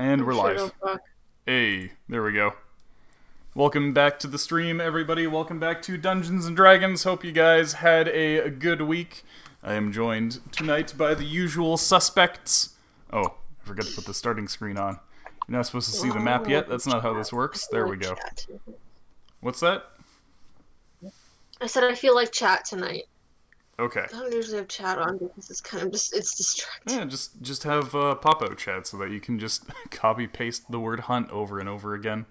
And we're Shit, live. oh fuck. Hey, there we go. Welcome back to the stream, everybody. Welcome back to Dungeons and Dragons. Hope you guys had a good week. I am joined tonight by the usual suspects. Oh, I forgot to put the starting screen on. You're not supposed to see the map yet? That's not how this works. There we go. What's that? I said I feel like chat tonight. Okay. I don't usually have chat on because it's kind of it's distracting. Yeah, just have pop-out chat so that you can just copy-paste the word hunt over and over again.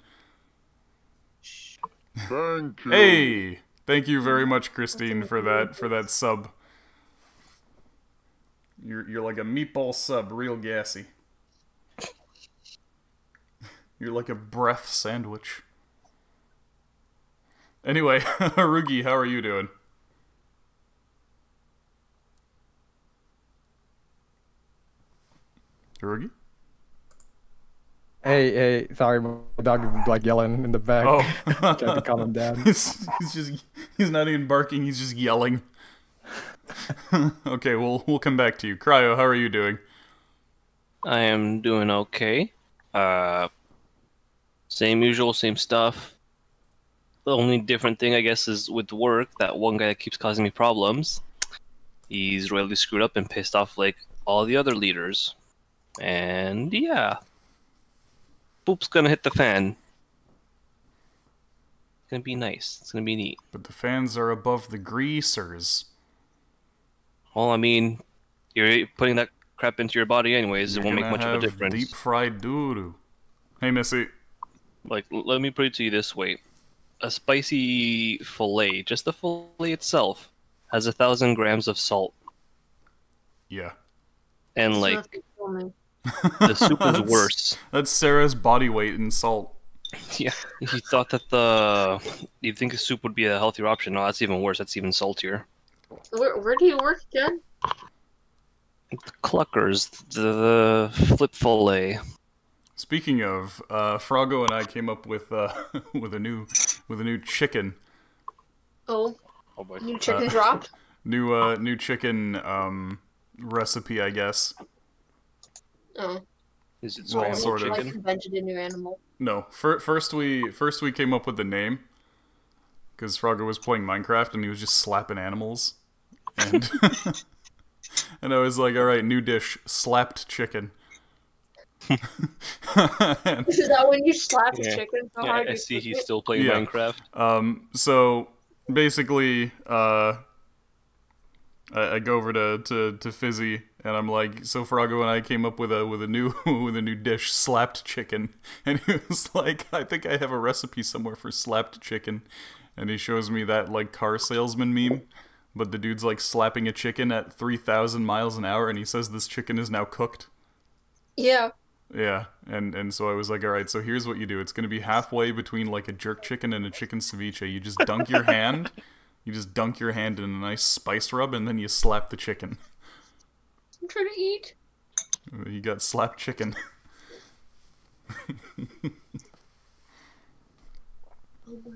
Thank you. Hey! Thank you very much, Christine, for that sub. You're like a meatball sub, real gassy. You're like a breath sandwich. Anyway, Harugi, how are you doing? Harugi? Hey, sorry, my dog is like yelling in the back. Oh. Trying to calm him down. he's not even barking, he's just yelling. Okay, we'll come back to you. Cryo, how are you doing? I am doing okay. Same usual, same stuff. The only different thing, I guess, is with work, that one guy that keeps causing me problems. He's really screwed up and pissed off, like, all the other leaders. And, yeah. Boop's gonna hit the fan. It's gonna be nice. It's gonna be neat. But the fans are above the greasers. Well, I mean, you're putting that crap into your body anyways. It won't make much of a difference. Deep fried doo-doo. Hey, Missy. Like, let me put it to you this way. A spicy fillet, just the fillet itself, has 1,000 grams of salt. Yeah. And, It's like, nothing for me. the soup is worse. That's Sarah's body weight in salt. Yeah, you thought that you'd think the soup would be a healthier option. No, that's even worse. That's even saltier. Where do you work again? The Cluckers, the flip fillet. Speaking of, Froggo and I came up with with a new chicken. Oh, Oh boy. new chicken drop? New chicken recipe, I guess. Oh, Is it Well, scrambled sort of. like chicken? invented a new animal. No, first we came up with the name because Froggo was playing Minecraft and he was just slapping animals, and and I was like, all right, new dish, slapped chicken. And, Is that when you slap Yeah. chicken so Yeah, hard? I you see cook he's it? still playing Yeah. Minecraft. so basically, I go over to Fizzy and I'm like, so Froggo and I came up with a new with a new dish, slapped chicken, and he was like, I think I have a recipe somewhere for slapped chicken, and he shows me that like car salesman meme, but the dude's like slapping a chicken at 3,000 miles an hour, and he says this chicken is now cooked. Yeah. Yeah, and so I was like, all right, so here's what you do. It's gonna be halfway between like a jerk chicken and a chicken ceviche. You just dunk your hand. You just dunk your hand in a nice spice rub, and then you slap the chicken. I'm trying to eat. You got slapped chicken. Oh my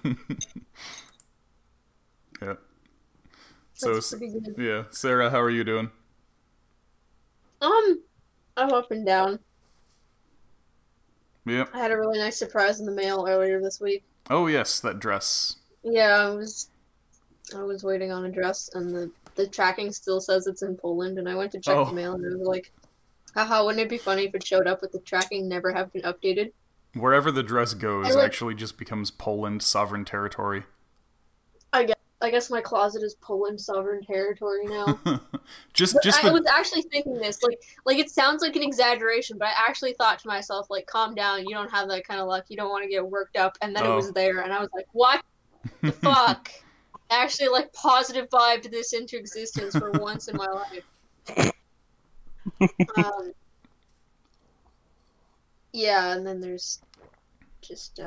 god. Yeah. So, That's pretty good. yeah, Sarah, how are you doing? I'm up and down. Yeah. I had a really nice surprise in the mail earlier this week. Oh yes, that dress. Yeah, I was waiting on a dress and the tracking still says it's in Poland, and I went to check Oh. the mail and I was like, haha, wouldn't it be funny if it showed up with the tracking never have been updated? Wherever the dress goes, I like- actually just becomes Poland sovereign territory. I guess my closet is Poland sovereign territory now. just But I the was actually thinking this, like it sounds like an exaggeration, but I actually thought to myself, like, calm down, you don't have that kind of luck, you don't want to get worked up, and then it Oh. was there, and I was like, what the fuck? I actually, like, positive vibed this into existence for once in my life. Yeah, and then there's just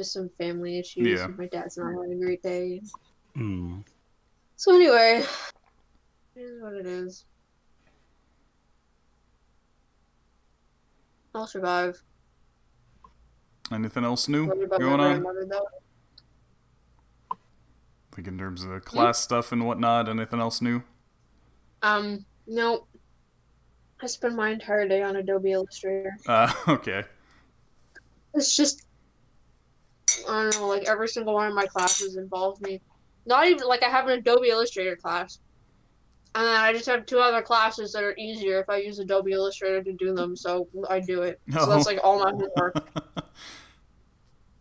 some family issues. Yeah. My dad's not having a great day. Hmm. So anyway, it is what it is. I'll survive. Anything else new Worried about my going on? grandmother though. Like in terms of class stuff and whatnot, anything else new? Nope. I spend my entire day on Adobe Illustrator. Okay. It's just, I don't know, like every single one of my classes involves me. Not even, like I have an Adobe Illustrator class. And then I just have 2 other classes that are easier if I use Adobe Illustrator to do them, so I do it. So that's like all my homework.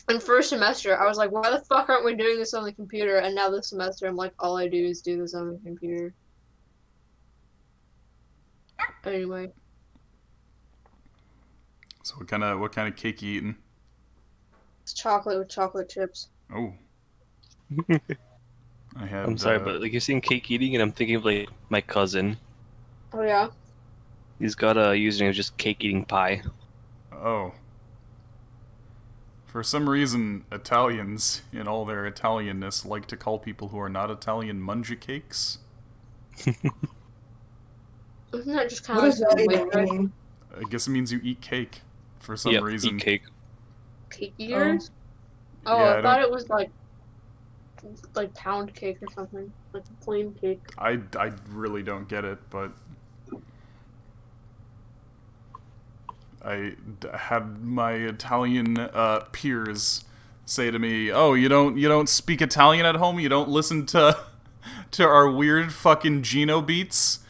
In first semester, I was like, why the fuck aren't we doing this on the computer? And now this semester, I'm like, all I do is do this on the computer. Anyway. So what kind of cake you eating? It's chocolate with chocolate chips. Oh. I'm sorry, but like you're saying cake eating, and I'm thinking of like my cousin. Oh yeah? He's got a username of just cake eating pie. Oh. For some reason, Italians, in all their Italianness, like to call people who are not Italian munja cakes. Isn't that just kind What of does that like even mean? I guess it means you eat cake for some reason. Eat cake. cake eaters? Oh, Yeah, I thought it was like pound cake or something. Like plain cake. I really don't get it, but I had my Italian peers say to me, "Oh, you don't speak Italian at home? You don't listen to our weird fucking Gino beats?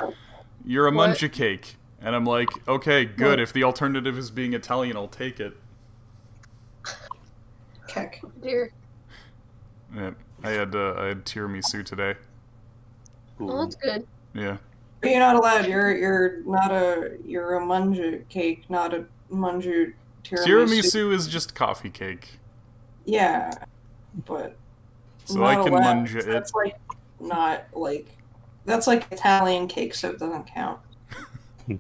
You're a What? muncha cake." And I'm like, "Okay, good. If the alternative is being Italian, I'll take it." Keck. Dear. Yeah, I had tiramisu today. Oh, that's good. Yeah. But you're not allowed. You're a munja cake, not a munja tiramisu. Tiramisu is just coffee cake. Yeah, but So not I can allowed. munja it. That's like not like that's like Italian cake, so it doesn't count. I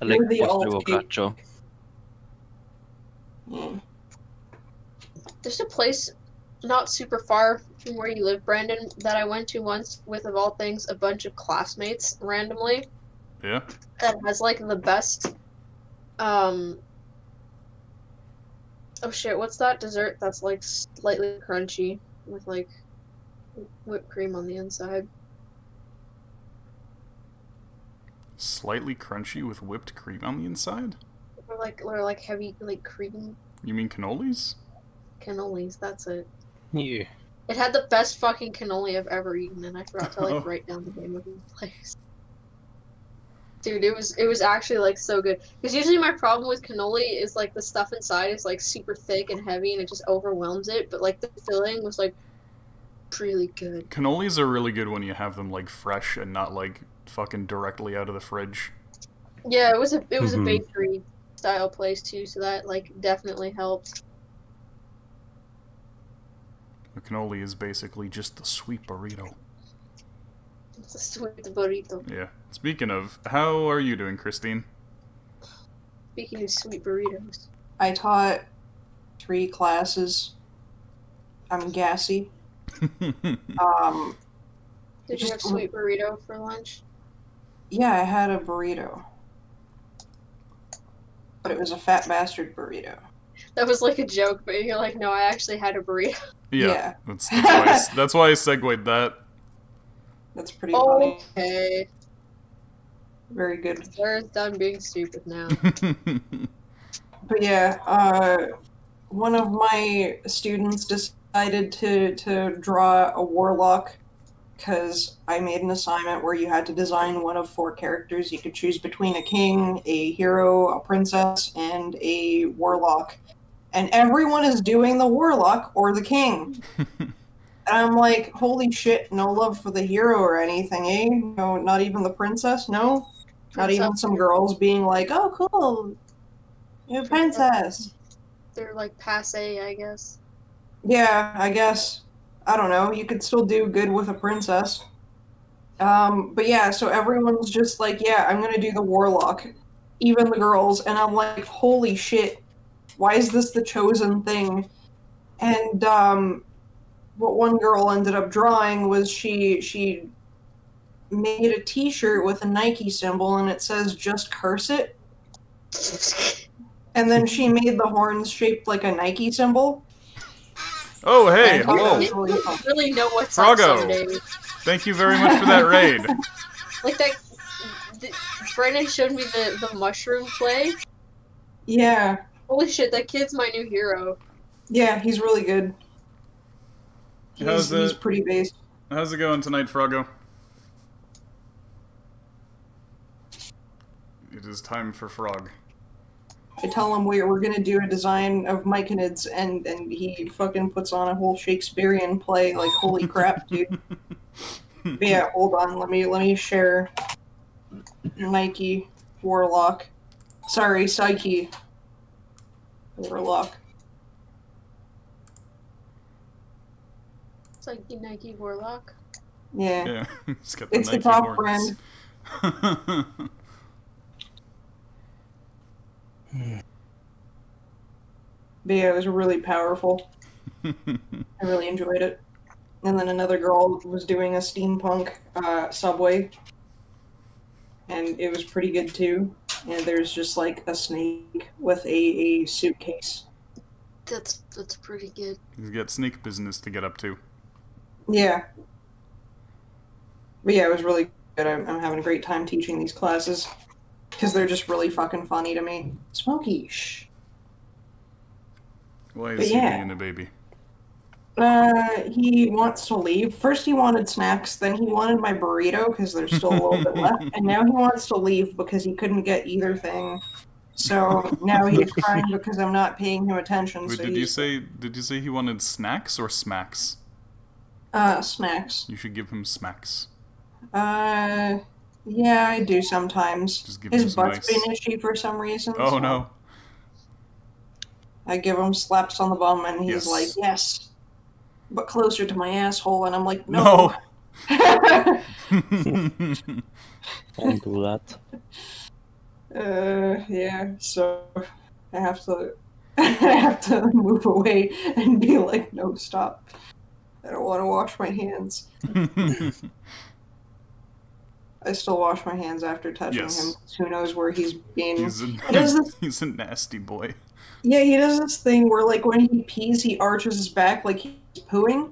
like You're the postre alt cake. goccio. Yeah. There's a place not super far from where you live, Brandon, that I went to once with, of all things, a bunch of classmates randomly. Yeah. That has like the best oh shit, what's that dessert that's like slightly crunchy with like whipped cream on the inside? Slightly crunchy with whipped cream on the inside? Or like heavy like cream You mean cannolis? cannolis, that's it. Yeah. It had the best fucking cannoli I've ever eaten, and I forgot to Oh. like write down the name of the place. Dude, it was actually like so good. Because usually my problem with cannoli is like the stuff inside is like super thick and heavy, and it just overwhelms it. But like the filling was like really good. Cannolis are really good when you have them like fresh and not like fucking directly out of the fridge. Yeah, it was a Mhm. bakery style place too, so that like definitely helped. A cannoli is basically just the sweet burrito. It's a sweet burrito. Yeah. Speaking of, how are you doing, Christine? Speaking of sweet burritos. I taught 3 classes. I'm gassy. Did you Just- have sweet burrito for lunch? Yeah, I had a burrito. But it was a fat bastard burrito. That was like a joke, but you're like, no, I actually had a burrito. Yeah. Yeah. That's why I segued that. That's pretty funny. Okay. Very good. They're done being stupid now. But yeah, one of my students decided to draw a warlock because I made an assignment where you had to design one of 4 characters. You could choose between a king, a hero, a princess, and a warlock. And everyone is doing the warlock or the king. And I'm like, holy shit, no love for the hero or anything, eh? No, not even the princess? No? Not even some girls being like, oh, cool, you're a princess. They're like passe, I guess. Yeah, I guess. I don't know. You could still do good with a princess. But yeah, so everyone's just like, yeah, I'm gonna do the warlock. Even the girls. And I'm like, holy shit, why is this the chosen thing? And what one girl ended up drawing was she made a t-shirt with a Nike symbol and it says, just curse it. And then she made the horns shaped like a Nike symbol. Oh, hey, And hello. it was really fun. Really know what's up Froggo. some days. Thank you very much for that raid. Like that. Brennan showed me the mushroom play. Yeah. Holy shit, that kid's my new hero. Yeah, he's really good. How's He's it? pretty based. How's it going tonight, Froggo? It is time for Frog. I tell him we're gonna do a design of Myconids, and he fucking puts on a whole Shakespearean play. Like, holy crap, dude. But yeah, hold on. Let me share Nike Warlock. Sorry, Psyche Warlock. It's like the Nike Warlock. Yeah. Yeah, it's got the It's Nike the top horns. brand. But yeah, it was really powerful. I really enjoyed it. And then another girl was doing a steampunk subway, and it was pretty good too. And there's just like a snake with a suitcase. That's pretty good. He's got snake business to get up to. Yeah. But yeah, it was really good. I'm having a great time teaching these classes because they're just really fucking funny to me. Smokey, shh. Why But is he yeah. being a baby? He wants to leave. First he wanted snacks, then he wanted my burrito because there's still a little bit left, and now he wants to leave because he couldn't get either thing. So now he's crying because I'm not paying him attention. Wait, so did you say he wanted snacks or smacks? Snacks. You should give him smacks. Yeah, I do sometimes. Just give him His some butt's nice. been itchy for some reason. Oh so no. I give him slaps on the bum, and he's Yes. like, "Yes, but closer to my asshole," and I'm like, "No." No. Don't do that. Yeah, so I have to I have to move away and be like, no, stop. I don't want to wash my hands. I still wash my hands after touching Yes. him. Who knows where he's been. He's does a, this- he's a nasty boy. Yeah, he does this thing where, like, when he pees, he arches his back like he's pooing.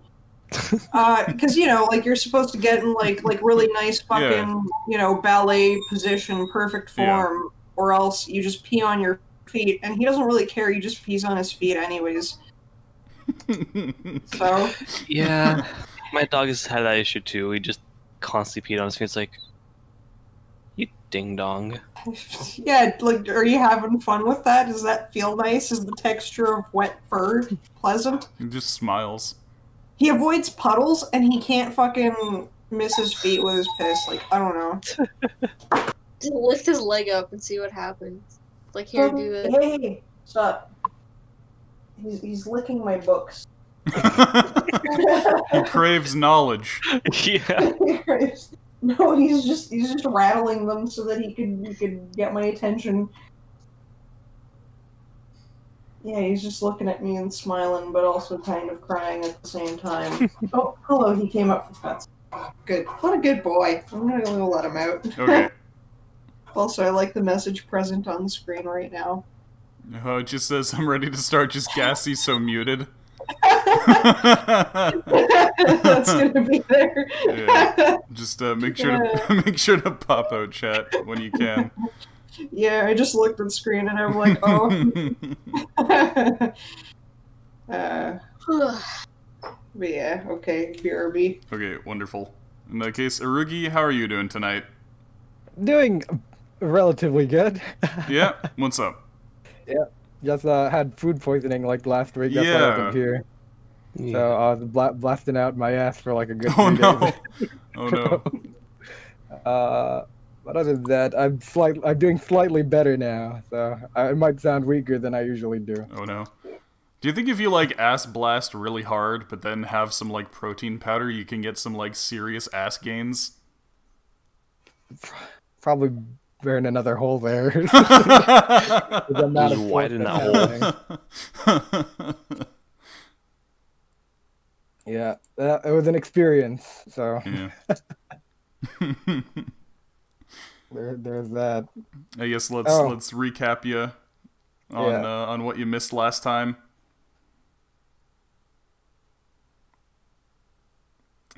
Because, you know, like, you're supposed to get in, like really nice fucking, Yeah. you know, ballet position, perfect form, or else you just pee on your feet. And he doesn't really care, he just pees on his feet anyways. So, Yeah, my dog has had that issue too. He just constantly peed on his feet. It's like, you ding dong. yeah, like, are you having fun with that? Does that feel nice? Is the texture of wet fur pleasant? He just smiles. He avoids puddles, and he can't fucking miss his feet with his piss. Like, I don't know. Just lift his leg up and see what happens. Like, here, do it. Hey, stop. He's licking my books. He craves knowledge. Yeah. No, he's just rattling them so that he could get my attention. Yeah, he's just looking at me and smiling, but also kind of crying at the same time. Oh, hello, he came up for pets. Good. What a good boy. I'm gonna let him out. Okay. Also, I like the message present on the screen right now. Oh, it just says I'm ready to start. Just gassy, so muted. That's gonna be there. Yeah. Just make sure to make sure to pop out chat when you can. Yeah, I just looked at the screen and I'm like, oh. But yeah, okay, BRB. Okay, wonderful. In that case, Arugi, how are you doing tonight? Doing relatively good. Yeah, what's up? Just had food poisoning like last week. That's what Yeah. happened here. So I was blasting out my ass for like a good Oh 3 no! days. Oh no! But other than that, I'm doing slightly better now. So I might sound weaker than I usually do. Oh no! Do you think if you like ass blast really hard, but then have some like protein powder, you can get some like serious ass gains? Probably burn another hole there. The amount Just of widen force that that's happening. Yeah, it was an experience. So Yeah. there's that. I guess let's recap you on what you missed last time.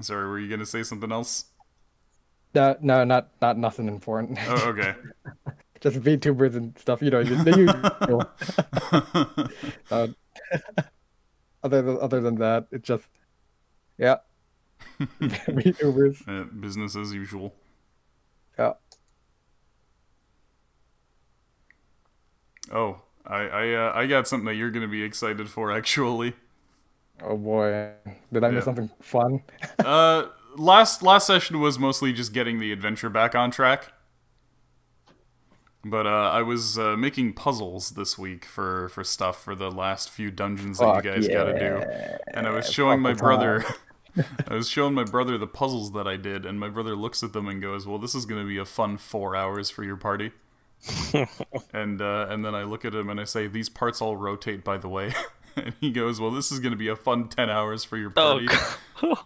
Sorry, were you gonna say something else? No, not nothing important. Oh, okay. Just VTubers and stuff, the usual. uh, other than that, it's just yeah, VTubers. Business as usual. Yeah. Oh, I got something that you're gonna be excited for, actually. Oh boy, did I miss something fun? Last session was mostly just getting the adventure back on track. But I was making puzzles this week for stuff for the last few dungeons that you guys gotta do, and I was showing my brother. I was showing my brother the puzzles that I did, and my brother looks at them and goes, "Well, this is gonna be a fun 4 hours for your party." and then I look at him and I say, "These parts all rotate, by the way." And he goes, "Well, this is gonna be a fun 10 hours for your party." Oh,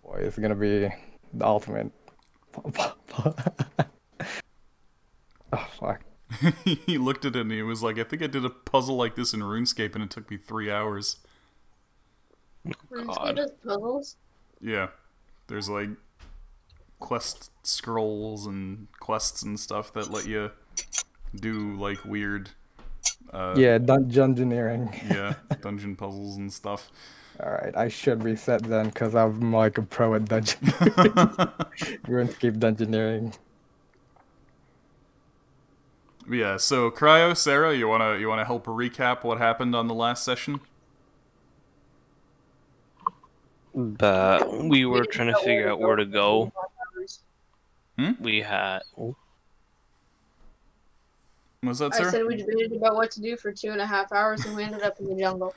Boy, it's gonna be the ultimate. Oh fuck. He looked at it and he was like, "I think I did a puzzle like this in RuneScape and it took me 3 hours." RuneScape does puzzles? Yeah. There's like quest scrolls and quests and stuff that let you do like weird Dungeoneering. yeah, dungeon puzzles and stuff. Alright, I should reset then, because I'm like a pro at dungeon. RuneScape dungeoneering. Yeah, so Cryo, Sarah, you wanna help recap what happened on the last session? But we were trying to figure out where to go. We had. What was that, I sir? said we debated about what to do for 2.5 hours and we ended up in the jungle.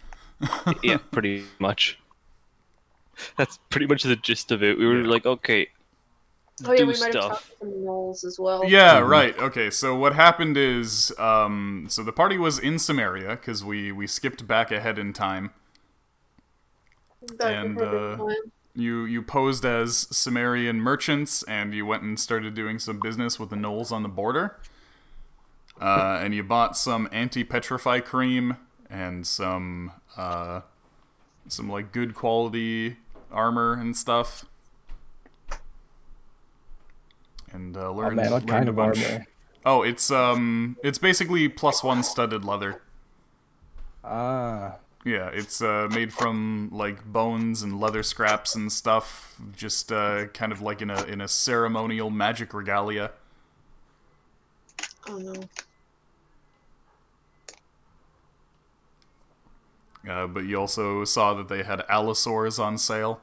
Yeah, pretty much. That's pretty much the gist of it. We were like, okay, Oh yeah, do we might have stuff. talked to some gnolls as well. Yeah, right. Okay, so what happened is, so the party was in Samaria, because we skipped back ahead in time. That's And, a perfect plan. You posed as Sumerian merchants, and you went and started doing some business with the gnolls on the border. And you bought some anti-petrify cream and some like good quality armor and stuff. And learned, what learned kind a of bunch. armor? Oh, it's basically +1 studded leather. Ah. Yeah, it's made from like bones and leather scraps and stuff, just kind of like in a ceremonial magic regalia. Oh no. But you also saw that they had allosaurs on sale.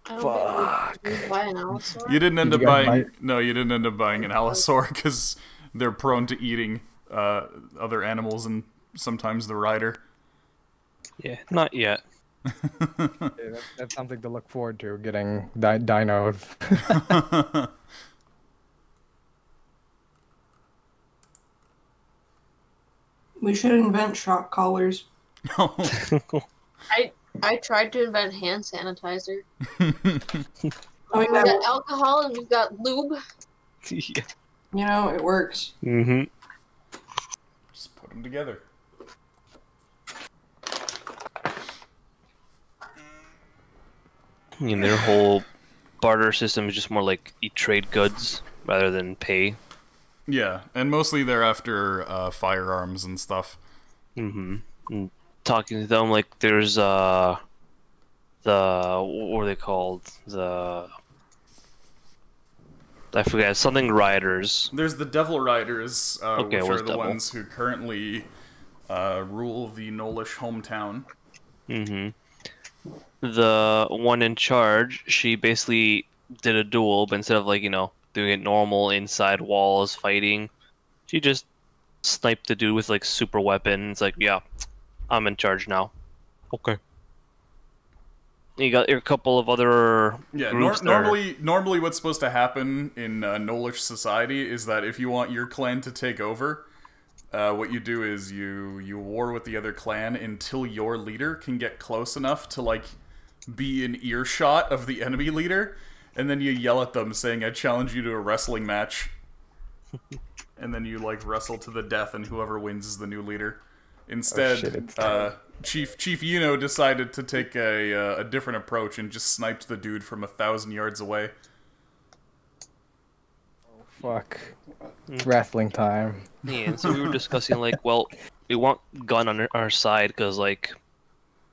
I don't think we buy an allosaur. You didn't end Did up you guys buying. buy- No, you didn't end up buying an allosaur because they're prone to eating other animals and sometimes the rider. Yeah, not yet. Yeah, that's something to look forward to, getting dinos. We should invent shock collars. I tried to invent hand sanitizer. Oh We've yeah, got alcohol and we've got lube. Yeah. you know, it works. Mm-hmm. Just put them together. I mean, their whole barter system is just more like you trade goods rather than pay. Yeah, and mostly they're after firearms and stuff. Mm-hmm. And talking to them, like there's the what are they called? I forget, something riders. There's the Devil Riders, Okay, which what's are the Devil? ones who currently rule the Knowlish hometown. Mm-hmm. The one in charge, she basically did a duel, but instead of like, doing it normal inside walls fighting, she just sniped the dude with like super weapon. It's like, yeah, I'm in charge now. Okay. You got a couple of other Yeah, groups that are- normally what's supposed to happen in Knowlish society is that if you want your clan to take over, what you do is you war with the other clan until your leader can get close enough to like be in earshot of the enemy leader, and then you yell at them saying, "I challenge you to a wrestling match." And then you like wrestle to the death, and whoever wins is the new leader. Instead, shit, it's- Chief Yuno decided to take a different approach and just sniped the dude from 1,000 yards away. Fuck. Wrestling time. Yeah, and so we were discussing like, well, we want gun on our side because like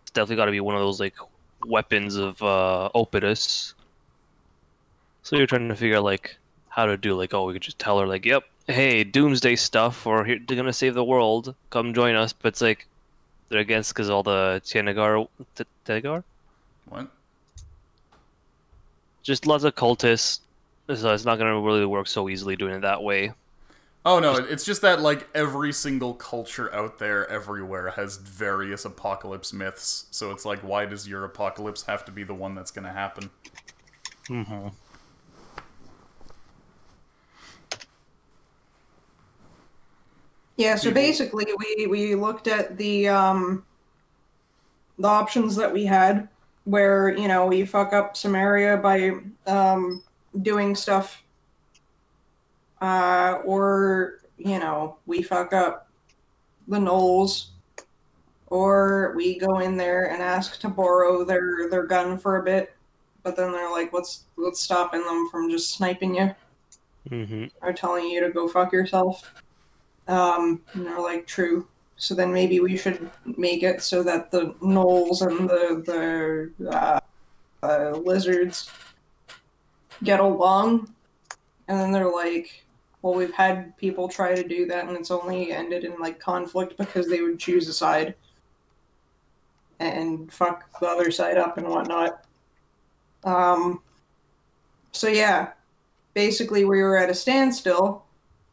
it's definitely got to be one of those like weapons of Opidus. So we were trying to figure out like how to do like, oh, we could just tell her like, yep, hey, doomsday stuff, or here they're gonna save the world, come join us. But it's like they're against because all the Tenegar, What? just lots of cultists. So it's not gonna really work so easily doing it that way. Oh no, it's just that like every single culture out there everywhere has various apocalypse myths. So it's like, why does your apocalypse have to be the one that's gonna happen? Mm-hmm. Yeah, so basically we looked at the options that we had where, you know, we fuck up some area by doing stuff or, you know, we fuck up the gnolls or we go in there and ask to borrow their gun for a bit, but then they're like, what's stopping them from just sniping you Mm-hmm. or telling you to go fuck yourself? And they're like, true. So then maybe we should make it so that the gnolls and the lizards get along. And then they're like, well, we've had people try to do that and it's only ended in like conflict because they would choose a side and fuck the other side up and whatnot. So yeah, basically we were at a standstill.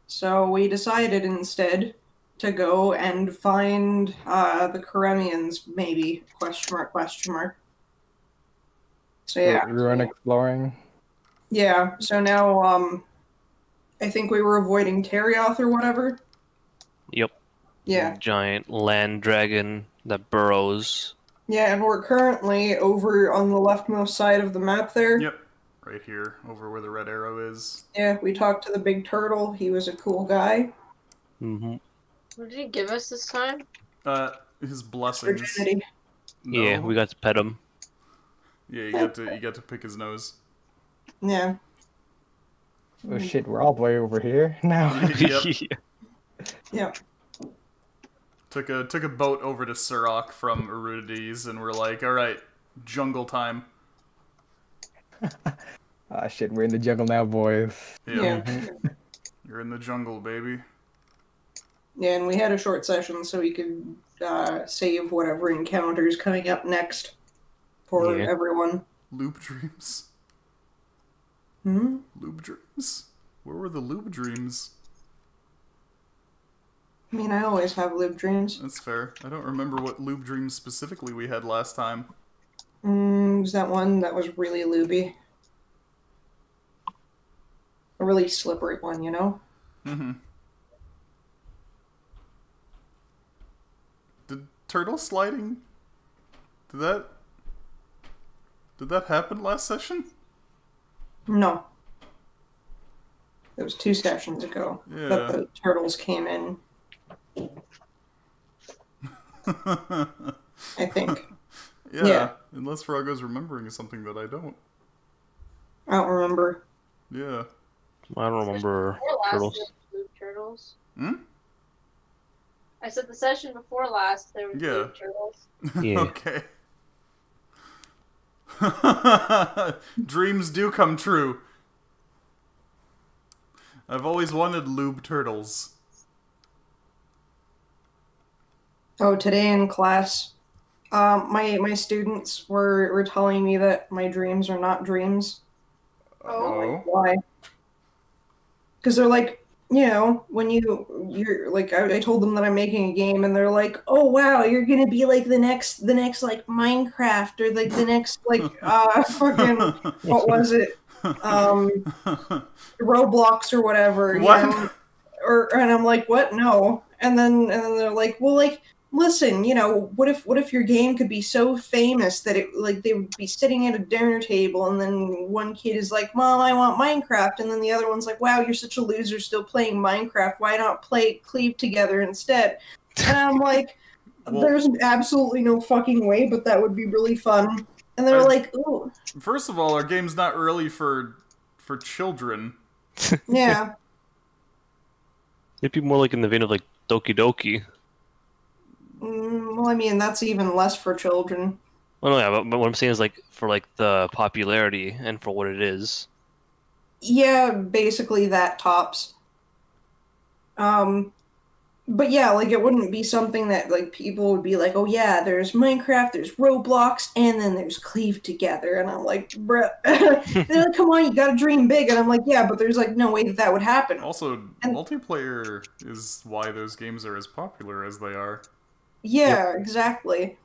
So we decided instead to go and find the Karemians, maybe, question mark. So yeah. We went exploring. Yeah, so now I think we were avoiding Terioth or whatever. Yep. Yeah. Giant land dragon that burrows. Yeah, and we're currently over on the leftmost side of the map there. Yep. Right here, over where the red arrow is. Yeah, we talked to the big turtle. He was a cool guy. Mm-hmm. What did he give us this time? His blessings. Virginity. No. Yeah, we got to pet him. Yeah, you got to pick his nose. Yeah. Oh shit, we're all the way over here now. Yep. Yeah. Took a boat over to Surok from Erudides, and we're like, all right, jungle time. Ah shit, we're in the jungle now, boys. Yeah. Yeah. You're in the jungle, baby. Yeah, and we had a short session so we could save whatever encounters coming up next for Yeah. everyone. Loop dreams. Hmm? Loop dreams? Where were the loop dreams? I mean, I always have live dreams. That's fair. I don't remember what loop dreams specifically we had last time. Was that one that was really looby? A really slippery one, you know? Mm-hmm. Did turtle sliding... Did that happen last session? No. It was 2 sessions ago that Yeah. the turtles came in, I think. Yeah. Yeah. Unless Froggo's remembering something that I don't. I don't remember. Yeah. I don't remember Before last, turtles. there was blue turtles. Hmm? I said the session before last, there was Yeah. blue turtles. Yeah. Okay. Dreams do come true. I've always wanted lube turtles. Oh, today in class, my students were telling me that my dreams are not dreams. Oh. Why? Because they're like, you know, when you're like, I told them that I'm making a game, and they're like, oh wow, you're gonna be like the next like Minecraft or like the next like fucking what was it, Roblox or whatever. You What? know? And I'm like, what? No. And then they're like, well, like, listen, you know, what if your game could be so famous that it like they would be sitting at a dinner table and then one kid is like, Mom, I want Minecraft, and then the other one's like, wow, you're such a loser still playing Minecraft. Why not play Cleave together instead? And I'm like, Well, there's absolutely no fucking way, but that would be really fun. And they're like, ooh. First of all, our game's not really for children. Yeah. It'd be more like in the vein of like Doki Doki. Well, I mean, that's even less for children. Well, no, yeah, but what I'm saying is like for like the popularity and for what it is. Yeah, basically that tops. But yeah, like it wouldn't be something that like people would be like, oh yeah, there's Minecraft, there's Roblox, and then there's Cleave Together, and I'm like, bruh. They're like, come on, you gotta dream big, and I'm like, yeah, but there's like no way that that would happen. Also, multiplayer is why those games are as popular as they are. Yeah, exactly.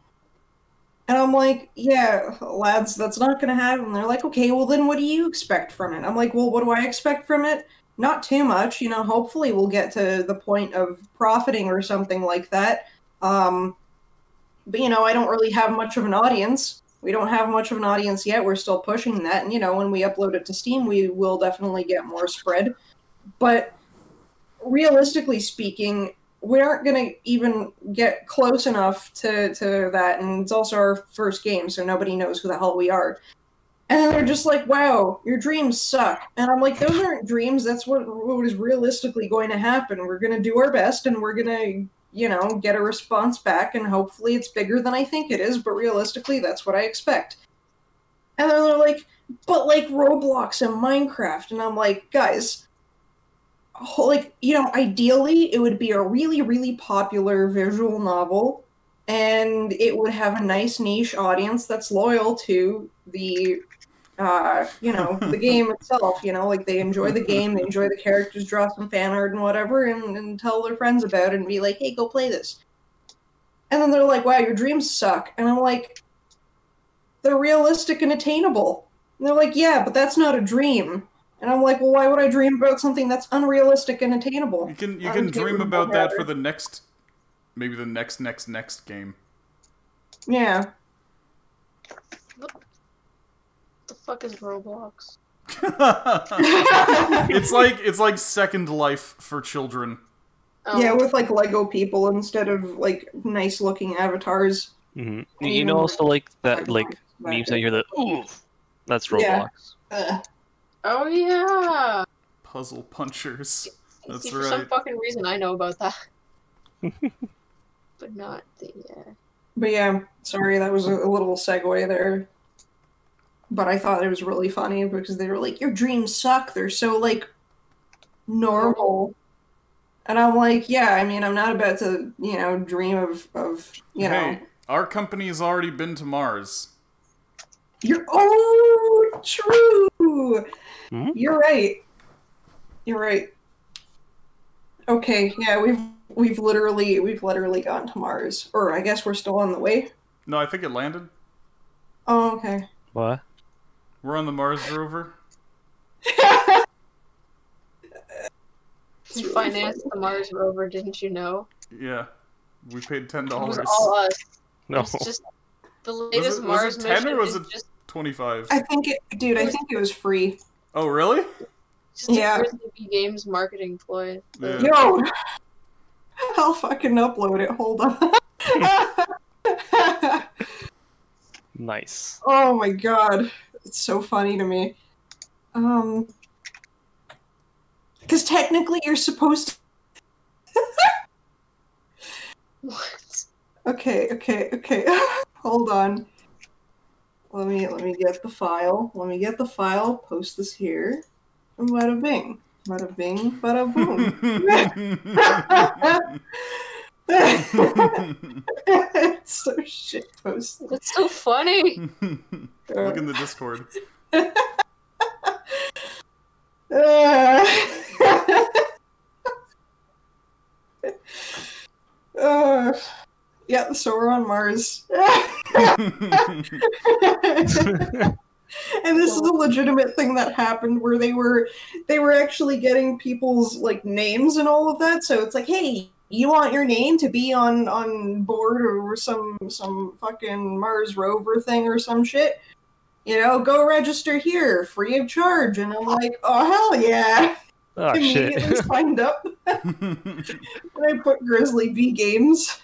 And I'm like, yeah, lads, that's not gonna happen. And they're like, okay, well then what do you expect from it? I'm like, well, what do I expect from it? Not too much, you know, hopefully we'll get to the point of profiting or something like that. But, you know, I don't really have much of an audience. We don't have much of an audience yet. We're still pushing that. And, you know, when we upload it to Steam, we will definitely get more spread. But realistically speaking, we aren't going to even get close enough to that. And it's also our first game, so nobody knows who the hell we are. And then they're just like, wow, your dreams suck. And I'm like, those aren't dreams. That's what is realistically going to happen. We're going to do our best, and we're going to, you know, get a response back, and hopefully it's bigger than I think it is, but realistically, that's what I expect. And then they're like, but like Roblox and Minecraft. And I'm like, guys, like, you know, ideally, it would be a really, really popular visual novel, and it would have a nice niche audience that's loyal to the you know, the game itself, you know, like they enjoy the game, they enjoy the characters, draw some fan art and whatever, and tell their friends about it and be like, hey, go play this. And then they're like, wow, your dreams suck. And I'm like, they're realistic and attainable. And they're like, yeah, but that's not a dream. And I'm like, well, why would I dream about something that's unrealistic and attainable? You can dream about that for the next, maybe the next game. Yeah. The fuck is Roblox? It's like Second Life for children. Oh. Yeah, with like Lego people instead of like nice looking avatars. Mm-hmm. You know, also like that, like memes I hear that. Ooh, that's Roblox. Yeah. Oh yeah. Puzzle punchers. That's See, right. for some fucking reason, I know about that, but not the. But yeah, sorry, that was a little segue there. But I thought it was really funny because they were like, your dreams suck. They're so, like, normal. And I'm like, yeah, I mean, I'm not about to, you know, dream of you know. Hey, our company's already been to Mars. Oh, true! Hmm? You're right. You're right. Okay, yeah, we've literally gone to Mars. Or I guess we're still on the way. No, I think it landed. Oh, okay. What? We're on the Mars rover. You financed the Mars rover, didn't you know? Yeah, we paid $10. It was all us. No. It's just the latest was Mars it 10 mission or was is it just 25? I think it was free. Oh, really? Yeah. a Grizzly B Games marketing ploy. Yeah. Yo! I'll fucking upload it. Hold on. Nice. Oh my god. It's so funny to me. Because technically you're supposed to... What? Okay. Hold on. Let me get the file. Post this here. And bada bing. Bada bing, bada boom. It's so shit posted. That's so funny. Look in the Discord. Yeah, so we're on Mars. And this is a legitimate thing that happened where they were actually getting people's like names and all of that. So it's like, hey, you want your name to be on board or some fucking Mars rover thing or some shit? You know, go register here, free of charge. And I'm like, oh hell yeah! Oh Immediately shit. signed up. And I put Grizzly B Games.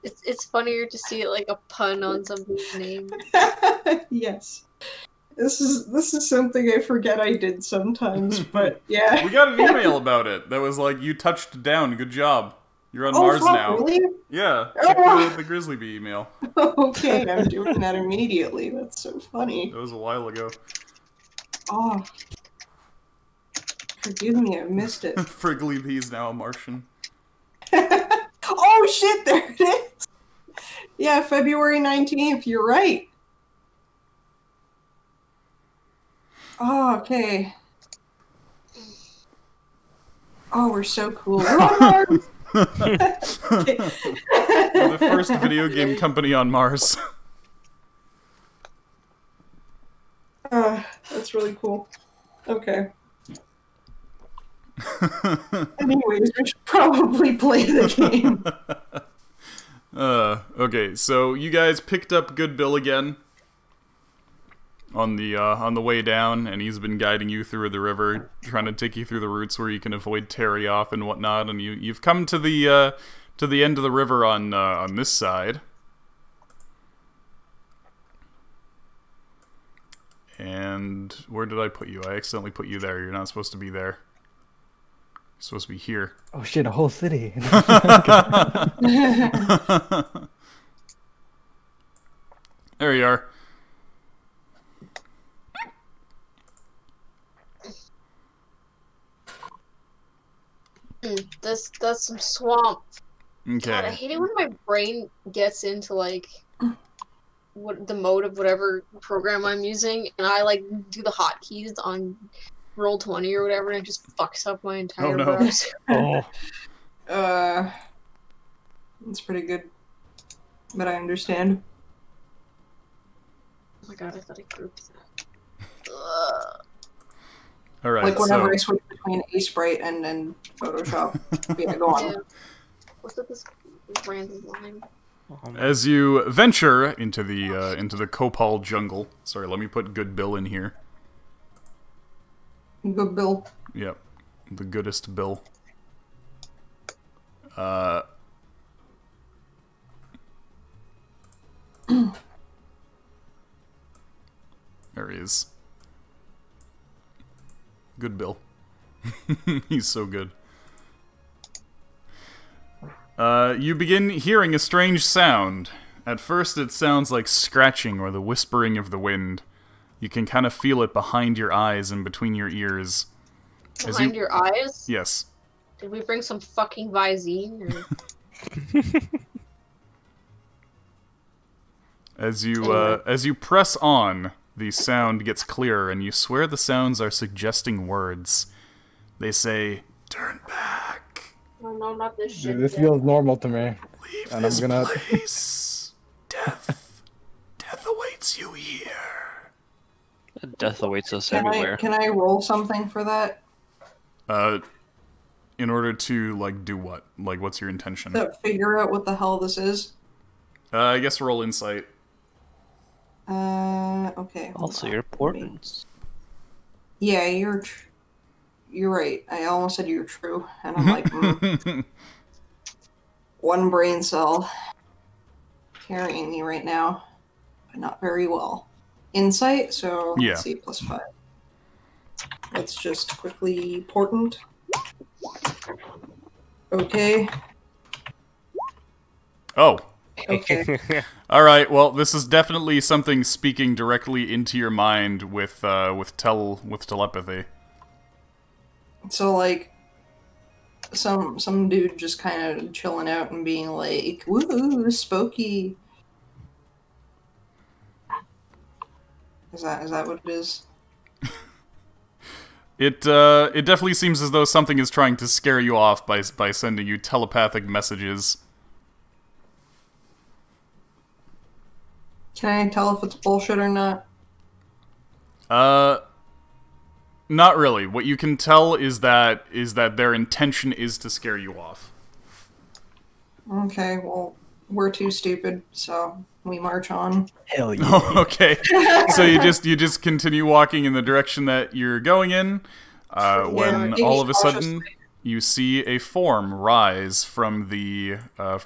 It's funnier to see it like a pun on somebody's name. Yes. This is something I forget I did sometimes, but yeah. We got an email about it that was like, you touched down, good job. You're on Mars fuck, now. Really? Yeah, check the Grizzly Bee email. Okay, I'm doing that immediately. That's so funny. That was a while ago. Oh. Forgive me, I missed it. Friggly Bee's now a Martian. Oh shit, there it is! Yeah, February 19th, you're right. Oh, okay. Oh, we're so cool. We're on Mars! Okay. We're the first video game company on Mars. That's really cool. Okay. Anyways, we should probably play the game. Okay, so you guys picked up Good Bill again on the way down, and he's been guiding you through the river, trying to take you through the routes where you can avoid Terry off and whatnot. And you've come to the end of the river on this side. And where did I put you? I accidentally put you there. You're not supposed to be there. You're supposed to be here. Oh shit, a whole city. There you are. That's some swamp. Okay. God, I hate it when my brain gets into like what the mode of whatever program I'm using, and I like do the hotkeys on Roll20 or whatever, and it just fucks up my entire no. browser. Oh. It's pretty good, but I understand. Oh my god, I thought I grouped that. All right. Like whenever I switch between Sprite and Photoshop. Yeah, go on. Yeah. What's up this random line? As you venture into the Copal jungle. Sorry, let me put Good Bill in here. Good Bill. Yep, the goodest Bill. There he is. Good Bill. He's so good. You begin hearing a strange sound. At first it sounds like scratching or the whispering of the wind. You can kind of feel it behind your eyes and between your ears. Behind your eyes? Yes. Did we bring some fucking Visine? Or... As you press on, the sound gets clearer, and you swear the sounds are suggesting words. They say, "Turn back. Oh, no, not this shit. Dude, this feels normal to me. Leave And this I'm gonna... place. Death awaits you here." Death awaits us Can everywhere. can I roll something for that? In order to, like, do what? Like, what's your intention? To figure out what the hell this is? I guess roll insight. Okay. Also, your importance. Yeah, you're right. I almost said you're true, and I'm like, one brain cell carrying me right now, but not very well. Insight, so Yeah. let's see, +5. Let's just quickly portent. Okay. Oh. Okay. Alright, well, this is definitely something speaking directly into your mind with telepathy. So like some dude just kind of chilling out and being like, "Woo, spooky." Is that what it is? It definitely seems as though something is trying to scare you off by sending you telepathic messages. Can I tell if it's bullshit or not? Not really. What you can tell is that their intention is to scare you off. Okay, well, we're too stupid, so we march on. Hell yeah. Oh, okay. So you just continue walking in the direction that you're going in, when Yeah, all of a sudden you see a form rise from the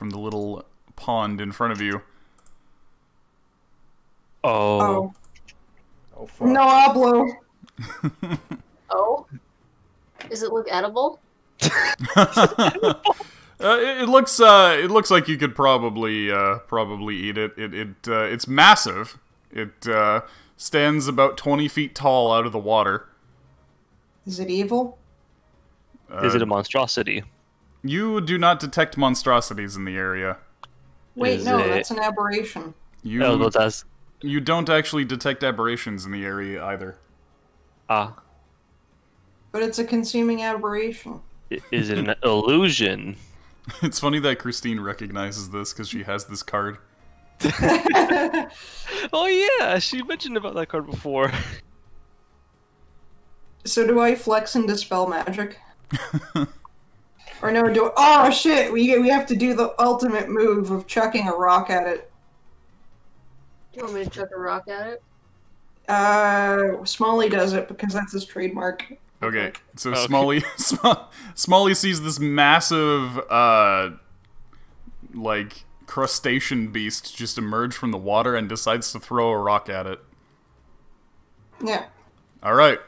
little pond in front of you. Oh. Oh fuck. No hablo. Oh? Does it look edible? It looks like you could probably eat it. It's massive. It stands about 20 feet tall out of the water. Is it evil? Is it a monstrosity? You do not detect monstrosities in the area. Wait, Is no, it- that's an aberration. You I was about to ask. you don't actually detect aberrations in the area either. Ah, But it's a consuming aberration. is it an illusion? It's funny that Christine recognizes this because she has this card. Oh yeah, she mentioned about that card before. So do I flex and dispel magic? Or no, oh shit, we have to do the ultimate move of chucking a rock at it. Do you want me to chuck a rock at it? Smalley does it because that's his trademark. Okay, so Okay. Smalley sees this massive, like, crustacean beast just emerge from the water and decides to throw a rock at it. Yeah. Alright.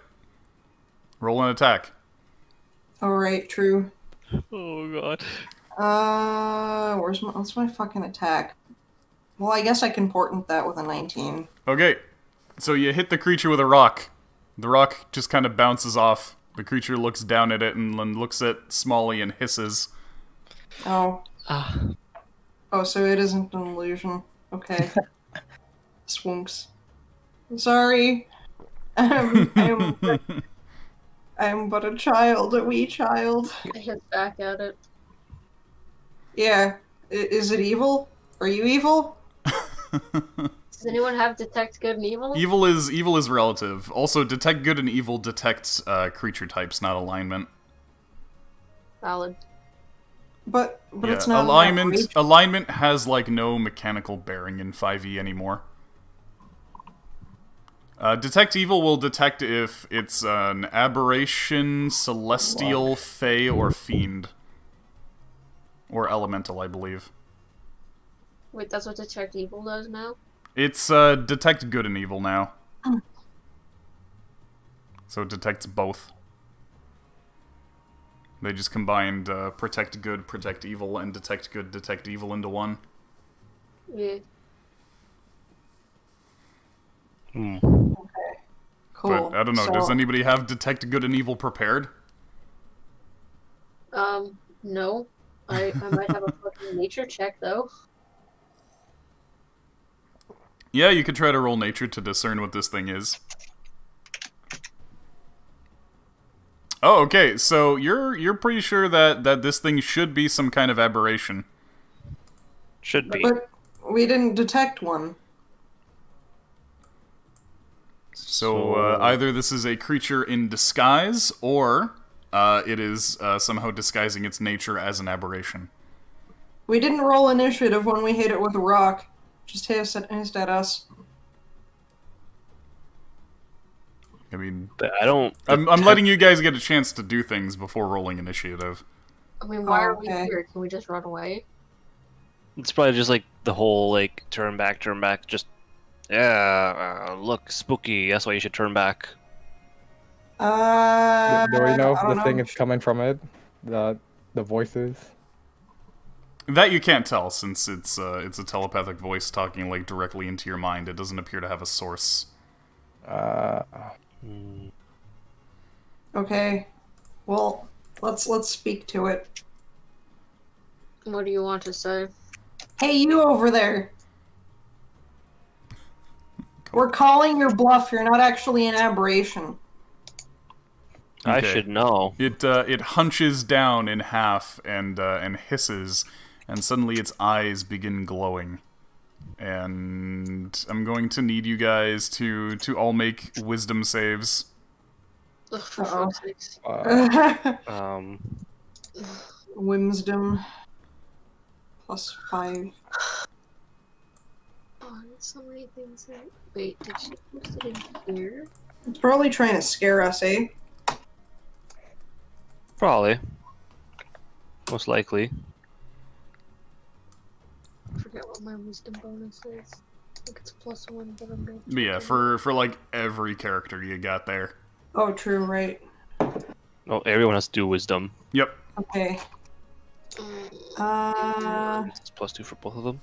Roll an attack. Alright, true. Oh god. What's my fucking attack? Well, I guess I can portent that with a 19. Okay, so you hit the creature with a rock. The rock just kind of bounces off. The creature looks down at it and then looks at Smalley and hisses. Oh. Ah. Oh, so it isn't an illusion. Okay. Swunks. I'm sorry. I'm but a child, a wee child. I hit back at it. Yeah. Is it evil? Are you evil? Does anyone have detect good and evil? Evil is relative. Also, detect good and evil detects creature types, not alignment. Valid. But Yeah, it's not an alignment. aberration. Alignment has like no mechanical bearing in 5e anymore. Detect evil will detect if it's an aberration, celestial, fey, or fiend, or elemental, I believe. Wait, that's what detect evil does now? It's detect good and evil now. So it detects both. They just combined protect good, protect evil, and detect good, detect evil into one. Yeah. Hmm. Cool. But I don't know, does So- anybody have detect good and evil prepared? No. I might have a fucking nature check though. Yeah, you could try to roll nature to discern what this thing is. Oh, okay. So you're pretty sure that this thing should be some kind of aberration. Should be. But we didn't detect one. So either this is a creature in disguise, or it is somehow disguising its nature as an aberration. We didn't roll initiative when we hit it with a rock. Just hissed at us. I mean, But I don't. I'm letting you guys get a chance to do things before rolling initiative. I mean, why Oh, are we okay. here? Can we just run away? It's probably just like the whole like turn back. Just look spooky. That's why you should turn back. Do we know if I don't the thing is coming from it? The voices? That you can't tell, since it's a telepathic voice talking like directly into your mind. It doesn't appear to have a source. Okay. Well, let's speak to it. What do you want to say? Hey, you over there. We're calling your bluff. You're not actually an aberration. I Okay. should know. It hunches down in half and hisses, and suddenly its eyes begin glowing. And I'm going to need you guys to all make wisdom saves. Ugh, for Uh-oh. fuck's sakes. Whimsdom. +5. Oh, there's so many things that... Wait, did she post it in here? It's probably trying to scare us, eh? Probably. most likely. I forget what my wisdom bonus is. I think it's +1, but I'm going But yeah, for like every character you got there. Oh, true, right. No, everyone has to do wisdom. Yep. Okay. It's +2 for both of them.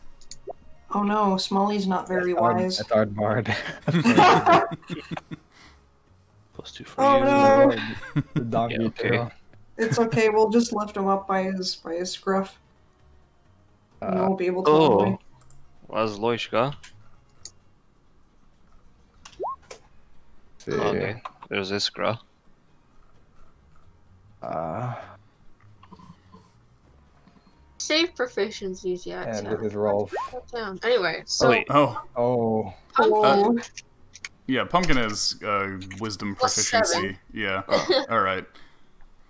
Oh no, Smolly's not very wise. That's our bard. +2 for Oh you. no! The donkey Yeah, okay. tail. It's okay, we'll just lift him up by his scruff. And we'll be able to Oh, away. was Loishka? See. Okay, there's Iskra. Save proficiencies, yeah. And this is Rolf. Down. Anyway, so Oh wait, Oh, Oh, Oh, yeah, Pumpkin has wisdom proficiency. +7. Yeah. Alright.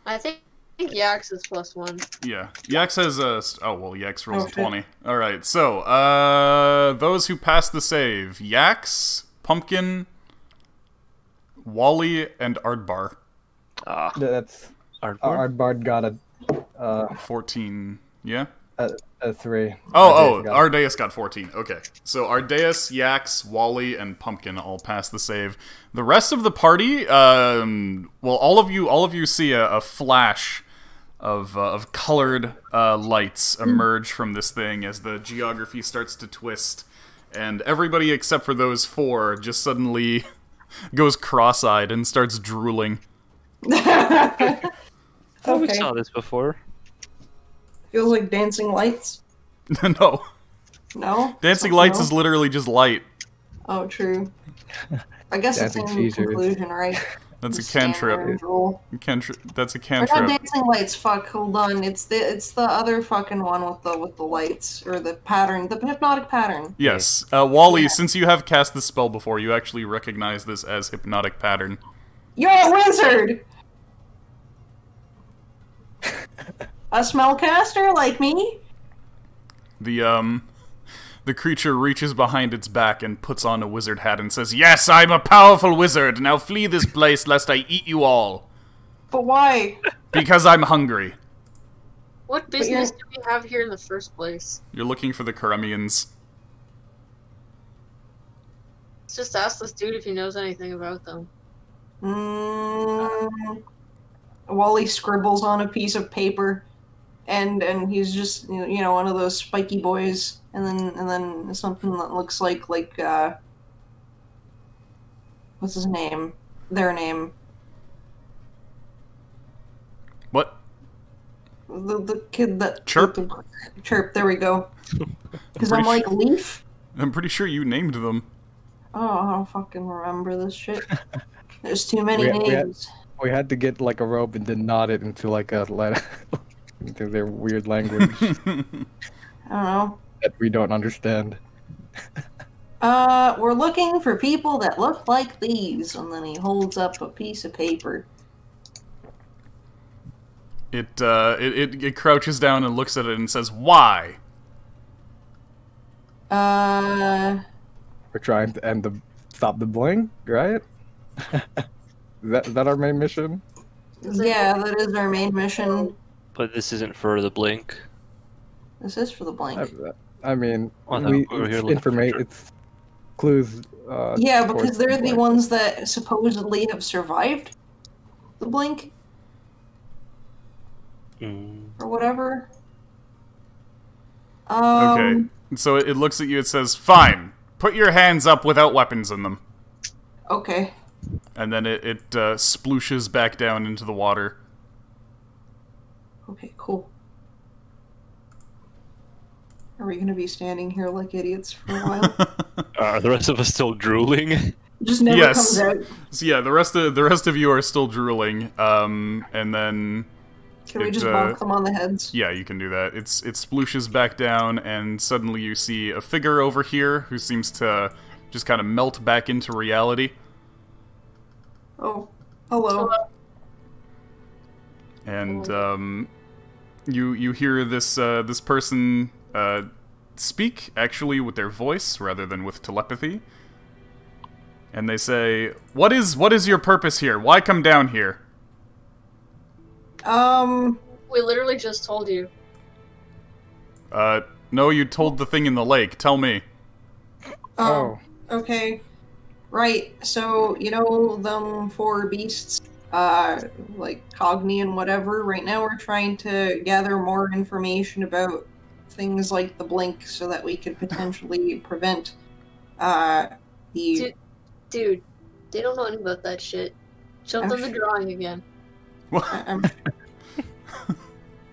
I think Yax is +1. Yeah. Yax has oh well, Yax rolls a Okay. 20. Alright, so those who pass the save, Yax, Pumpkin, Wally, and Ardbar. that's Ardborn? our bard got a 14. Yeah? a 3. Oh, Ardeus got- Ardeus got 14. Okay. So Ardeus, Yax, Wally, and Pumpkin all pass the save. The rest of the party, well, all of you see a flash of colored lights emerge from this thing as the geography starts to twist, and everybody except for those 4 just suddenly goes cross-eyed and starts drooling. Oh, we okay. saw this before. Feels like dancing lights. No. No? Dancing Something lights else? is literally just light. Oh, true. I guess it's Dancing in Caesars. conclusion, right? That's Just a stand there cantrip. and drool. That's a Or not cantrip. dancing lights. Fuck. Hold on. It's the other fucking one with the lights or the pattern, the hypnotic pattern. Yes. Wally, Yeah. since you have cast the spell before, you actually recognize this as hypnotic pattern. You're a wizard. A spellcaster like me? The creature reaches behind its back and puts on a wizard hat and says, "Yes, I'm a powerful wizard. Now flee this place lest I eat you all. But why? Because I'm hungry." What business do we have here in the first place? You're looking for the Karemians. Let's just ask this dude if he knows anything about them. Wally scribbles on a piece of paper, and he's just one of those spiky boys, and then something that looks like what's his name? Their name. What? The kid that Chirp? Chirp. There we go. Because I'm pretty like Leaf. I'm pretty sure you named them. Oh, I don't fucking remember this shit. There's too many We had- names. We had to get like a rope and then knot it into like a letter into their weird language I don't know. that we don't understand. We're looking for people that look like these, and then he holds up a piece of paper. It crouches down and looks at it and says, "Why?" We're trying to stop the bling, right? Is that our main mission? Yeah, that is our main mission. But this isn't for the blink. This is for the blank. I mean, Oh, no, we we're here it's looking for information. sure. It's clues. Yeah, towards because they're the blank. ones that supposedly have survived the blink or whatever. Okay. So it looks at you. It says, "Fine. Put your hands up without weapons in them." Okay. And then it splooshes back down into the water. Okay, cool. Are we gonna be standing here like idiots for a while? Are the rest of us still drooling? Just never Yes. comes out. So yeah, the rest of you are still drooling. And then Can we It, just bonk them on the heads? yeah, you can do that. It splooshes back down, and suddenly you see a figure over here who seems to just kind of melt back into reality. Oh, hello. And you hear this this person speak actually with their voice rather than with telepathy. And they say, "What is your purpose here? Why come down here?" We literally just told you. No, you told the thing in the lake. Tell me. Oh, okay. Right, so, you know them four beasts, like Cogni and whatever? Right now we're trying to gather more information about things like the blink so that we could potentially prevent, the... Dude, they don't know anything about that shit. Show them the drawing again.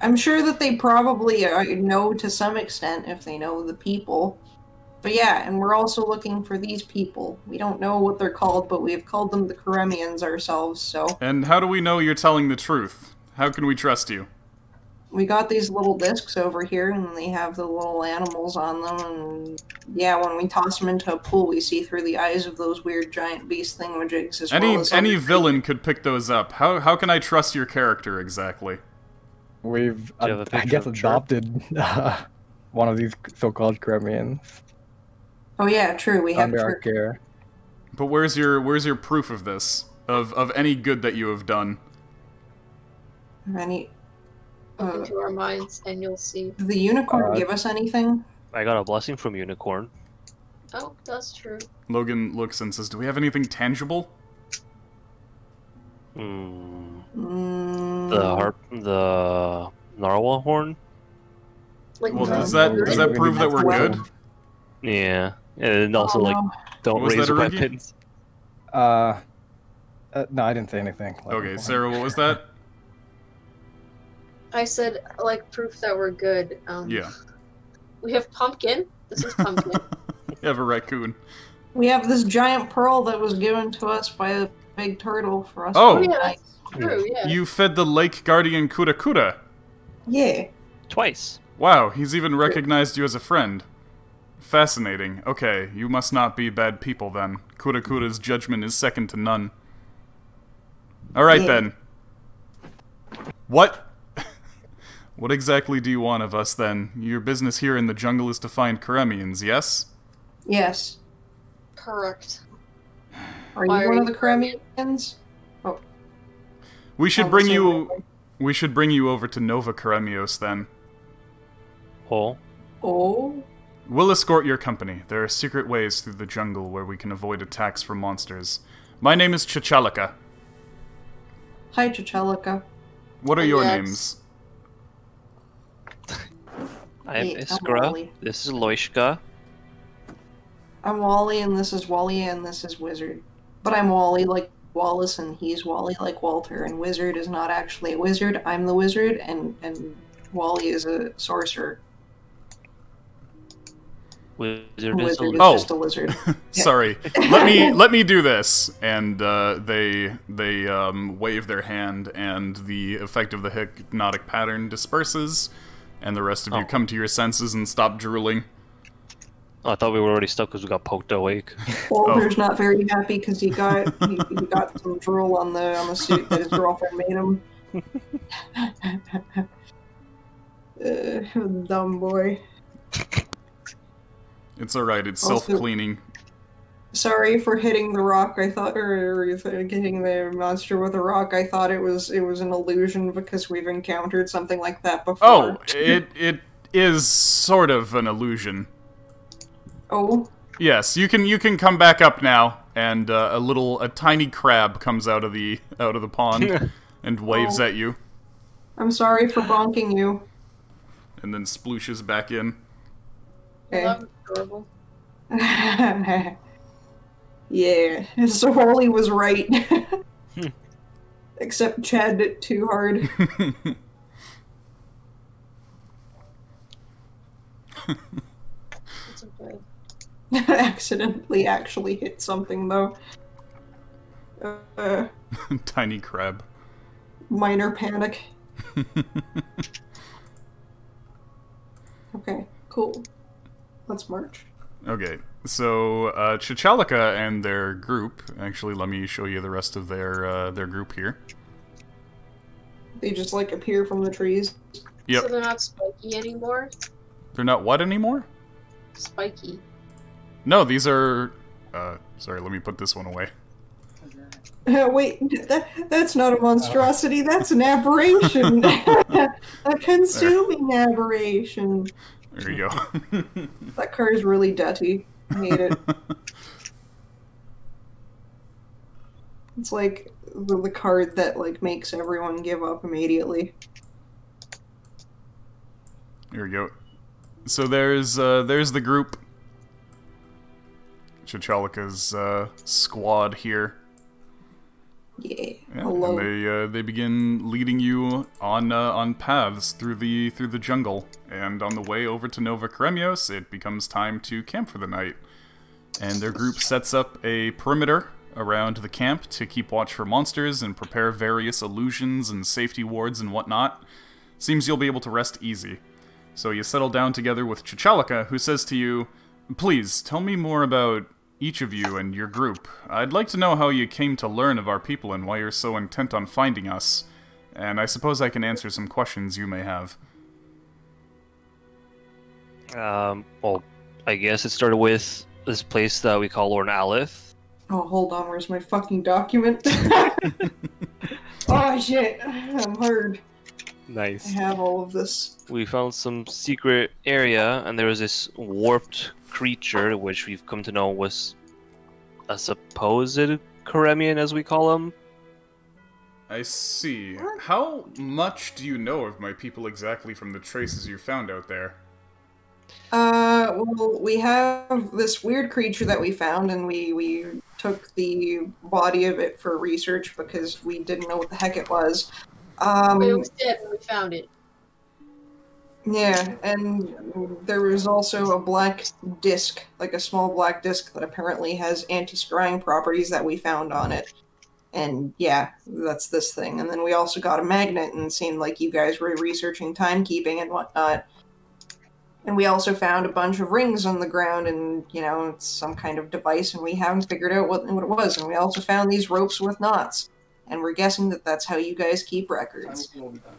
I'm sure that they probably know to some extent if they know the people. But yeah, and we're also looking for these people. We don't know what they're called, but we've called them the Karemians ourselves, so... And how do we know you're telling the truth? How can we trust you? We got these little discs over here, and they have the little animals on them, and yeah, when we toss them into a pool, we see through the eyes of those weird giant beast thingamajigs as well as... Any villain could pick those up. How can I trust your character, exactly? We've, Do you have a I picture guess, of Chirp? adopted one of these so-called Kremians Oh yeah, true, we have under our Chirp. care. But where's your proof of this? Of any good that you have done? Any... Look into our minds, and you'll see. Did the unicorn give us anything? I got a blessing from Unicorn. Oh, that's true. Logan looks and says, "Do we have anything tangible?" The narwhal horn? Like, Well, no. does that prove that we're good? Yeah. And also, Oh, like, no. don't Was raise that a Rugi? weapons. No, I didn't say anything. Okay, Sarah, what was that? I said, like, proof that we're good. Yeah. We have pumpkin. This is pumpkin. You have a raccoon. We have this giant pearl that was given to us by a big turtle for us. Oh. to Yeah, fight. that's true, yeah. You fed the lake guardian Kuda Kuda. Yeah. Twice. Wow, he's even recognized you as a friend. Fascinating. Okay, you must not be bad people then. Kuda Kuda's judgment is second to none. Alright Yeah. then. What? What exactly do you want of us then? Your business here in the jungle is to find Karemians, yes? Yes. Correct. Are Why you are one you of the Karemians? We should Oh, bring so- you... We should bring you over to Nova Karemios then. Oh. Oh. We'll escort your company. There are secret ways through the jungle where we can avoid attacks from monsters. My name is Chichalika. Hi, Chichalika. What are your Yes. names? I'm Hey, I'm Iskra. Wally. This is Loishka. I'm Wally, and this is Wally, and this is Wizard. But I'm Wally like Wallace, and he's Wally like Walter, and Wizard is not actually a wizard. I'm the wizard, and Wally is a sorcerer. Wizard is a Wizard is Oh. just a lizard. Sorry. Let me do this. And they wave their hand, and the effect of the hypnotic pattern disperses, and the rest of you Oh. come to your senses and stop drooling. Oh, I thought we were already stuck because we got poked awake. Walter's not very happy because he got some drool on the suit that his girlfriend made him. Dumb boy. It's alright, it's Also- self-cleaning. Sorry for hitting the rock. I thought, or hitting the monster with a rock. I thought it was an illusion because we've encountered something like that before. Oh, it is sort of an illusion. Oh, Yes, you can come back up now, and a tiny crab comes out of the pond and waves Oh. at you, I'm sorry for bonking you. and then splooshes back in. Okay. Well, that was adorable. Yeah, so Wally was right. Except Chad did it too hard. It's okay. Accidentally actually hit something though. Tiny crab. Minor panic. Okay, cool. Let's march. Okay, so Chichalika and their group. Actually, let me show you the rest of their group here. They just like appear from the trees. Yep. So they're not spiky anymore? They're not what anymore? Spiky. No, these are. Sorry, let me put this one away. Wait, that's not a monstrosity. That's an aberration. A consuming aberration. There you go. That car is really dirty. I hate it. It's like the card that like makes everyone give up immediately. Here we go. So there's the group. Chichalika's squad here. Yeah. Yeah, Hello. and they begin leading you on paths through the jungle, and on the way over to Nova Kremios, it becomes time to camp for the night. And their group sets up a perimeter around the camp to keep watch for monsters and prepare various illusions and safety wards and whatnot. Seems you'll be able to rest easy. So you settle down together with Chichalika, who says to you, "Please, tell me more about each of you and your group. I'd like to know how you came to learn of our people and why you're so intent on finding us. And I suppose I can answer some questions you may have." Well, I guess it started with this place that we call Lorne Alith. Oh, hold on. Where's my fucking document? Oh shit! I'm hard. I Nice. have all of this. We found some secret area, and there was this warped creature, which we've come to know was a supposed Karemian, as we call him. I see. How much do you know of my people exactly from the traces you found out there? Well, we have this weird creature that we found, and we took the body of it for research because we didn't know what the heck it was. It was dead when we found it. Yeah, and there was also a black disc, like a small black disc that apparently has anti-scrying properties that we found on it. And yeah, that's this thing. And then we also got a magnet, and it seemed like you guys were researching timekeeping and whatnot. And we also found a bunch of rings on the ground, and, you know, it's some kind of device, and we haven't figured out what it was. And we also found these ropes with knots. And we're guessing that that's how you guys keep records.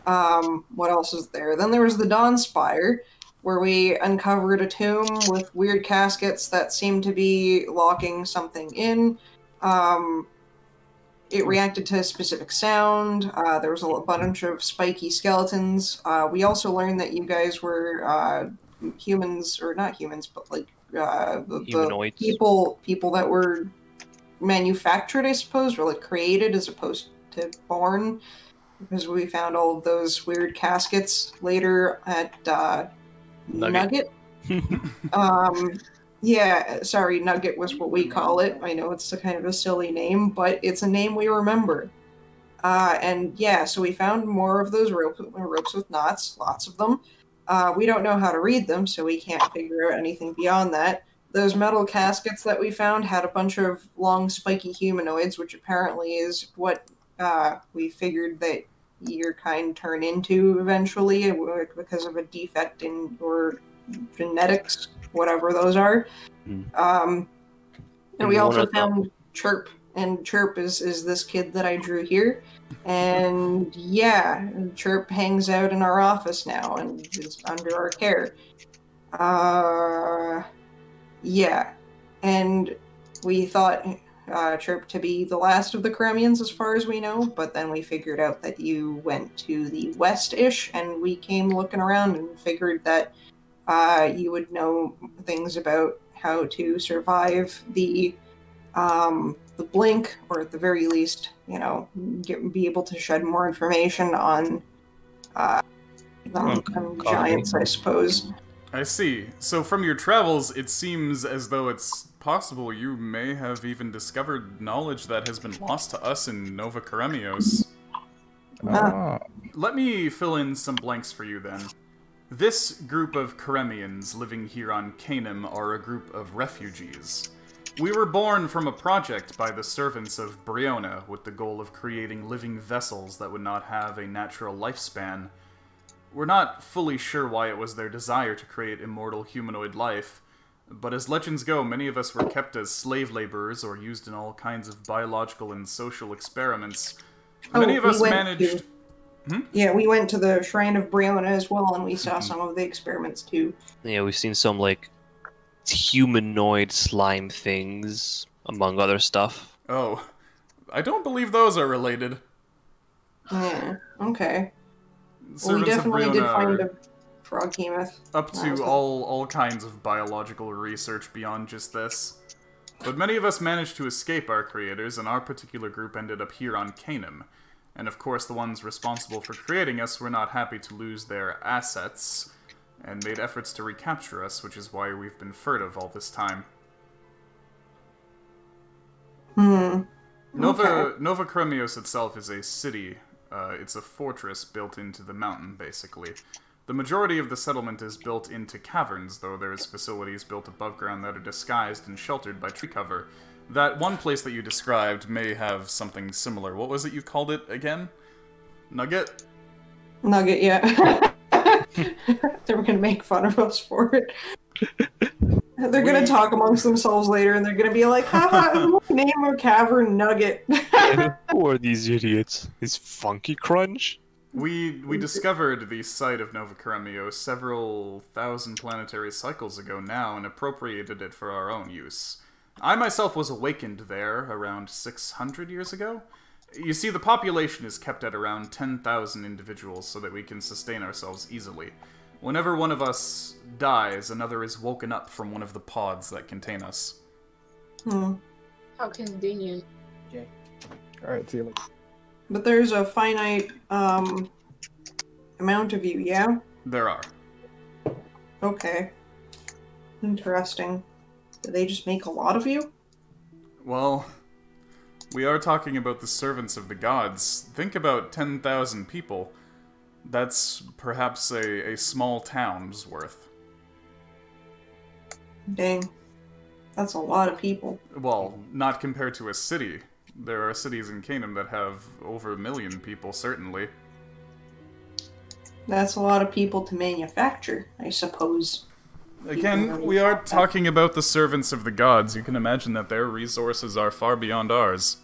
What else is there? Then there was the Dawn Spire, where we uncovered a tomb with weird caskets that seemed to be locking something in. It reacted to a specific sound. There was a bunch of spiky skeletons. We also learned that you guys were humans, or not humans, but like the Humanoids. people that were manufactured, I suppose, or like created as opposed to born, because we found all of those weird caskets later at Nugget. Yeah, sorry, Nugget was what we call it. I know it's a kind of a silly name, but it's a name we remember. And yeah, so we found more of those ropes with knots, lots of them. We don't know how to read them, so we can't figure out anything beyond that. Those metal caskets that we found had a bunch of long, spiky humanoids, which apparently is what we figured that your kind turn into eventually because of a defect in your genetics, whatever those are. And we also found Chirp, and Chirp is this kid that I drew here. And yeah, Chirp hangs out in our office now and is under our care. Yeah, and we thought Chirp to be the last of the Karemians as far as we know, but then we figured out that you went to the west-ish, and we came looking around and figured that you would know things about how to survive the blink, or at the very least, you know, be able to shed more information on them giants, I suppose. I see. So from your travels, it seems as though it's possible you may have even discovered knowledge that has been lost to us in Nova Kremios. Let me fill in some blanks for you then. This group of Karemians living here on Canem are a group of refugees. We were born from a project by the servants of Briona with the goal of creating living vessels that would not have a natural lifespan. We're not fully sure why it was their desire to create immortal humanoid life, but as legends go, many of us were kept as slave laborers or used in all kinds of biological and social experiments. Many of us managed... Yeah, we went to the Shrine of Briona as well, and we saw some of the experiments too. Yeah, we've seen some, like, humanoid slime things, among other stuff. Oh, I don't believe those are related. Yeah, okay. Well, we Servants of definitely did Briona find are a frog behemoth. up That was to cool. all kinds of biological research beyond just this. But many of us managed to escape our creators, and our particular group ended up here on Canaan. And of course, the ones responsible for creating us were not happy to lose their assets, and made efforts to recapture us, which is why we've been furtive all this time. Okay. Nova Kremios itself is a city. It's a fortress built into the mountain, basically. The majority of the settlement is built into caverns, though there's facilities built above ground that are disguised and sheltered by tree cover. That one place that you described may have something similar. What was it you called it again? Nugget? Nugget, yeah. They were gonna make fun of us for it. They're gonna talk amongst themselves later, and they're gonna be like, haha, name a cavern Nugget. Who are these idiots? Is Funky Crunch? We discovered the site of Nova Kremios several thousand planetary cycles ago now and appropriated it for our own use. I myself was awakened there around 600 years ago. You see, the population is kept at around 10,000 individuals so that we can sustain ourselves easily. Whenever one of us dies, another is woken up from one of the pods that contain us. How convenient. Alright, see you later. But there's a finite amount of you, yeah? There are. Okay. Interesting. Do they just make a lot of you? Well, we are talking about the servants of the gods. Think about 10,000 people. That's perhaps a small town's worth. Dang. That's a lot of people. Well, not compared to a city. There are cities in Canaan that have over 1 million people, certainly. That's a lot of people to manufacture, I suppose. Again, we are talking about the servants of the gods. You can imagine that their resources are far beyond ours.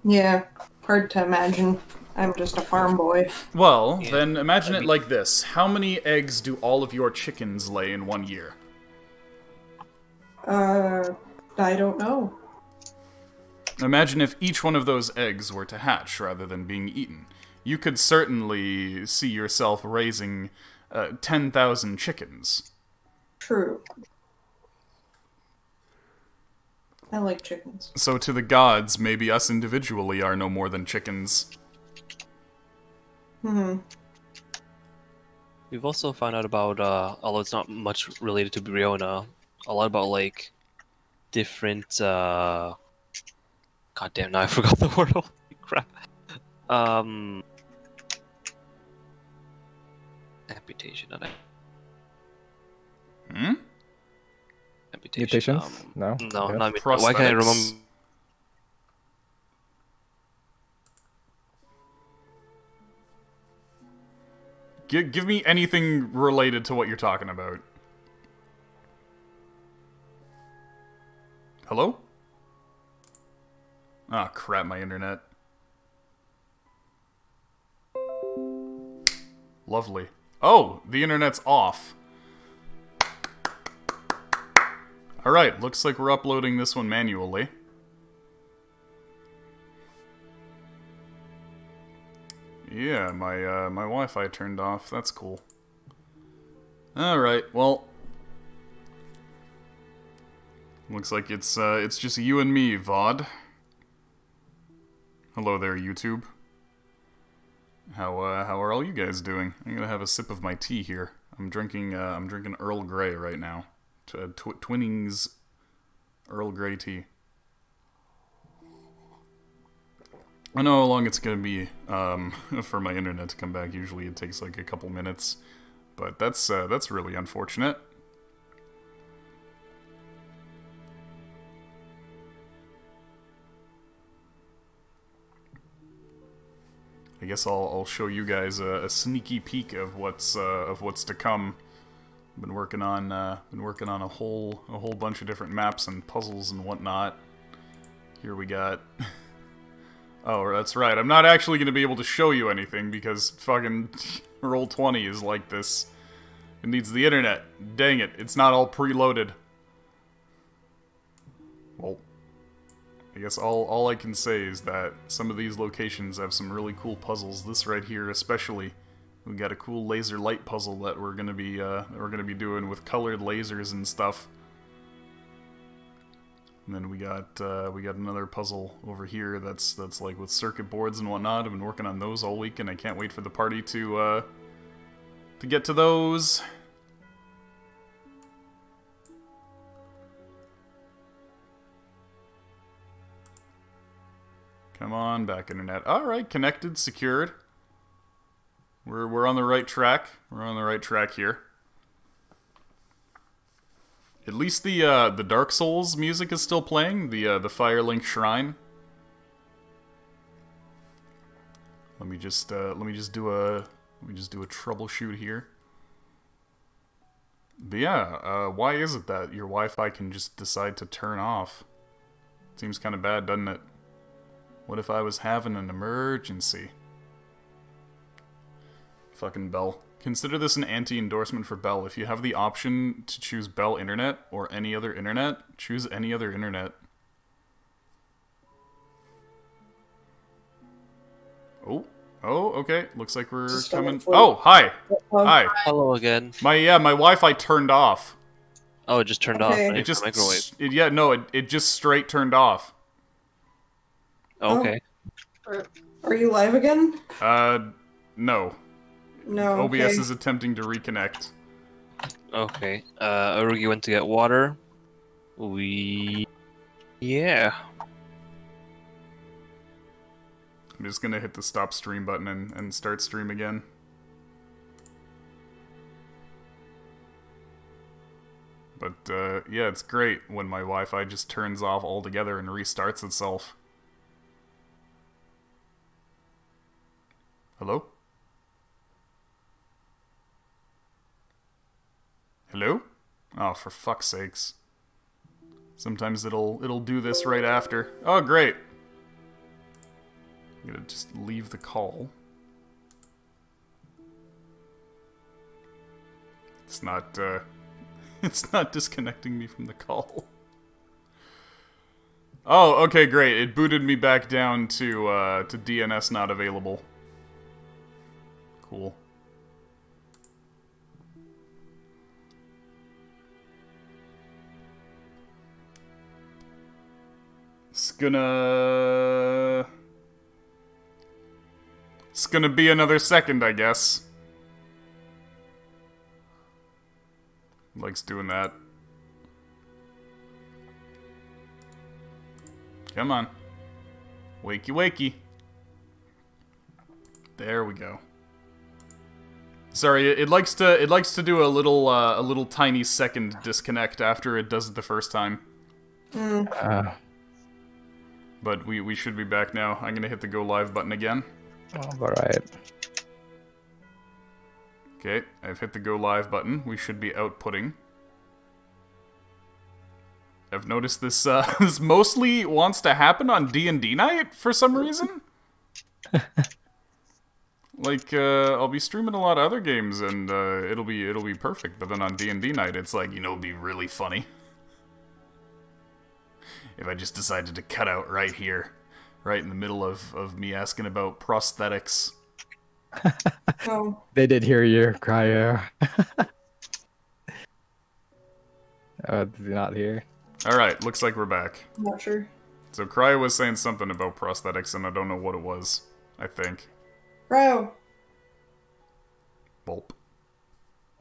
Yeah, hard to imagine. I'm just a farm boy. Well, then imagine it like this. How many eggs do all of your chickens lay in 1 year? I don't know. Imagine if each one of those eggs were to hatch rather than being eaten. You could certainly see yourself raising 10,000 chickens. True. I like chickens. So to the gods, maybe us individually are no more than chickens. We've also found out about, although it's not much related to Briona, a lot about, like, different, God damn, now I forgot the word. Holy crap. Amputation, not amputation. Mutations? No? No, Okay. not why can't I remember? Prosthetics. Give me anything related to what you're talking about. Hello? Ah, crap, my internet. Lovely. Oh, the internet's off. Alright, looks like we're uploading this one manually. Yeah, my Wi-Fi turned off. That's cool. Alright, well... Looks like it's just you and me, VOD. Hello there, YouTube. How are all you guys doing? I'm gonna have a sip of my tea here. I'm drinking Earl Grey right now. Twinings Earl Grey tea. I know how long it's gonna be for my internet to come back. Usually it takes like a couple minutes, but that's really unfortunate. I guess I'll show you guys a sneaky peek of what's to come. Been working on a whole bunch of different maps and puzzles and whatnot. Here we got. Oh, that's right. I'm not actually going to be able to show you anything because fucking Roll20 is like this. It needs the internet. Dang it! It's not all preloaded. Well, I guess all I can say is that some of these locations have some really cool puzzles. This right here, especially, we got a cool laser light puzzle that we're gonna be doing with colored lasers and stuff. And then we got another puzzle over here that's like with circuit boards and whatnot. I've been working on those all week, and I can't wait for the party to get to those. Come on, back internet. Alright, connected, secured. We're on the right track. We're on the right track here. At least the Dark Souls music is still playing, the Firelink Shrine. Let me just do a troubleshoot here. But yeah, why is it that your Wi-Fi can just decide to turn off? Seems kind of bad, doesn't it? What if I was having an emergency? Fucking Bell. Consider this an anti-endorsement for Bell. If you have the option to choose Bell Internet or any other internet, choose any other internet. Oh, okay. Looks like we're coming. Oh, hi. Hi. Hello again. My Wi-Fi turned off. Oh, it just turned off. Okay. Right? It just Microwave. it just straight turned off. Oh, okay. Are you live again? No. No. OBS Okay. is attempting to reconnect. Okay. Arugi went to get water. Yeah. I'm just gonna hit the stop stream button and start stream again. But, yeah, it's great when my Wi-Fi just turns off altogether and restarts itself. Hello? Hello? Oh, for fuck's sakes. Sometimes it'll do this right after. Oh, great. I'm gonna just leave the call. It's not, it's not disconnecting me from the call. Oh, okay, great. It booted me back down to DNS not available. Cool. It's gonna be another second, I guess. Likes doing that. Come on. Wakey wakey. There we go. Sorry, it likes to do a little tiny second disconnect after it does it the first time. But we should be back now. I'm gonna hit the go live button again. Alright. Okay, I've hit the go live button. We should be outputting. I've noticed this this mostly wants to happen on D&D night for some reason. Like, I'll be streaming a lot of other games and it'll be perfect, but then on D&D night it's like, you know, it'd be really funny if I just decided to cut out right here, right in the middle of me asking about prosthetics. Oh. They did hear you, Cryo. Did he not hear? Alright, looks like we're back. I'm not sure. So Cryo was saying something about prosthetics and I don't know what it was, I think. Cryo. Bulp.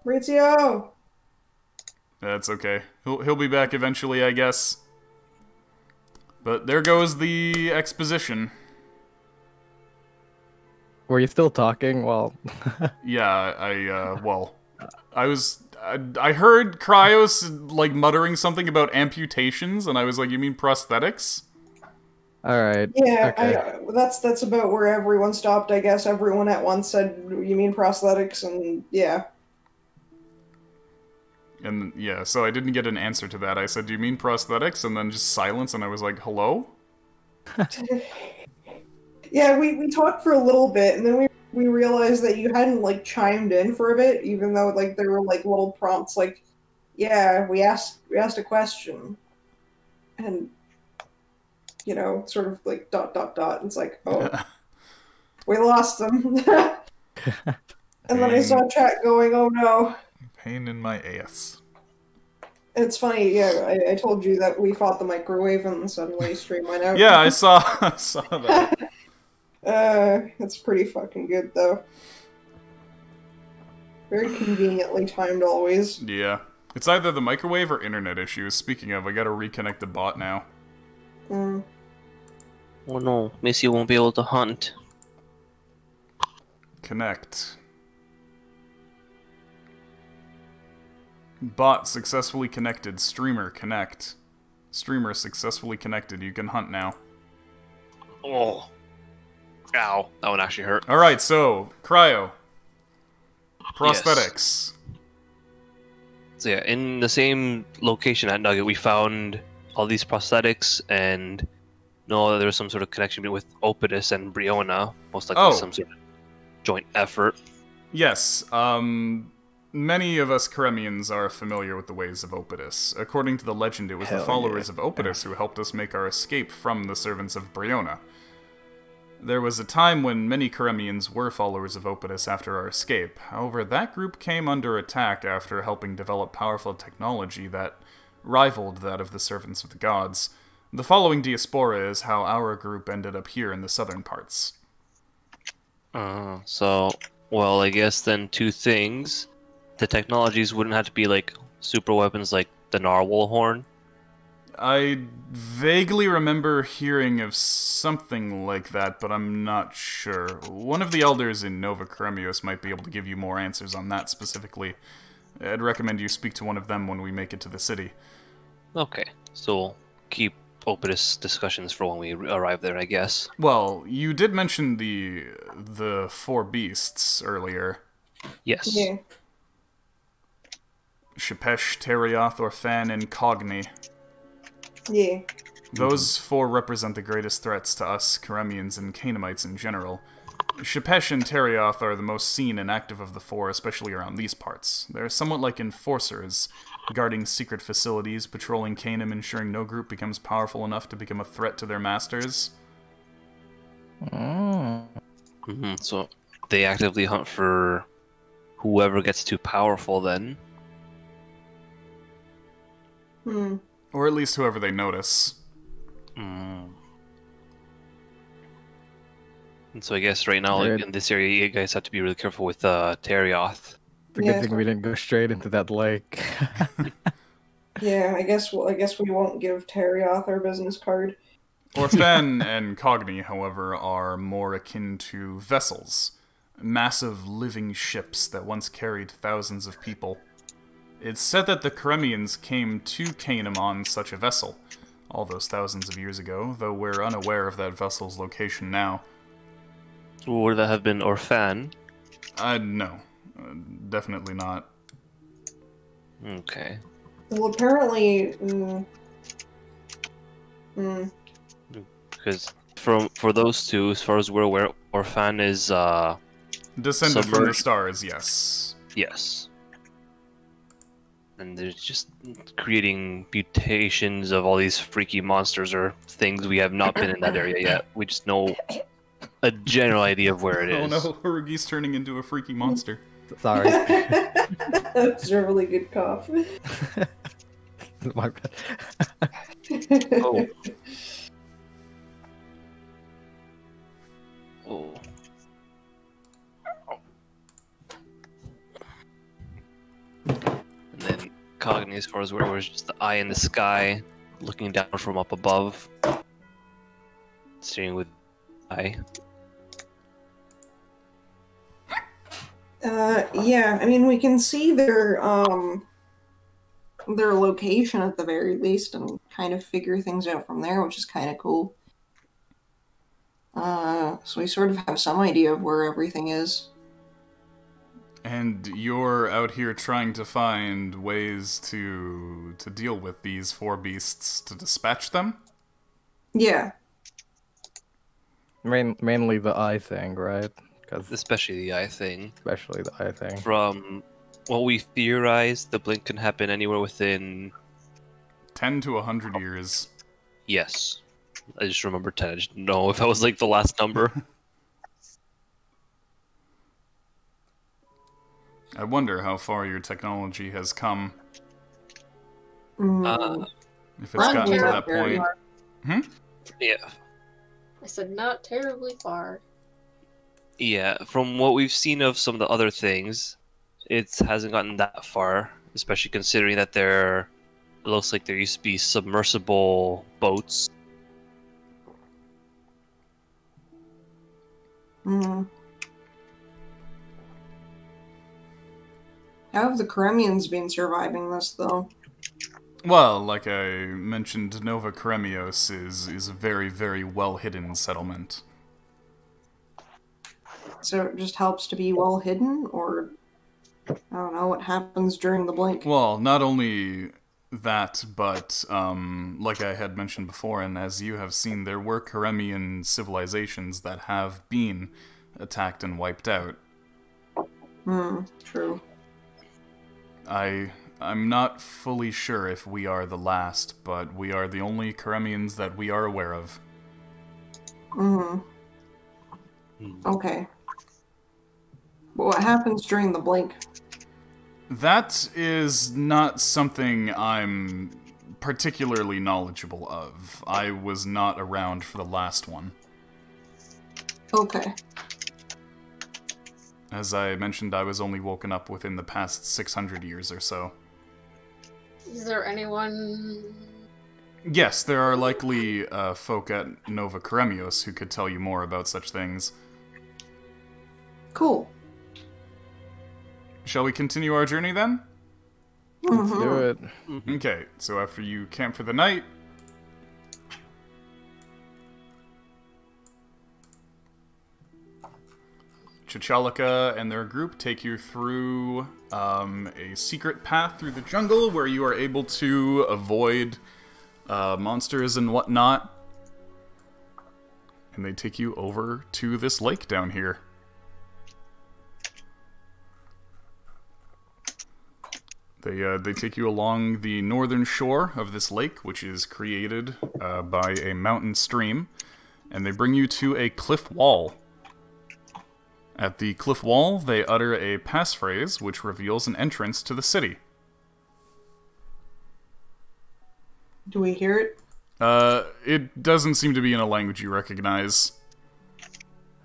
Maurizio. That's okay. He'll be back eventually, I guess. But there goes the exposition. Were you still talking? Well, Yeah, well, I heard Cryos, like, muttering something about amputations, and I was like, you mean prosthetics? alright. Yeah, Okay. that's about where everyone stopped. I guess everyone at once said, "You mean prosthetics?" And yeah. And, yeah, so I didn't get an answer to that. I said, do you mean prosthetics? And then just silence, and I was like, hello? Yeah, we talked for a little bit, and then we realized that you hadn't like chimed in for a bit, even though like there were like little prompts like, yeah, we asked a question, and you know, sort of like ... And it's like, oh, we lost them. And then I saw chat going, oh no. Pain in my ass. It's funny, yeah, I told you that we fought the microwave and suddenly stream went out. Yeah, I saw that. It's pretty fucking good though. Very conveniently timed always. Yeah. It's either the microwave or internet issues. Speaking of, I gotta reconnect the bot now. Mm. Oh no, Missy won't be able to hunt. Connect. Bot successfully connected. Streamer connect. Streamer successfully connected. You can hunt now. Oh. Ow, that one actually hurt. Alright, so, cryo. Prosthetics. So yeah, in the same location at Nugget, we found all these prosthetics and know there was some sort of connection with Opidus and Briona. Most likely some sort of joint effort. Yes, many of us Karemians are familiar with the ways of Opidus. According to the legend, it was the followers of Opidus who helped us make our escape from the servants of Briona. There was a time when many Karemians were followers of Opidus after our escape. However, that group came under attack after helping develop powerful technology that rivaled that of the servants of the gods. The following diaspora is how our group ended up here in the southern parts. Well, I guess then two things. The technologies wouldn't have to be like super weapons like the Narwhal Horn. I vaguely remember hearing of something like that, but I'm not sure. One of the elders in Nova Kremios might be able to give you more answers on that specifically. I'd recommend you speak to one of them when we make it to the city. Okay, so we'll keep Opidus discussions for when we arrive there, I guess. Well, you did mention the four beasts earlier. Yes. Yeah. Shepesh, Terioth, Orphan, and Cogni. Yeah. Those four represent the greatest threats to us Karemians and Canaanites in general. Shepesh and Terioth are the most seen and active of the four, especially around these parts. They're somewhat like enforcers, guarding secret facilities, patrolling Canaan, ensuring no group becomes powerful enough to become a threat to their masters. So they actively hunt for whoever gets too powerful then. Or at least whoever they notice. And so I guess right now, like, in this area, you guys have to be really careful with Terioth. It's a good thing we didn't go straight into that lake. Yeah, I guess we won't give Terioth our business card. Orphan and Cogni, however, are more akin to vessels. Massive living ships that once carried thousands of people. It's said that the Karemians came to Canaan on such a vessel, all those thousands of years ago, though we're unaware of that vessel's location now. Would that have been Orphan? No. Definitely not. Okay. Well, apparently... Because for those two, as far as we're aware, Orphan is Descended from the stars, yes. Yes. And they're just creating mutations of all these freaky monsters or things. We have not been in that area yet. We just know a general idea of where it is. Oh no, Harugi's turning into a freaky monster. Sorry. That's a really good cough. My bad. Oh. Oh. And then Cogni, as far as where it was just the eye in the sky, looking down from up above, staring with eye. Yeah, I mean, we can see their location at the very least and kind of figure things out from there, which is kind of cool. So we sort of have some idea of where everything is. And you're out here trying to find ways to deal with these four beasts, to dispatch them? Yeah. Mainly the eye thing, right? Especially the eye thing. Especially the eye thing. From what we theorize, the blink can happen anywhere within 10 to 100 years. Yes. I just remember 10. I just didn't know if that was like the last number. I wonder how far your technology has come. If it's Not gotten to that terribly point. far. Yeah. I said not terribly far. Yeah, from what we've seen of some of the other things, it hasn't gotten that far, especially considering that it looks like there used to be submersible boats. How have the Karemians been surviving this, though? Well, like I mentioned, Nova Kremios is a very, very well-hidden settlement. So it just helps to be well hidden, or I don't know what happens during the blink. Well, not only that, but like I had mentioned before, and as you have seen, there were Karemian civilizations that have been attacked and wiped out. True. I'm not fully sure if we are the last, but we are the only Karemians that we are aware of. Okay. But what happens during the blink? That is not something I'm particularly knowledgeable of. I was not around for the last one. Okay. As I mentioned, I was only woken up within the past 600 years or so. Is there anyone... Yes, there are likely folk at Nova Kremios who could tell you more about such things. Cool. Shall we continue our journey then? Let's do it. Okay, so after you camp for the night... Chichalika and their group take you through a secret path through the jungle where you are able to avoid monsters and whatnot. And they take you over to this lake down here. They take you along the northern shore of this lake, which is created by a mountain stream, and they bring you to a cliff wall. At the cliff wall, they utter a passphrase which reveals an entrance to the city. Do we hear it? It doesn't seem to be in a language you recognize.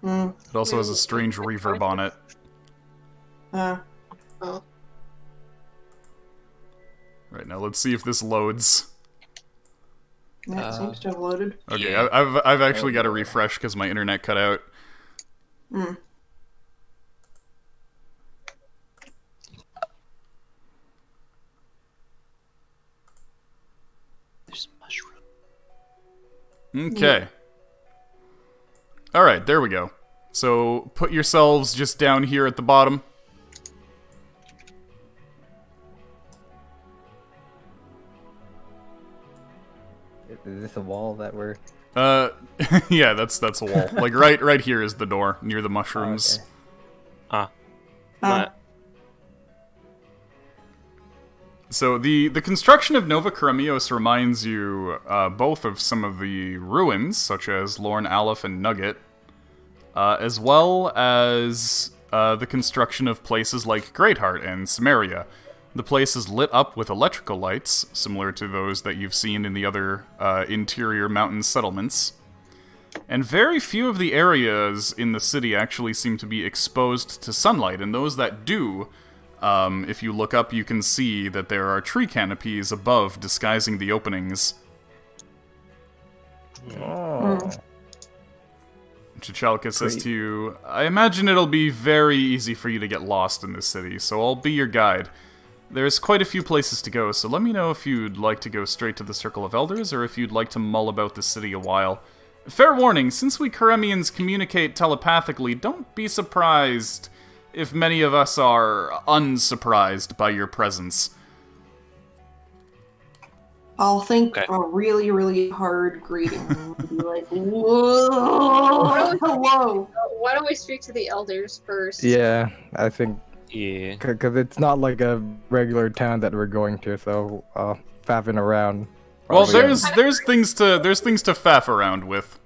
It also has a strange reverb on it. Oh. Right, now let's see if this loads. Yeah, it seems to have loaded. Okay, Yeah. I've actually got to refresh because my internet cut out. There's a mushroom. Okay. Alright, there we go. So, put yourselves just down here at the bottom. Is this a wall that we're... Yeah, that's a wall. Like, right here is the door, near the mushrooms. Oh, okay. But So, the construction of Nova Kremios reminds you both of some of the ruins, such as Lorne Aleph and Nugget, as well as the construction of places like Greatheart and Samaria. The place is lit up with electrical lights, similar to those that you've seen in the other interior mountain settlements. And very few of the areas in the city actually seem to be exposed to sunlight, and those that do, if you look up, you can see that there are tree canopies above disguising the openings. Oh. Chichalka says Great. to you, I imagine it'll be very easy for you to get lost in this city, so I'll be your guide. There's quite a few places to go, so let me know if you'd like to go straight to the Circle of Elders, or if you'd like to mull about the city a while. Fair warning, since we Karemians communicate telepathically, don't be surprised if many of us are unsurprised by your presence. I'll think Okay. a really, really hard greeting and be like, whoa, hello. Why don't we speak to the elders first? Yeah, I think... yeah. Because it's not like a regular town that we're going to, so faffing around Well, Probably, there's things to faff around with.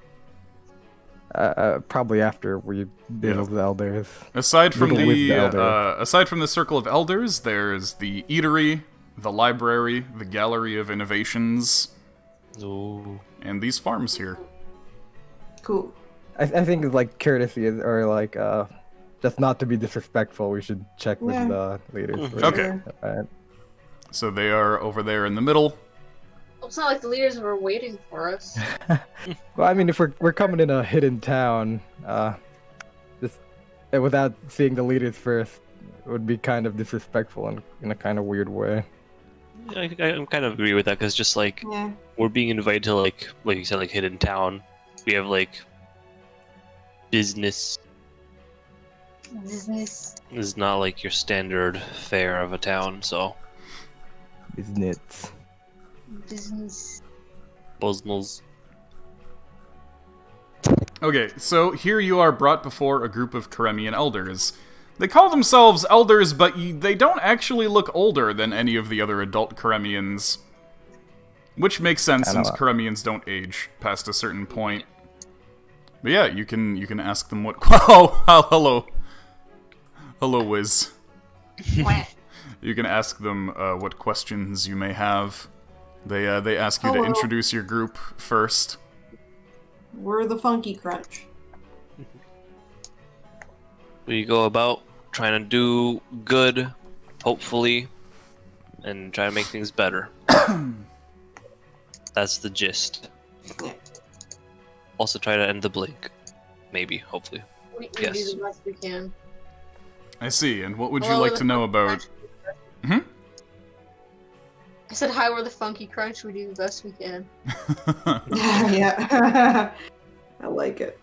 probably after we deal with the elders. Aside from Riddle with the elder. aside from the circle of elders, there's the eatery, the library, the gallery of innovations, Ooh. and these farms here. Cool. I think it's like courtesy or like just not to be disrespectful. We should check with Yeah. the leaders. first. Okay. Alright. So they are over there in the middle. It's not like the leaders were waiting for us. Well, I mean, if we're coming in a hidden town, just without seeing the leaders first would be kind of disrespectful in a kind of weird way. Yeah, I kind of agree with that because just like Yeah. we're being invited to like you said, like hidden town. We have like business. Business. This is not like your standard fare of a town, so Business. Business. business. Okay, so here you are brought before a group of Karemian elders. They call themselves elders, but they don't actually look older than any of the other adult Karemians. Which makes sense since Karemians don't age past a certain point. But yeah, you can ask them what... Oh, hello. Hello, Wiz. You can ask them what questions you may have. They ask you to Hello. introduce your group first. We're the Funky Crunch. We go about trying to do good, hopefully, and try to make things better. That's the gist. Yeah. Also try to end the blink. Maybe, hopefully. We Yes. do the best we can. I see, and what would you Hello, like the to know Funky about... Crunch. I said, hi, we're the Funky Crunch. We do the best we can. Yeah. I like it.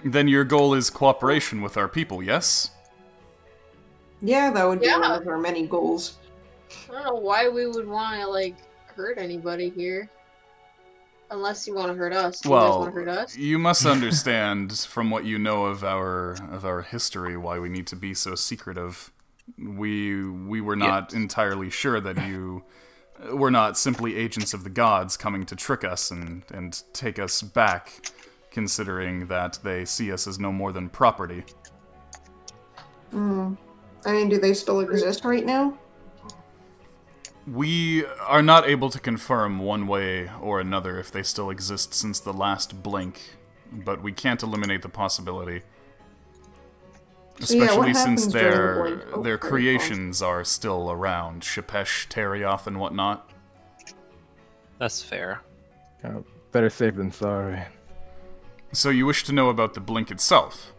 Then your goal is cooperation with our people, yes? Yeah, that would be Yeah. one of our many goals. I don't know why we would want to, like, hurt anybody here. Unless you want to hurt us. Do you guys Well, want to hurt us? you must understand from what you know of our history why we need to be so secretive. We were not entirely sure that you were not simply agents of the gods coming to trick us and take us back, considering that they see us as no more than property. I mean, do they still exist right now? We are not able to confirm one way or another if they still exist since the last blink, but we can't eliminate the possibility. So yeah, what Especially since happens during the blink? Oh, their very creations are still around, Shepesh, Terioth, and whatnot. That's fair. Better safe than sorry. So you wish to know about the blink itself?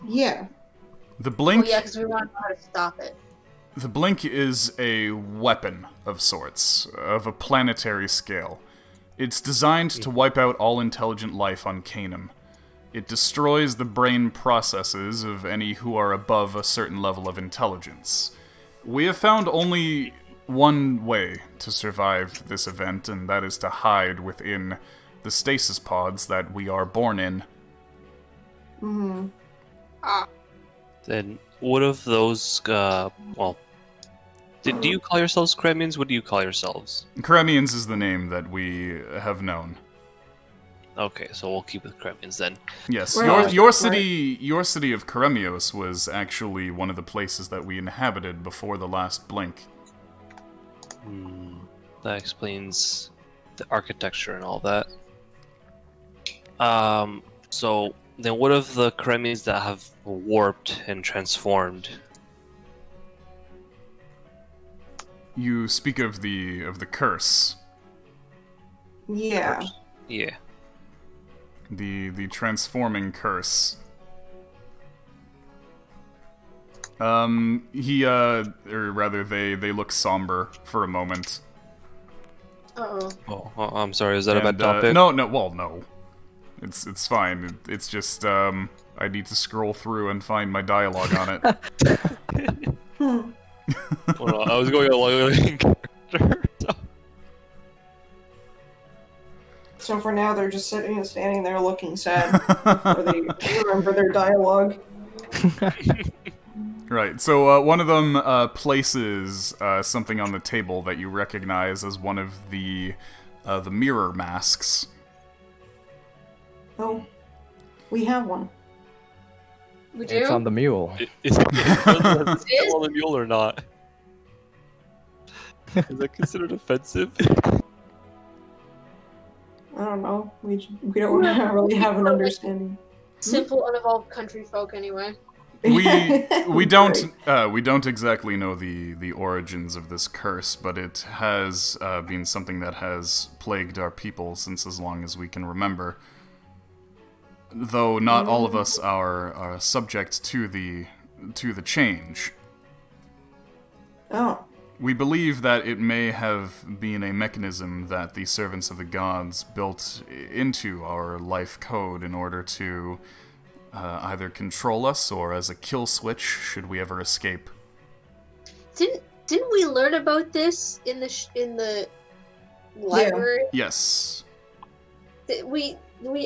Yeah. The Oh, blink, yeah, because we want to know how to stop it. the blink is a weapon of sorts, of a planetary scale. It's designed to wipe out all intelligent life on Canaan. It destroys the brain processes of any who are above a certain level of intelligence. We have found only one way to survive this event, and that is to hide within the stasis pods that we are born in. Ah, Then what of those, well, do you call yourselves Kremlins? What do you call yourselves? Karemians is the name that we have known. Okay, so we'll keep with Kremlins then. Yes, Right. your city of Karemios was actually one of the places that we inhabited before the last blink. That explains the architecture and all that. So then what of the Kremlins that have warped and transformed? You speak of the curse, Yeah. Yeah. the transforming curse. Or rather, they look somber for a moment. uh-oh. Oh, I'm sorry, is that a bad And, topic? no. It's fine. It's just I need to scroll through and find my dialogue on it. Hold on, I was going along character. So for now, they're just standing there looking sad before they remember their dialogue. Right, so one of them places something on the table that you recognize as one of the mirror masks. Oh, we have one. We do? It's on the mule. Is it It is? on the mule or not? Is that considered offensive? I don't know. We don't really have an understanding. Simple, unevolved country folk, anyway. We don't exactly know the origins of this curse, but it has been something that has plagued our people since as long as we can remember. Though not all of us are subject to the change. Oh. We believe that it may have been a mechanism that the servants of the gods built into our life code in order to either control us or as a kill switch should we ever escape. Didn't we learn about this in the library? Yes. We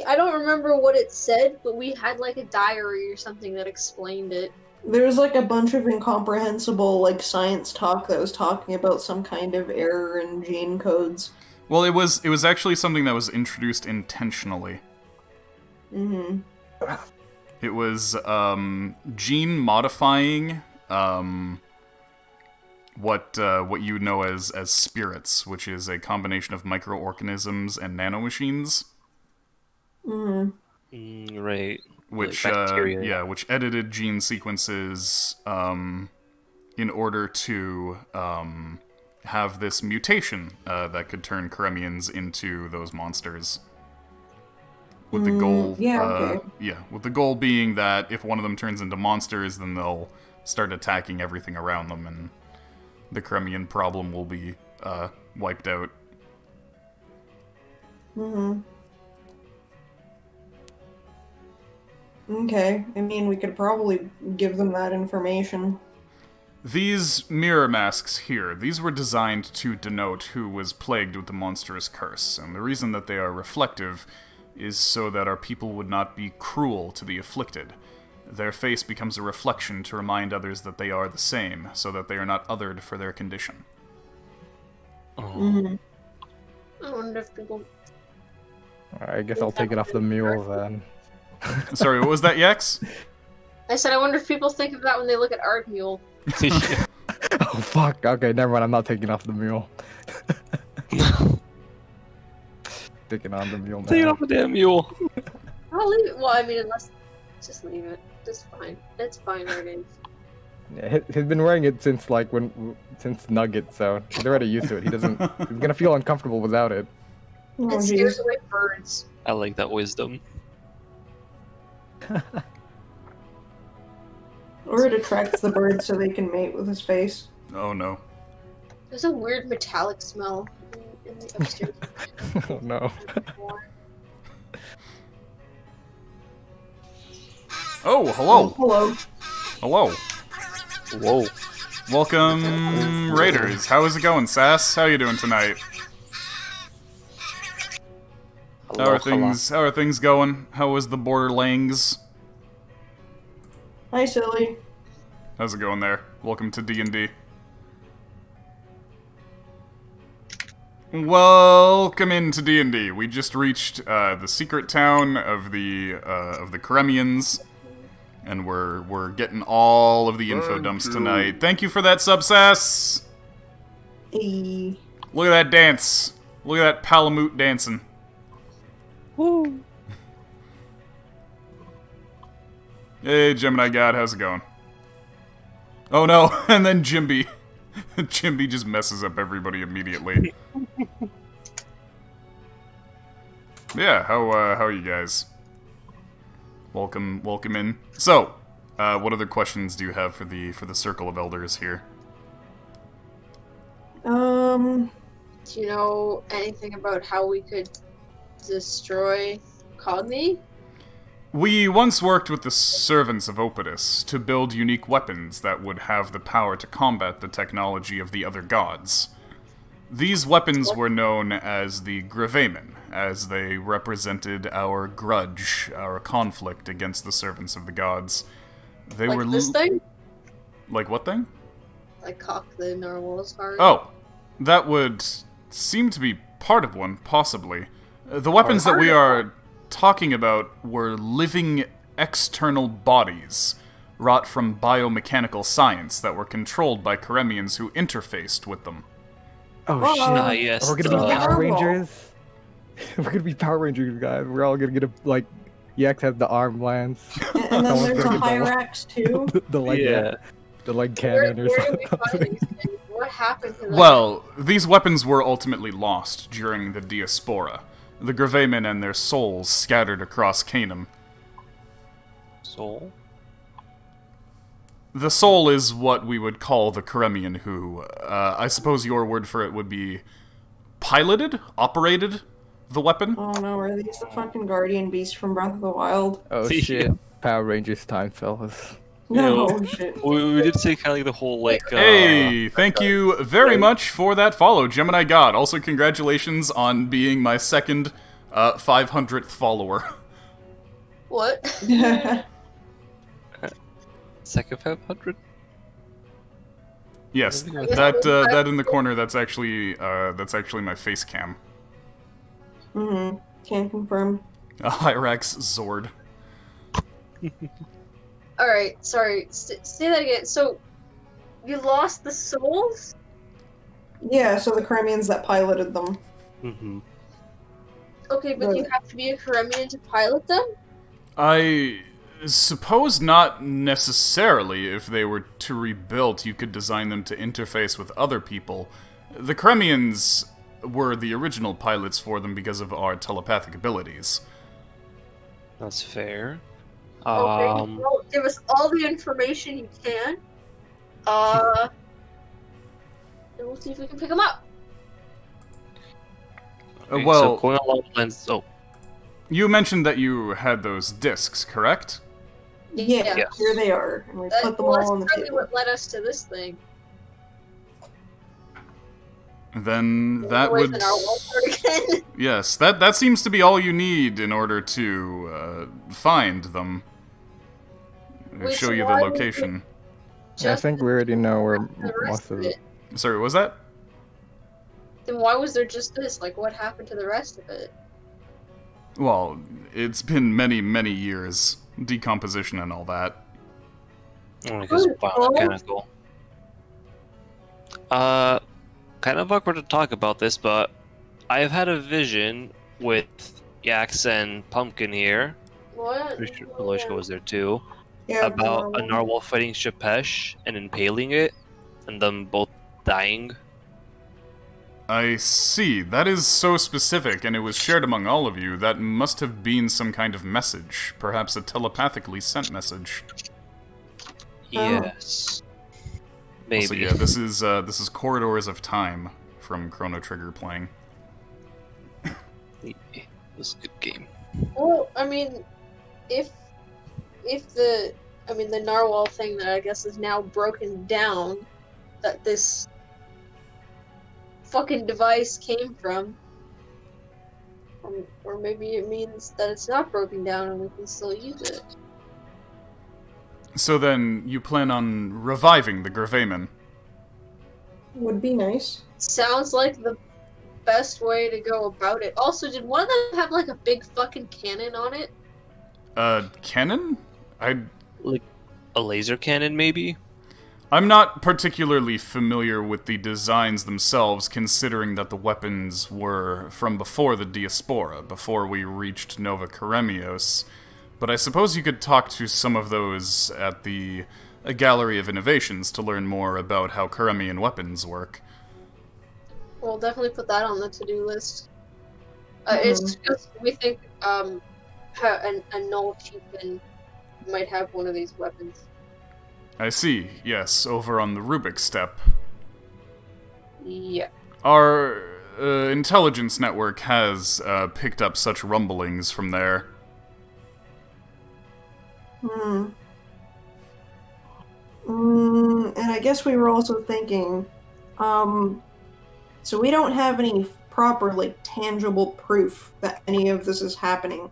I don't remember what it said, but we had like a diary or something that explained it. There's like a bunch of incomprehensible like science talk that was talking about some kind of error in gene codes. Well, it was actually something that was introduced intentionally. Mm-hmm. It was gene modifying what you know as spirits, which is a combination of microorganisms and nanomachines. Mm-hmm. Right. Which Like bacteria. which edited gene sequences in order to have this mutation that could turn Karemians into those monsters. With the goal, with the goal being that if one of them turns into monsters, then they'll start attacking everything around them, and the Karemian problem will be wiped out. Mm-hmm. Okay, I mean, we could probably give them that information. These mirror masks here, these were designed to denote who was plagued with the monstrous curse, and the reason that they are reflective is so that our people would not be cruel to the afflicted. Their face becomes a reflection to remind others that they are the same, so that they are not othered for their condition. Oh. Mm-hmm. I wonder if people. I guess I'll take it off the mule then. Sorry, what was that, Yex? I said I wonder if people think of that when they look at Art Mule. Oh fuck, okay, never mind, I'm not taking off the mule. Taking on the mule now. Take it off the damn mule. I'll leave it. Well, I mean, unless just leave it. It's fine. It's fine where it is. Yeah, he's been wearing it since since Nugget, so he's already used to it. He's gonna feel uncomfortable without it. Oh, It scares away birds. I like that wisdom. Or it attracts the birds so they can mate with his face. Oh no. There's a weird metallic smell in the upstairs. Oh no. Oh, hello. Hello. Hello. Whoa. Welcome, Raiders. How is it going, Sass? How you doing tonight? Hello, How are things going? How was the Borderlands? Hi, Silly. How's it going there? Welcome to D&D. Welcome into D&D. We just reached the secret town of the Karemians, and we're getting all of the info dumps tonight. Thank you for that, Subsass. Hey. Look at that dance. Look at that Palamoot dancing. Woo. Hey, Gemini God, how's it going? Oh no, and then Jimby. Jimby just messes up everybody immediately. Yeah, how are you guys? Welcome in. So, what other questions do you have for the Circle of Elders here? Do you know anything about how we could destroy Cogni? We once worked with the servants of Opidus to build unique weapons that would have the power to combat the technology of the other gods. These weapons were known as the Gravamen, as they represented our grudge, our conflict against the servants of the gods. They Like were this thing? Like what thing? Like cock the narwhal's heart. Oh, that would seem to be part of one, possibly. The weapons that we are talking about were living external bodies, wrought from biomechanical science that were controlled by Karemians who interfaced with them. Oh shit! yes. We're gonna be Power Narwhal. Rangers. We're gonna be Power Rangers, guys. We're all gonna get a like. Yax has the arm lance. And then Someone's there's a gonna get Hyrax too. the leg, Yeah. the leg Where cannon or do we something. find these things? What happened to them? Well, these weapons were ultimately lost during the Diaspora. The Gravemen and their souls scattered across Canaan. Soul? The soul is what we would call the Karemian who, I suppose your word for it would be piloted? Operated? The weapon? Oh no, are these the fucking guardian beasts from Breath of the Wild? Oh See, shit! Power Rangers time, fellas. No, Yeah. shit. We did say kind of like the whole, like, Hey, thank you very much for that follow, Gemini God. Also, congratulations on being my second 500th follower. What? second 500? Yes, Yeah. that in the corner. That's actually my face cam. Can't confirm. A Hyrax Zord. Alright, sorry. Say that again. So, you lost the souls? Yeah, so the Karemians that piloted them. Mm-hmm. Okay, but you have to be a Karemian to pilot them? I suppose not necessarily. If they were to rebuilt, you could design them to interface with other people. The Kremians were the original pilots for them because of our telepathic abilities. That's fair. Okay, well, give us all the information you can. And we'll see if we can pick them up. Okay, well, so going along the lines. Oh, you mentioned that you had those discs, correct? Yeah, Yes. here they are. And we put them Well, all on the that's probably table. what led us to this thing. Then that would... Our wall again. Yes, that seems to be all you need in order to find them. Wait, Show so you the why would location. Yeah, I think we already know where the rest most of of it. it. Sorry, what was that? Then why was there just this? Like, what happened to the rest of it? Well, it's been many, many years. Decomposition and all that. I guess biomechanical. Kind of awkward to talk about this, but I've had a vision with Yax and Pumpkin here. What? Pretty sure Aloysius was there too. Yeah, About a narwhal fighting Shapesh and impaling it, and them both dying. I see. That is so specific, and it was shared among all of you. That must have been some kind of message. Perhaps a telepathically sent message. Yes. Maybe. Also, yeah, this is Corridors of Time from Chrono Trigger playing. It was a good game. Well, I mean, if the narwhal thing that I guess is now broken down, that this fucking device came from, or maybe it means that it's not broken down and we can still use it. So then, you plan on reviving the Gravemen? Would be nice. Sounds like the best way to go about it. Also, did one of them have like a big fucking cannon on it? Cannon? Like a laser cannon, maybe? I'm not particularly familiar with the designs themselves, considering that the weapons were from before the Diaspora, before we reached Nova Karemios. But I suppose you could talk to some of those at the Gallery of Innovations to learn more about how Karemian weapons work. We'll definitely put that on the to-do list. It's just we think a null chieftain might have one of these weapons. I see, yes, over on the Rubik Step. Yeah. Our intelligence network has picked up such rumblings from there. And I guess we were also thinking, so we don't have any proper, like, tangible proof that any of this is happening.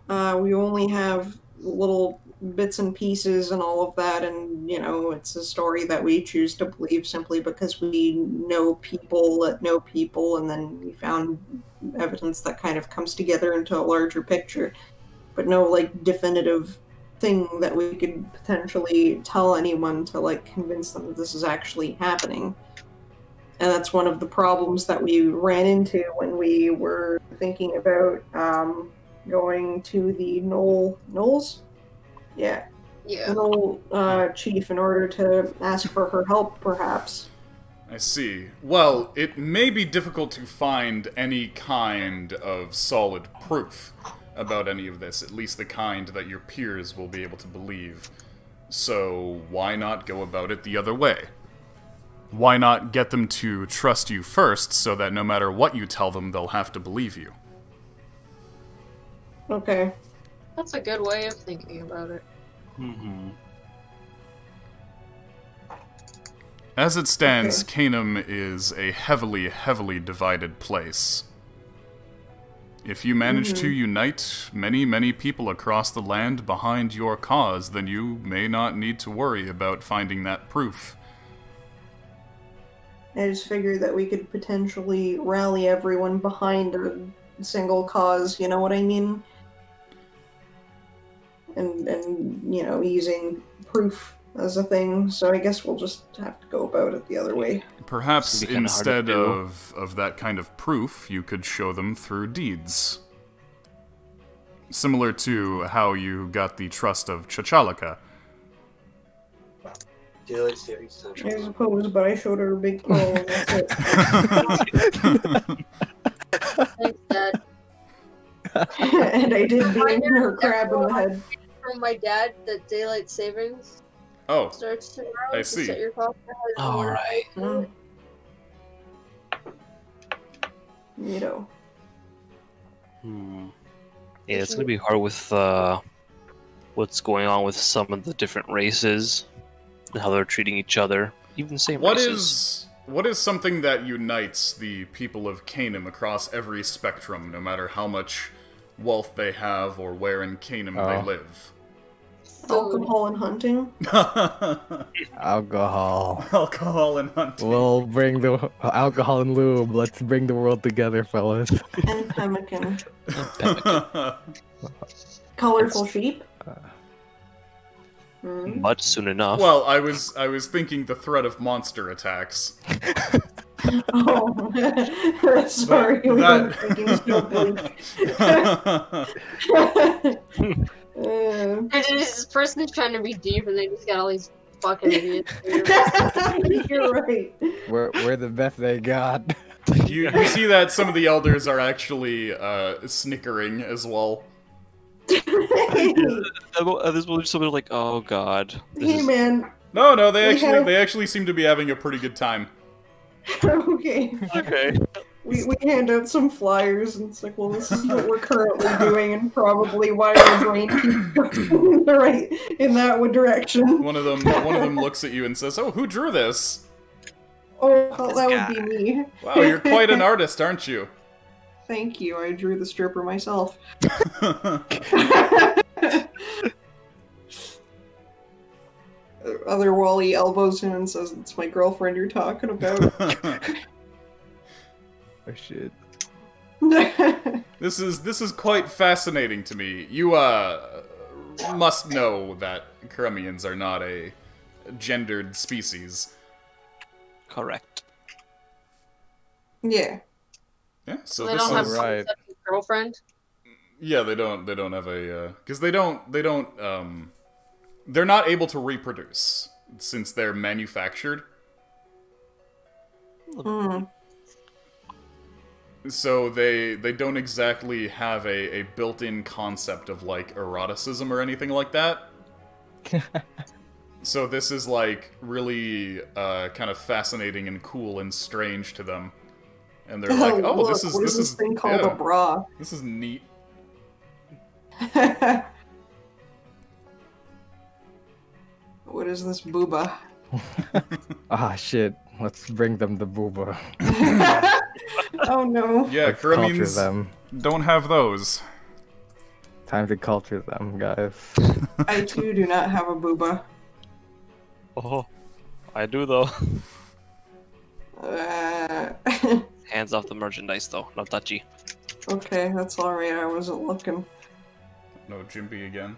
We only have little bits and pieces and all of that, and it's a story that we choose to believe simply because we know people that know people, and then we found evidence that kind of comes together into a larger picture, but no like definitive thing that we could potentially tell anyone to like convince them that this is actually happening. And that's one of the problems that we ran into when we were thinking about going to the Knowles? Yeah. The Knoll chief in order to ask for her help, perhaps. I see. Well, it may be difficult to find any kind of solid proof about any of this, at least the kind that your peers will be able to believe. So why not go about it the other way? Why not get them to trust you first, so that no matter what you tell them, they'll have to believe you? Okay. That's a good way of thinking about it. Mm-hmm. As it stands, Canaan is a heavily, heavily divided place. If you manage to unite many, many people across the land behind your cause, then you may not need to worry about finding that proof. I just figured that we could potentially rally everyone behind a single cause, you know what I mean? And using proof as a thing, so I guess we'll just have to go about it the other way. Perhaps instead of that kind of proof, you could show them through deeds. Similar to how you got the trust of Chachalaka. I suppose, but I showed her a big toe, and that's it. Thanks, Dad. And I did beat her crab in the head. From my dad, that daylight savings starts tomorrow. I see. Set your clock. Alright. Yeah, it's gonna be hard with what's going on with some of the different races and how they're treating each other, even the same races. What is something that unites the people of Canaan across every spectrum, no matter how much wealth they have or where in Canaan they live? alcohol and hunting. Alcohol. Alcohol and hunting. We'll bring the alcohol and lube. Let's bring the world together, fellas. And pemmican. Colorful sheep. Much soon enough. Well, I was thinking the threat of monster attacks. Oh, sorry, we weren't thinking so bleak. This person is trying to be deep, and they just got all these fucking idiots. You're right. We're the best they got. You see that some of the elders are actually snickering as well. At this point, somebody like, "Oh God." Hey, man. No, they actually seem to be having a pretty good time. Okay. Okay. We hand out some flyers, and it's like, well, this is what we're currently doing, and probably why our brain keeps going in that direction. One of them looks at you and says, "Oh, who drew this?" Oh, that would be me. Wow, you're quite an artist, aren't you? Thank you. I drew the stripper myself. Other Wally elbows him and says, "It's my girlfriend you're talking about." Oh shit. This is quite fascinating to me. You must know that Kermians are not a gendered species. Correct. Yeah. Yeah, so they this don't have is right. a girlfriend. Yeah, they don't have a because they don't they're not able to reproduce since they're manufactured. So they don't exactly have a built-in concept of like eroticism or anything like that. So this is like really kind of fascinating and cool and strange to them. And they're like, "Oh, look, this is this thing called a bra." This is neat. What is this booba? Ah shit. Let's bring them the booba. Oh no. Yeah, Let's culture Kermians them. don't have those. Time to culture them, guys. I too do not have a booba. Oh, I do though. Uh, Hands off the merchandise though, no touchy. okay, that's alright. I wasn't looking. No, Jimby again.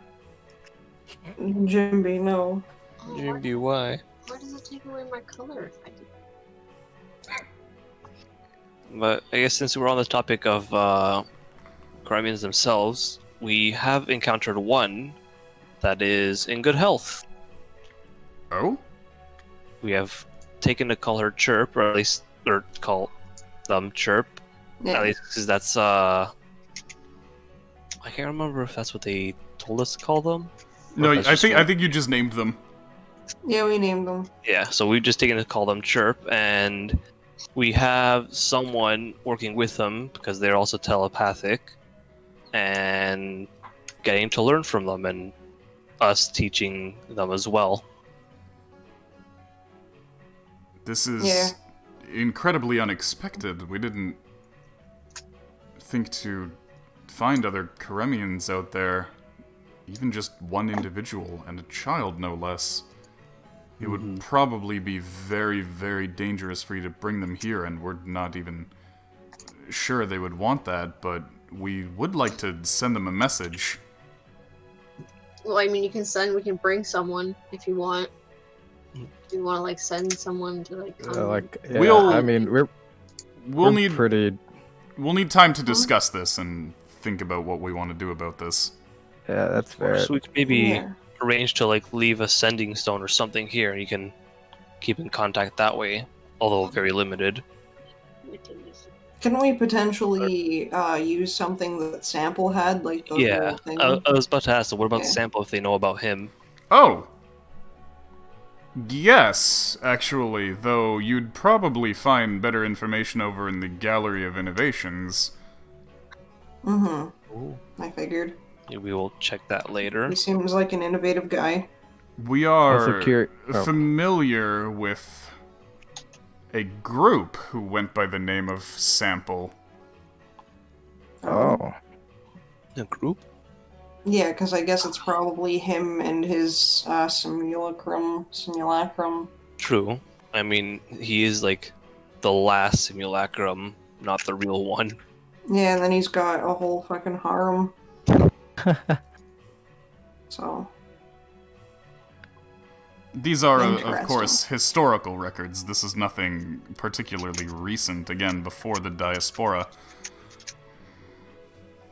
Jimby, no. Oh, Jimmy, why? why does it take away my color if I do? But I guess since we're on the topic of Karamians themselves, we have encountered one that is in good health. Oh? We have taken to call her Chirp, or at least, or call them Chirp. Yeah. At least because that's I can't remember if that's what they told us to call them. No, Or if that's I just think what- I think you just named them. Yeah, we named them. Yeah, so we've just taken to call them Chirp, and we have someone working with them because they're also telepathic, and getting to learn from them, and us teaching them as well. This is Yeah. incredibly unexpected. We didn't think to find other Karemians out there. Even just one individual, and a child no less. It would probably be very, very dangerous for you to bring them here, and we're not even sure they would want that, but we would like to send them a message. Well, I mean, we can bring someone if you want. Do you want to like send someone to like come? Yeah, We'll- I mean, we're We'll need pretty. we'll need time to discuss this and think about what we want to do about this. Yeah, that's fair. So we could maybe Yeah. arrange to like leave a sending stone or something here, and you can keep in contact that way, although very limited. Can we potentially use something that Sample had, like the Yeah, little thing? I was about to ask, so what about Yeah. Sample if they know about him? Oh! Yes, actually, though you'd probably find better information over in the Gallery of Innovations. Mm-hmm. I figured. We will check that later. He seems like an innovative guy. We are Also familiar with a group who went by the name of Sample. Oh, A group? Yeah, because I guess it's probably him and his simulacrum. True. I mean, he is like the last simulacrum, not the real one. Yeah, and then he's got a whole fucking harem. So, These are, of Interesting. course, historical records. This is nothing particularly recent, again, before the diaspora.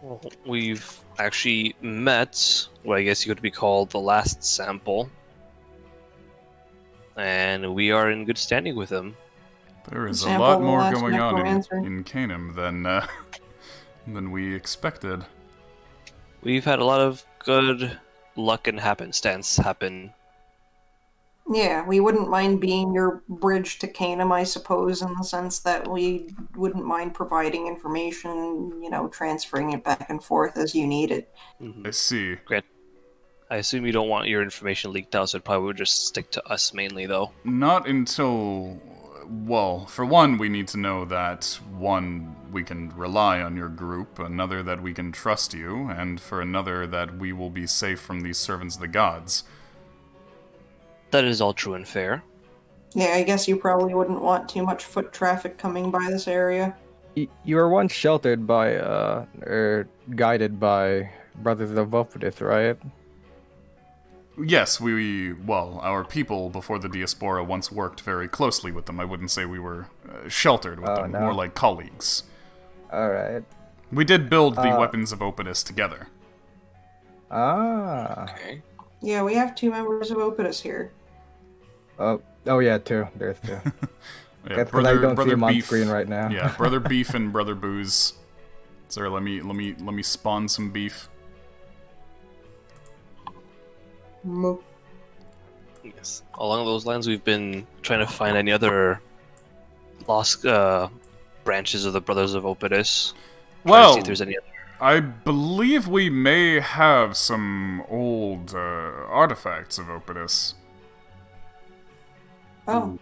Well, we've actually met what I guess you could be called the last Sample, and we are in good standing with him. There is a Sample, lot the more last going on necromancer. in Canaan than we expected. We've had a lot of good luck and happenstance happen. yeah, we wouldn't mind being your bridge to Canaan, I suppose, in the sense that we wouldn't mind providing information, transferring it back and forth as you need it. I see. I assume you don't want your information leaked out, so it probably would just stick to us mainly, though. Not until... Well, for one, we need to know that, one, we can rely on your group, another, that we can trust you, and for another, that we will be safe from these servants of the gods. That is all true and fair. Yeah, I guess you probably wouldn't want too much foot traffic coming by this area. you were once sheltered by, or guided by Brothers of Opidus, right? Yes, our people before the diaspora once worked very closely with them. I wouldn't say we were sheltered with Oh, them, no. more like colleagues. Alright. We did build the weapons of Opidus together. Ah. Okay. Yeah, we have 2 members of Opidus here. Oh yeah, two. There's two. Yeah, That's because I don't see Brother him on Beef. screen right now. Yeah, Brother Beef and Brother Booze. Sorry, let me spawn some beef. Mo- Yes. Along those lines, we've been trying to find any other lost branches of the Brothers of Opidus. Trying to Well, see if there's any other. I believe we may have some old artifacts of Opidus. Oh,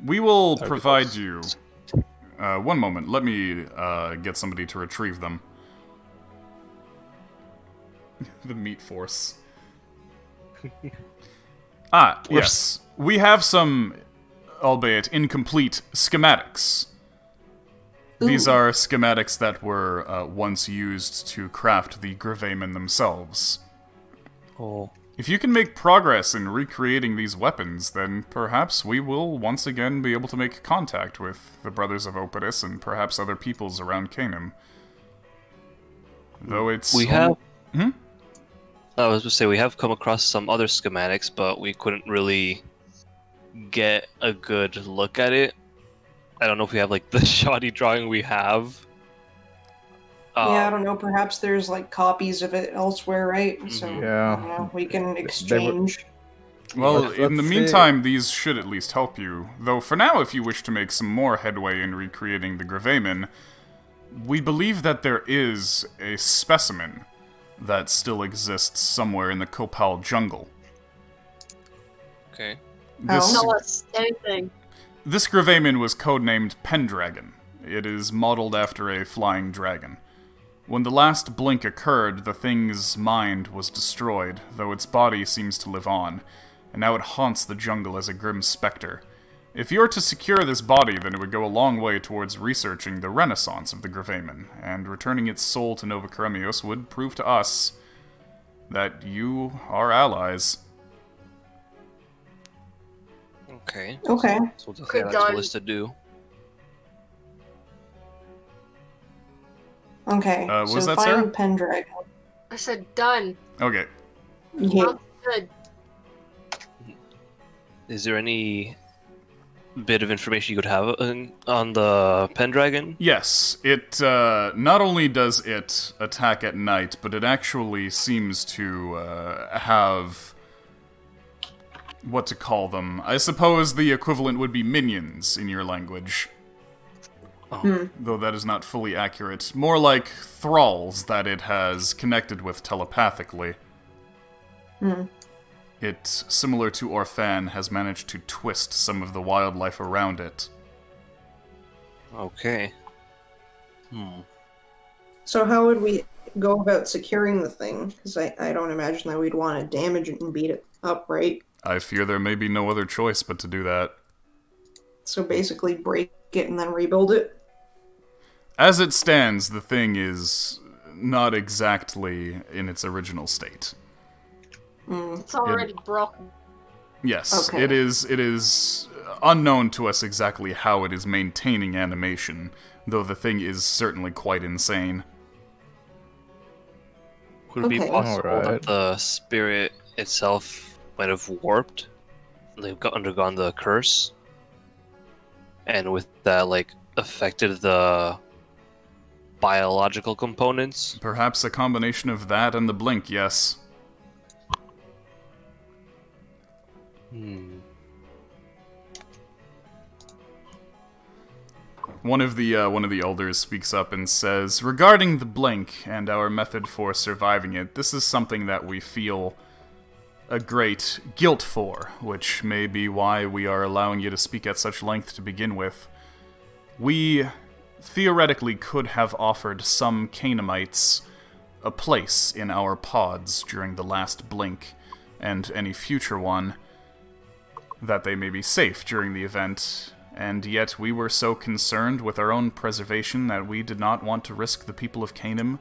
We will That'd be provide close. you. One moment. Let me get somebody to retrieve them. The meat force. Yes. We have some, albeit incomplete, schematics. These are schematics that were once used to craft the Gravamen themselves. Oh. If you can make progress in recreating these weapons, then perhaps we will once again be able to make contact with the Brothers of Opidus and perhaps other peoples around Canaan. Though it's... We have... Hmm? I was going to say, we have come across some other schematics, but we couldn't really get a good look at it. I don't know if we have, like, the shoddy drawing we have. Yeah, I don't know. Perhaps there's like copies of it elsewhere, right? So Yeah. I don't know, we can exchange. Well, Let's in the see. meantime, these should at least help you. Though for now, if you wish to make some more headway in recreating the Gravamen, we believe that there is a specimen that still exists somewhere in the Kopal jungle. Okay. This, Tell us anything. this Gravamen was codenamed Pendragon. It is modeled after a flying dragon. When the last blink occurred, the thing's mind was destroyed, though its body seems to live on, and now it haunts the jungle as a grim specter. If you were to secure this body, then it would go a long way towards researching the renaissance of the Gravamen, and returning its soul to Nova Keremios would prove to us that you are allies. Okay. Okay. So we'll Good definitely have done. a list to do. Okay. Was so that find Sarah? Pendragon. I said done. Okay. Yeah. Sounds good. Is there any bit of information you could have on the Pendragon? Yes, it not only does it attack at night, but it actually seems to have what to call them. I suppose the equivalent would be minions in your language. Though that is not fully accurate. More like thralls that it has connected with telepathically. It, similar to Orphan, has managed to twist some of the wildlife around it. Okay. So how would we go about securing the thing? Because I don't imagine that we'd want to damage it and beat it up, right? I fear there may be no other choice but to do that. So basically break it and then rebuild it? As it stands, the thing is not exactly in its original state. It's already broken. Yes, Okay. it is unknown to us exactly how it is maintaining animation, though the thing is certainly quite insane. Could it be Okay. possible Alright. that the spirit itself might have warped? They've undergone the curse, and with that, like, affected the biological components? Perhaps a combination of that and the blink, yes. One of the elders speaks up and says, "Regarding the blink and our method for surviving it, this is something that we feel a great guilt for, which may be why we are allowing you to speak at such length to begin with. We theoretically could have offered some Canaanites a place in our pods during the last blink, and any future one, that they may be safe during the event, and yet we were so concerned with our own preservation that we did not want to risk the people of Canaan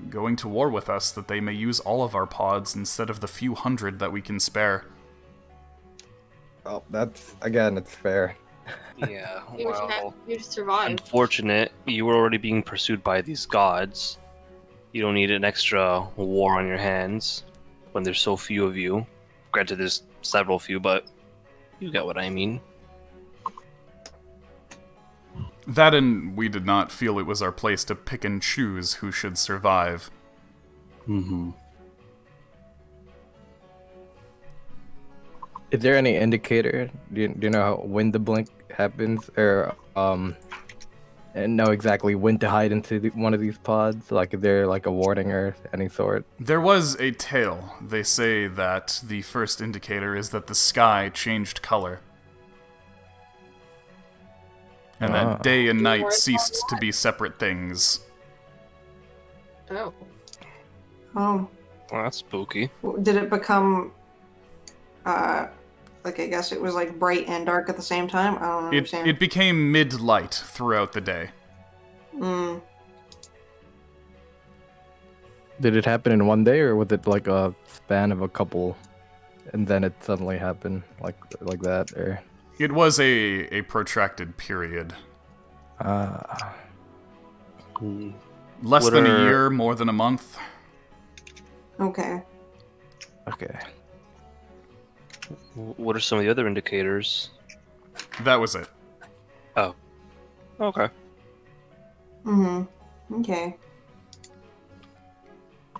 going to war with us, that they may use all of our pods instead of the few hundred that we can spare." Well, that's, again, it's fair. Yeah, You just survived. Unfortunate, you were already being pursued by these gods. You don't need an extra war on your hands when there's so few of you. Granted, there's several few, but you get what I mean. That and we did not feel it was our place to pick and choose who should survive. Is there any indicator? Do you know how, when the blink happens, or and know exactly when to hide into one of these pods? Like, is there like a warning or any sort? There was a tale. They say that the first indicator is that the sky changed color, and that day and night Words ceased on to be separate things. Oh. Oh. Well, that's spooky. Did it become like I guess it was like bright and dark at the same time. I don't understand. It became mid-light throughout the day. Mm. Did it happen in one day, or was it like a span of a couple, and then it suddenly happened like that? Or It was a protracted period. Less What than a are- year, more than a month. Okay. okay. What are some of the other indicators? That was it. Oh. Okay. Mm-hmm. Okay.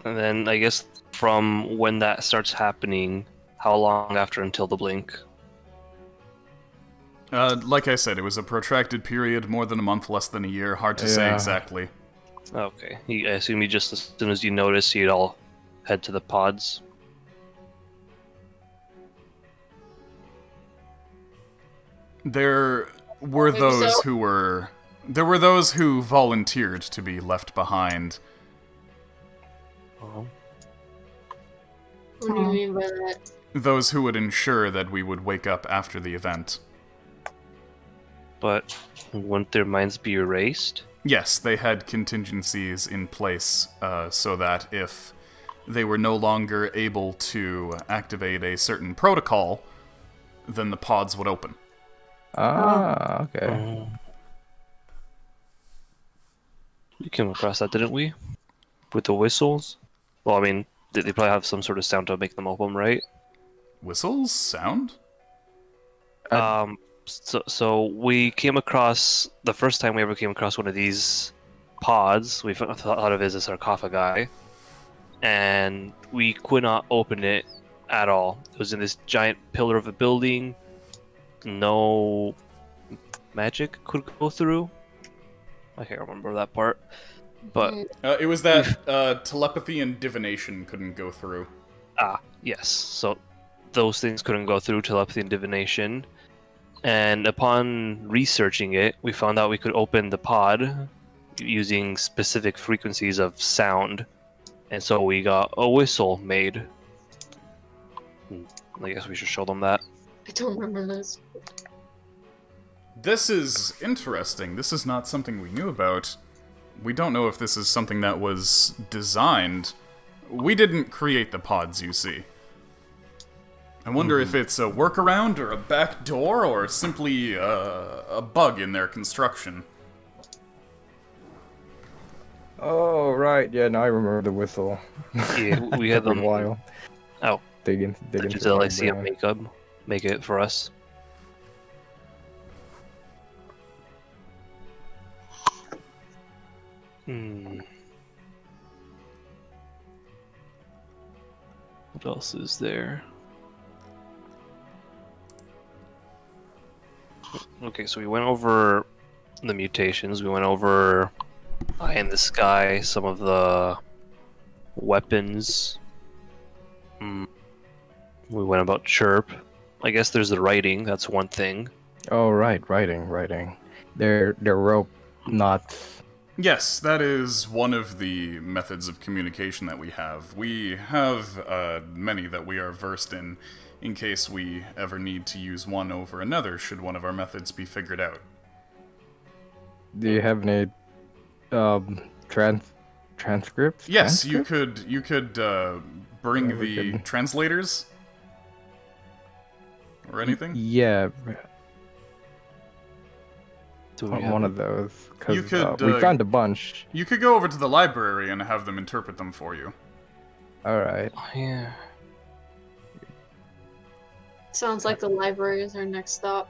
And then I guess from when that starts happening, how long after until the blink? Like I said, it was a protracted period, more than a month, less than a year. Hard to say Yeah. exactly. Okay. I assume you just, as soon as you notice, you'd all head to the pods. There were Maybe those so. who were... There were those who volunteered to be left behind. Oh. What do you mean by that? Those who would ensure that we would wake up after the event. But wouldn't their minds be erased? Yes, they had contingencies in place so that if they were no longer able to activate a certain protocol, then the pods would open. Ah, okay. Oh. We came across that, didn't we? With the whistles? Well, I mean, they probably have some sort of sound to make them open, right? Whistles? Sound? So we came across, the first time we ever came across one of these pods, we thought of it as a sarcophagi, and we could not open it at all. It was in this giant pillar of a building. No magic could go through. I can't remember that part. But, It was that telepathy and divination couldn't go through. yes. So those things couldn't go through telepathy and divination. And upon researching it, we found out we could open the pod using specific frequencies of sound. And so we got a whistle made. I guess we should show them that. I don't remember this. This is interesting. This is not something we knew about. We don't know if this is something that was designed. We didn't create the pods, you see. I wonder if it's a workaround or a back door or simply a bug in their construction. Oh, right. Yeah, now I remember the whistle. Yeah, we had Took a them. while. Oh, Dig into just my LICM brain. makeup, make it for us. What else is there? Okay, so we went over the mutations. We went over Eye in the Sky, some of the weapons. We went about Chirp. I guess there's the writing. That's one thing. Oh, right. Writing. They're rope knots. Yes, that is one of the methods of communication that we have. We have many that we are versed in case we ever need to use one over another, should one of our methods be figured out. Do you have any transcripts? Yes, you Transcripts? could bring Yeah, we the could- translators or anything. Yeah, Do we have one it? of those. 'Cause, You could, we found a bunch. You could go over to the library and have them interpret them for you. All right. Oh, yeah. Sounds like the library is our next stop.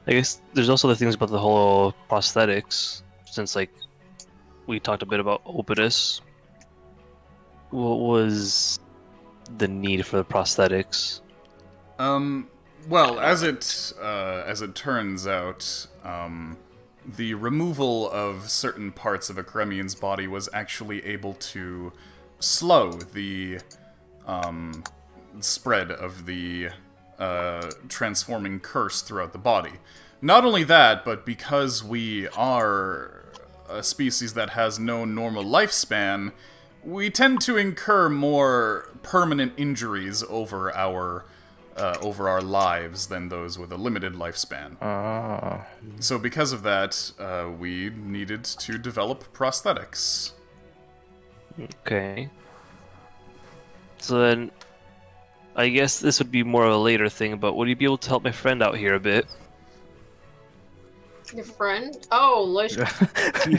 I guess there's also the things about the whole prosthetics, since like we talked a bit about Opidus. What was the need for the prosthetics? Well, as it turns out, the removal of certain parts of a Kremian's body was actually able to slow the spread of the transforming curse throughout the body. Not only that, but because we are a species that has no normal lifespan, we tend to incur more permanent injuries over our lives than those with a limited lifespan. So because of that, we needed to develop prosthetics. Okay. So then, I guess this would be more of a later thing, but would you be able to help my friend out here a bit? Your friend? Oh, like...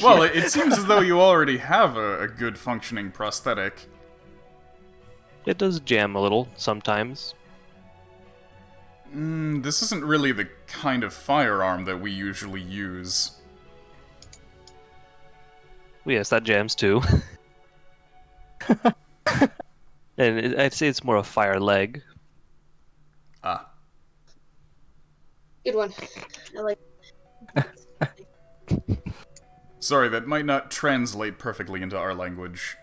Well, it seems as though you already have a good functioning prosthetic. It does jam a little sometimes. This isn't really the kind of firearm that we usually use. Well, yes, that jams too. And I'd say it's more a fire leg. Ah. Good one. I like... Sorry, that might not translate perfectly into our language.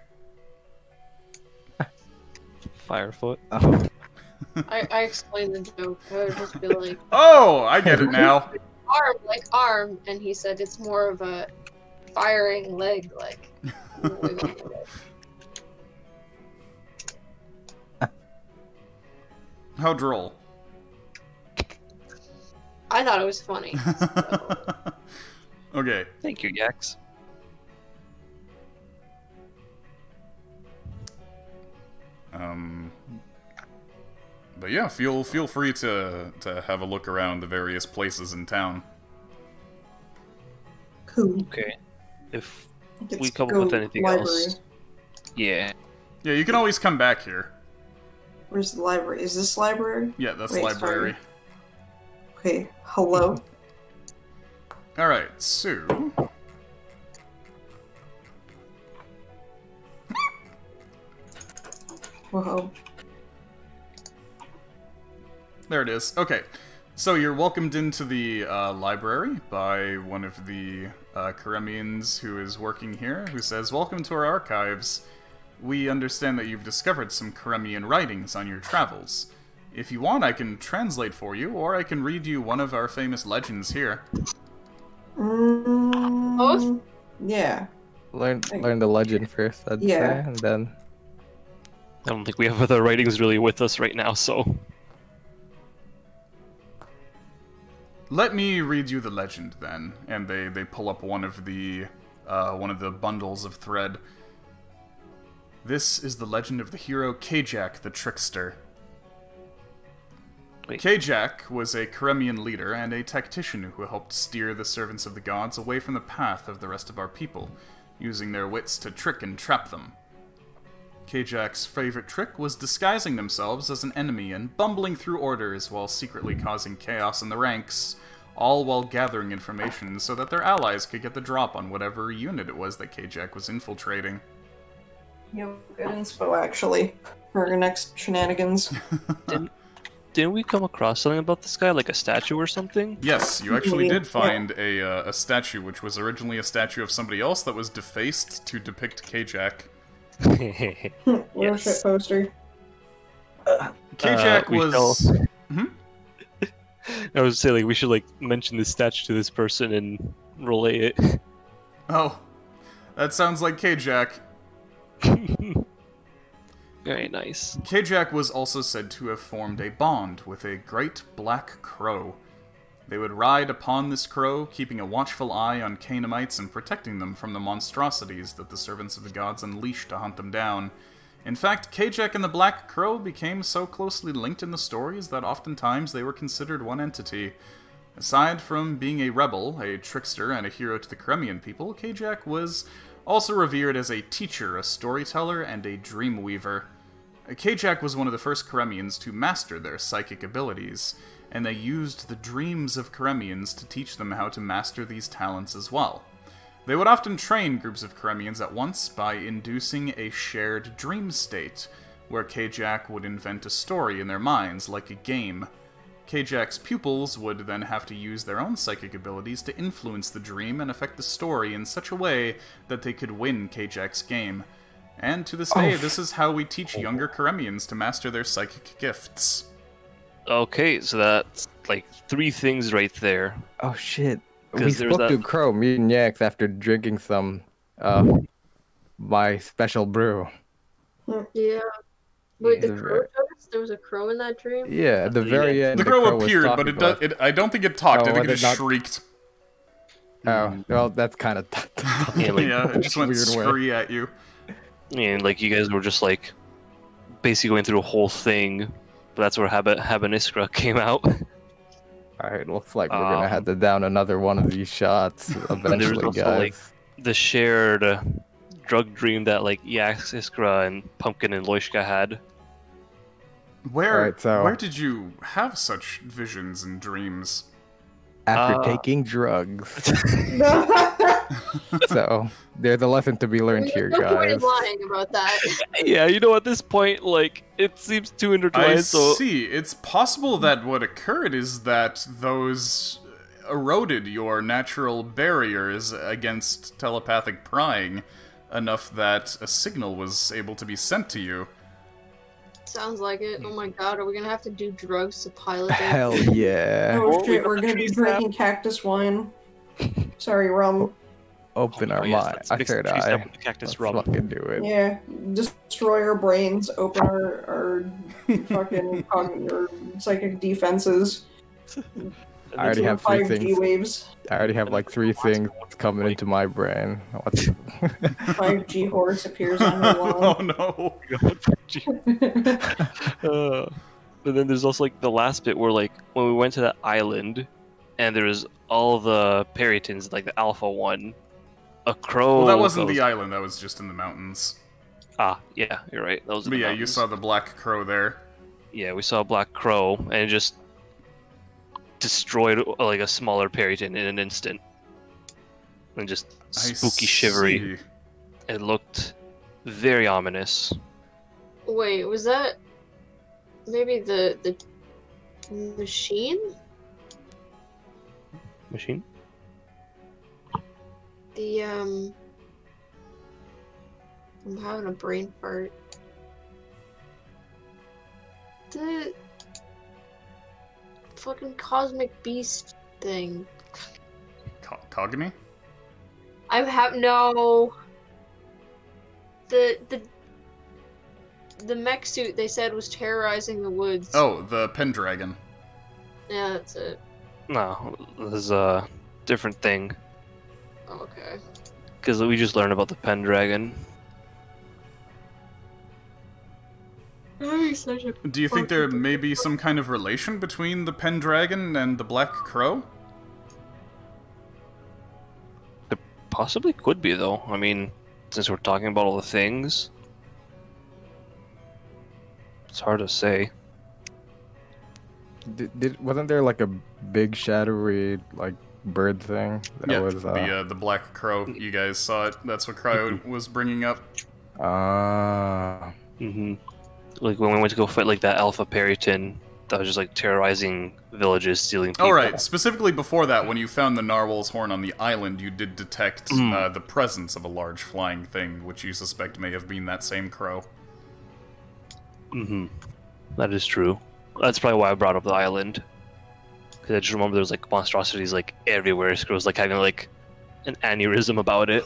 Firefoot. I explained the joke. I would just be like... Oh, I get it now. Arm, like arm, and he said it's more of a firing leg, like... How droll. I thought it was funny. So. Okay. Thank you, Yax. But yeah, feel free to have a look around the various places in town. Cool. Okay. If Let's we come up go with anything library. else. Yeah. Yeah, you can always come back here. Where's the library? Is this library? Yeah, that's Wait, library. Okay, hello? Alright, so... Whoa. There it is. Okay, so you're welcomed into the library by one of the Karemians who is working here, who says, "Welcome to our archives. We understand that you've discovered some Karemian writings on your travels. If you want, I can translate for you, or I can read you one of our famous legends here." Both? Yeah. Learn the legend first, I'd say, and then... I don't think we have other writings really with us right now, so... Let me read you the legend, then. And they pull up one of the bundles of thread. This is the legend of the hero Kajak the Trickster. Wait. Kajak was a Karemian leader and a tactician who helped steer the servants of the gods away from the path of the rest of our people, using their wits to trick and trap them. Kajak's favorite trick was disguising themselves as an enemy and bumbling through orders while secretly causing chaos in the ranks, all while gathering information so that their allies could get the drop on whatever unit it was that Kajak was infiltrating. Yep, good inspo, actually, for our next shenanigans. Didn't we come across something about this guy, like a statue or something? Yes, you actually did find a statue, which was originally a statue of somebody else that was defaced to depict Kajak. Little shit poster. Kajak was... I was saying, like, we should, like, mention this statue to this person and relay it. Oh, that sounds like Kajak. Very nice. Kajak was also said to have formed a bond with a great black crow. They would ride upon this crow, keeping a watchful eye on Canaanites and protecting them from the monstrosities that the servants of the gods unleashed to hunt them down. In fact, Kajak and the Black Crow became so closely linked in the stories that oftentimes they were considered one entity. Aside from being a rebel, a trickster, and a hero to the Karemian people, Kajak was also revered as a teacher, a storyteller, and a dream weaver. Kajak was one of the first Karemians to master their psychic abilities, and they used the dreams of Karemians to teach them how to master these talents as well. They would often train groups of Karemians at once by inducing a shared dream state, where Kajak would invent a story in their minds like a game. Kajak's pupils would then have to use their own psychic abilities to influence the dream and affect the story in such a way that they could win Kajak's game. And to this day, this is how we teach younger Karemians to master their psychic gifts. Okay, so that's like 3 things right there. Oh shit. We 'Cause there's spoke to that- Crow, me and Yax, after drinking some my special brew. Yeah. Wait, the The crow took us? There was a crow in that dream? Yeah, at the very end, The crow was appeared, but talking it, to us. I don't think it talked. Oh, I think it did just not- shrieked. Oh, well, that's kind of Yeah, like, Yeah, it just went weird way. scurry at you. and like you guys were just like basically going through a whole thing, but that's where Habaniskra came out. Alright, looks like we're gonna have to down another one of these shots eventually, also, guys. like, the shared drug dream that like Yax, Iskra, and Pumpkin and Loishka had. Where Alright, so- where did you have such visions and dreams? After taking drugs. So, there's a lesson to be learned here, no point in guys. lying about that. Yeah, you know, at this point, like, it seems too intertwined, I so... see. It's possible that what occurred is that those eroded your natural barriers against telepathic prying enough that a signal was able to be sent to you. Sounds like it. Oh my god, are we gonna have to do drugs to pilot it? Hell yeah. Oh Well, shit, we we're got gonna be trees drinking cactus wine. Sorry, rum. Open our Oh, yes, mind. let's I mix the said trees I. up with the cactus Let's rum. fucking do it. Yeah, destroy our brains, open our fucking our psychic defenses. I already have 3 5G things. waves, I already have like 3 things coming into my brain. What's 5G horse appears on your Oh lawn. no. But then there's also like the last bit where like when we went to that island and there's all the Perytons, like the Alpha one, a crow. Well, that wasn't goes- the island. That was just in the mountains. Ah, yeah, you're right. Those are But the yeah, you mountains. saw the black crow there. Yeah, we saw a black crow and it just destroyed like a smaller Peryton in an instant. And just I spooky, shivery. see. It looked very ominous. Wait, was that maybe the machine? Machine? The I'm having a brain fart. The fucking cosmic beast thing. Cogni? I have no. The mech suit they said was terrorizing the woods. Oh, the Pendragon. Yeah, that's it. No, this is a different thing. Oh, okay. Because we just learned about the Pendragon. Such a Do you think there may be some kind of relation between the Pendragon and the Black Crow? Possibly could be, though. I mean, since we're talking about all the things, it's hard to say. Wasn't there like a big shadowy like bird thing that Yeah, was the Black Crow. You guys saw it. That's what Cryo was bringing up. Mm-hmm. Like when we went to go fight like that Alpha Peryton that was just like terrorizing villages, stealing people. Oh, right. Specifically before that, when you found the narwhal's horn on the island, you did detect the presence of a large flying thing, which you suspect may have been that same crow. Mm-hmm. That is true. That's probably why I brought up the island. Because I just remember there was like monstrosities like everywhere. So it was like having like an aneurysm about it.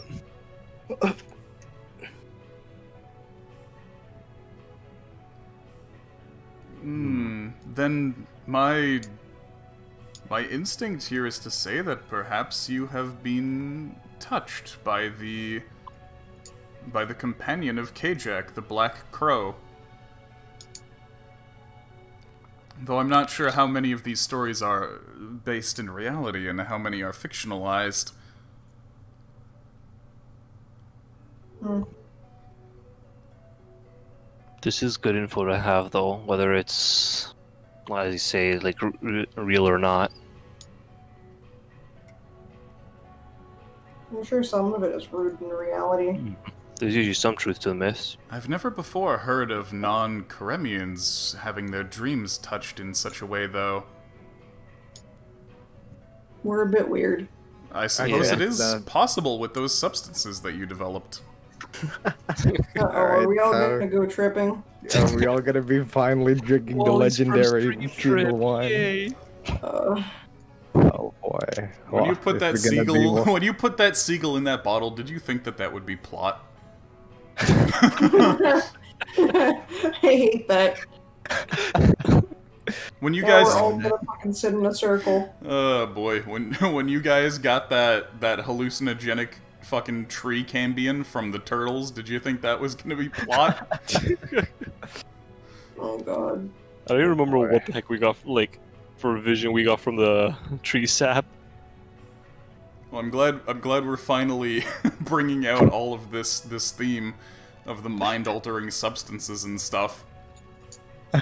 Then my instinct here is to say that perhaps you have been touched by the companion of Kajak, the Black Crow. Though I'm not sure how many of these stories are based in reality and how many are fictionalized. This is good info to have, though, whether it's, as you say, like real or not. I'm sure some of it is rooted in reality. There's usually some truth to the myths. I've never before heard of non-Karemians having their dreams touched in such a way, though. We're a bit weird. I suppose Yeah, it is that- possible with those substances that you developed. Uh-oh, are Alright, we all so- gonna go tripping? Are we all gonna be finally drinking the Wally's legendary first seagull wine? Uh, Oh boy! When you Well, put this that is gonna be seagull, one- when you put that seagull in that bottle, did you think that that would be plot? I hate that. When you Now guys, we're all gonna fucking sit in a circle. oh boy, when you guys got that hallucinogenic fucking tree cambion from the turtles, did you think that was gonna be plot? Oh god. I don't even remember what the heck we got, like, for vision we got from the tree sap. Well, I'm glad we're finally bringing out all of this theme of the mind-altering substances and stuff.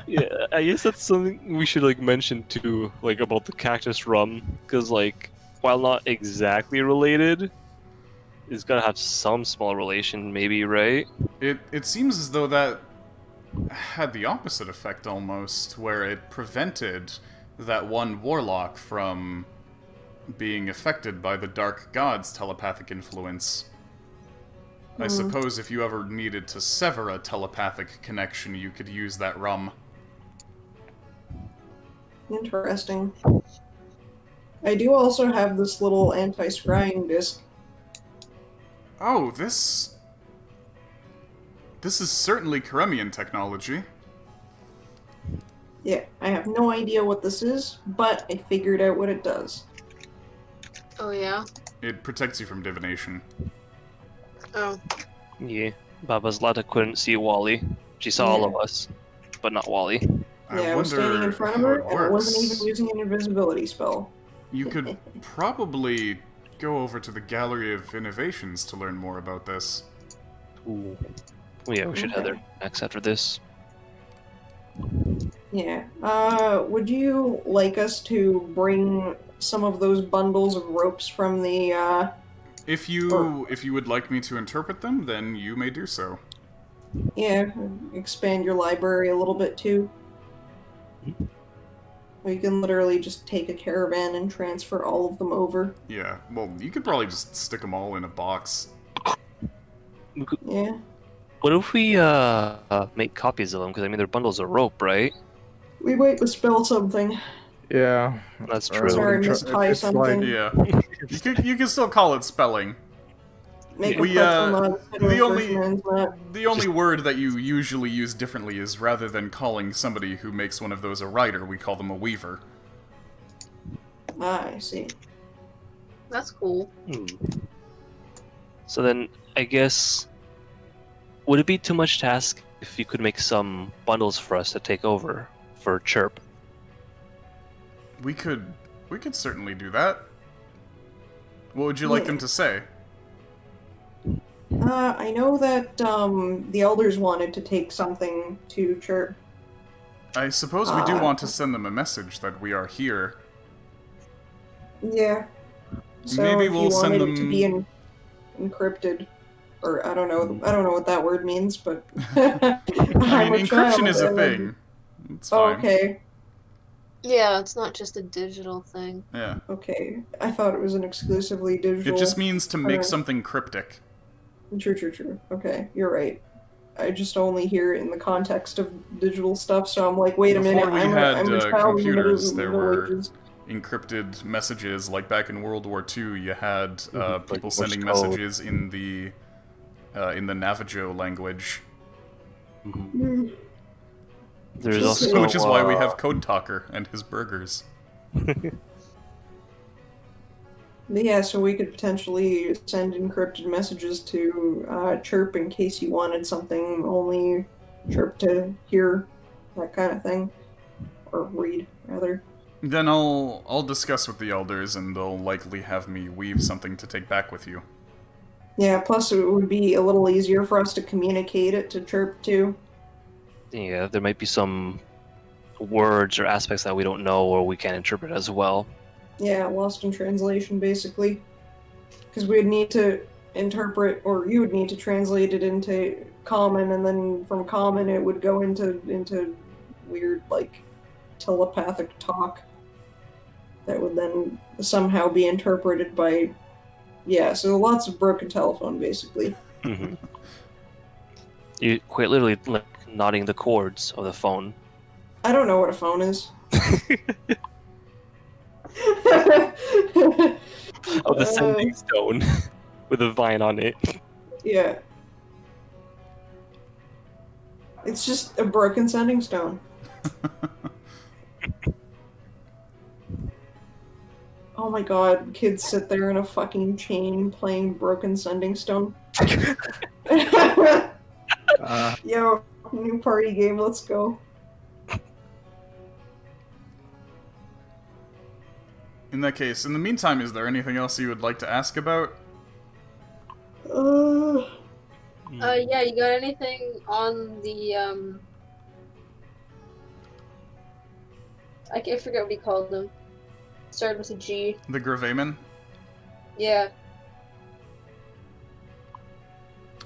Yeah, I guess that's something we should, like, mention too, like, about the cactus rum, because, like, while not exactly related, it's gotta have some small relation, maybe, right? It seems as though that had the opposite effect almost, where it prevented that one warlock from being affected by the dark god's telepathic influence. I suppose if you ever needed to sever a telepathic connection, you could use that rum. Interesting. I do also have this little anti-scrying disc. Oh, this is certainly Karemian technology. Yeah, I have no idea what this is, but I figured out what it does. Oh yeah. It protects you from divination. Oh. Yeah. Baba's Lata couldn't see Wally. She saw all of us, but not Wally. Yeah, I was standing in front of her, and I wasn't even using an invisibility spell. You could probably go over to the Gallery of Innovations to learn more about this. Ooh. Well, yeah, we should head there next after this. Yeah. Would you like us to bring some of those bundles of ropes from the, If you would like me to interpret them, then you may do so. Yeah, expand your library a little bit too. We can literally just take a caravan and transfer all of them over. Yeah, well, you could probably just stick them all in a box. Yeah. What if we make copies of them? Because I mean, they're bundles of rope, right? We might misspell something. Yeah, That's true. Sorry, mistie it's something. Yeah, you can still call it spelling. Make We, a pretzel knot instead of the a only- fisherman's knot. The only word that you usually use differently is rather than calling somebody who makes one of those a writer, we call them a weaver. Ah, I see. That's cool. So then, I guess, would it be too much to ask if you could make some bundles for us to take over for Chirp? We could certainly do that. What would you like them to say? I know that, the elders wanted to take something to Chirp. I suppose we do want to send them a message that we are here. Yeah. So Maybe if we'll you send wanted it to be encrypted, or I don't know what that word means, but I mean, encryption is a thing. It's Oh, fine. okay. Yeah, it's not just a digital thing. Yeah. Okay. I thought it was an exclusively digital. It just means to make Okay. something cryptic. True. Okay, you're right. I just only hear it in the context of digital stuff, so I'm like, wait a minute. Before we had I'm a child in the computers, there Middle were Ages. encrypted messages. Like back in World War II, you had people Morse sending code. messages in the Navajo language, There's also which is why we have Code Talker and his burgers. But yeah, so we could potentially send encrypted messages to Chirp in case you wanted something only Chirp to hear, that kind of thing. Or read, rather. Then I'll discuss with the elders, and they'll likely have me weave something to take back with you. Yeah, plus it would be a little easier for us to communicate it to Chirp, too. Yeah, there might be some words or aspects that we don't know or we can't interpret as well. Yeah, lost in translation, basically. Because we would need to interpret, or you would need to translate it into common, and then from common it would go into weird, like, telepathic talk that would then somehow be interpreted by... Yeah, so lots of broken telephone, basically. You quite literally like nodding the chords of the phone. I don't know what a phone is. Of the sending stone with a vine on it. Yeah. It's just a broken sending stone. Oh my god, kids sit there in a fucking chain playing broken sending stone. Yo, new party game, let's go. In that case, in the meantime, is there anything else you would like to ask about? Yeah, you got anything on the, I can't forget what he called them. Started with a G. The Gravamen? Yeah.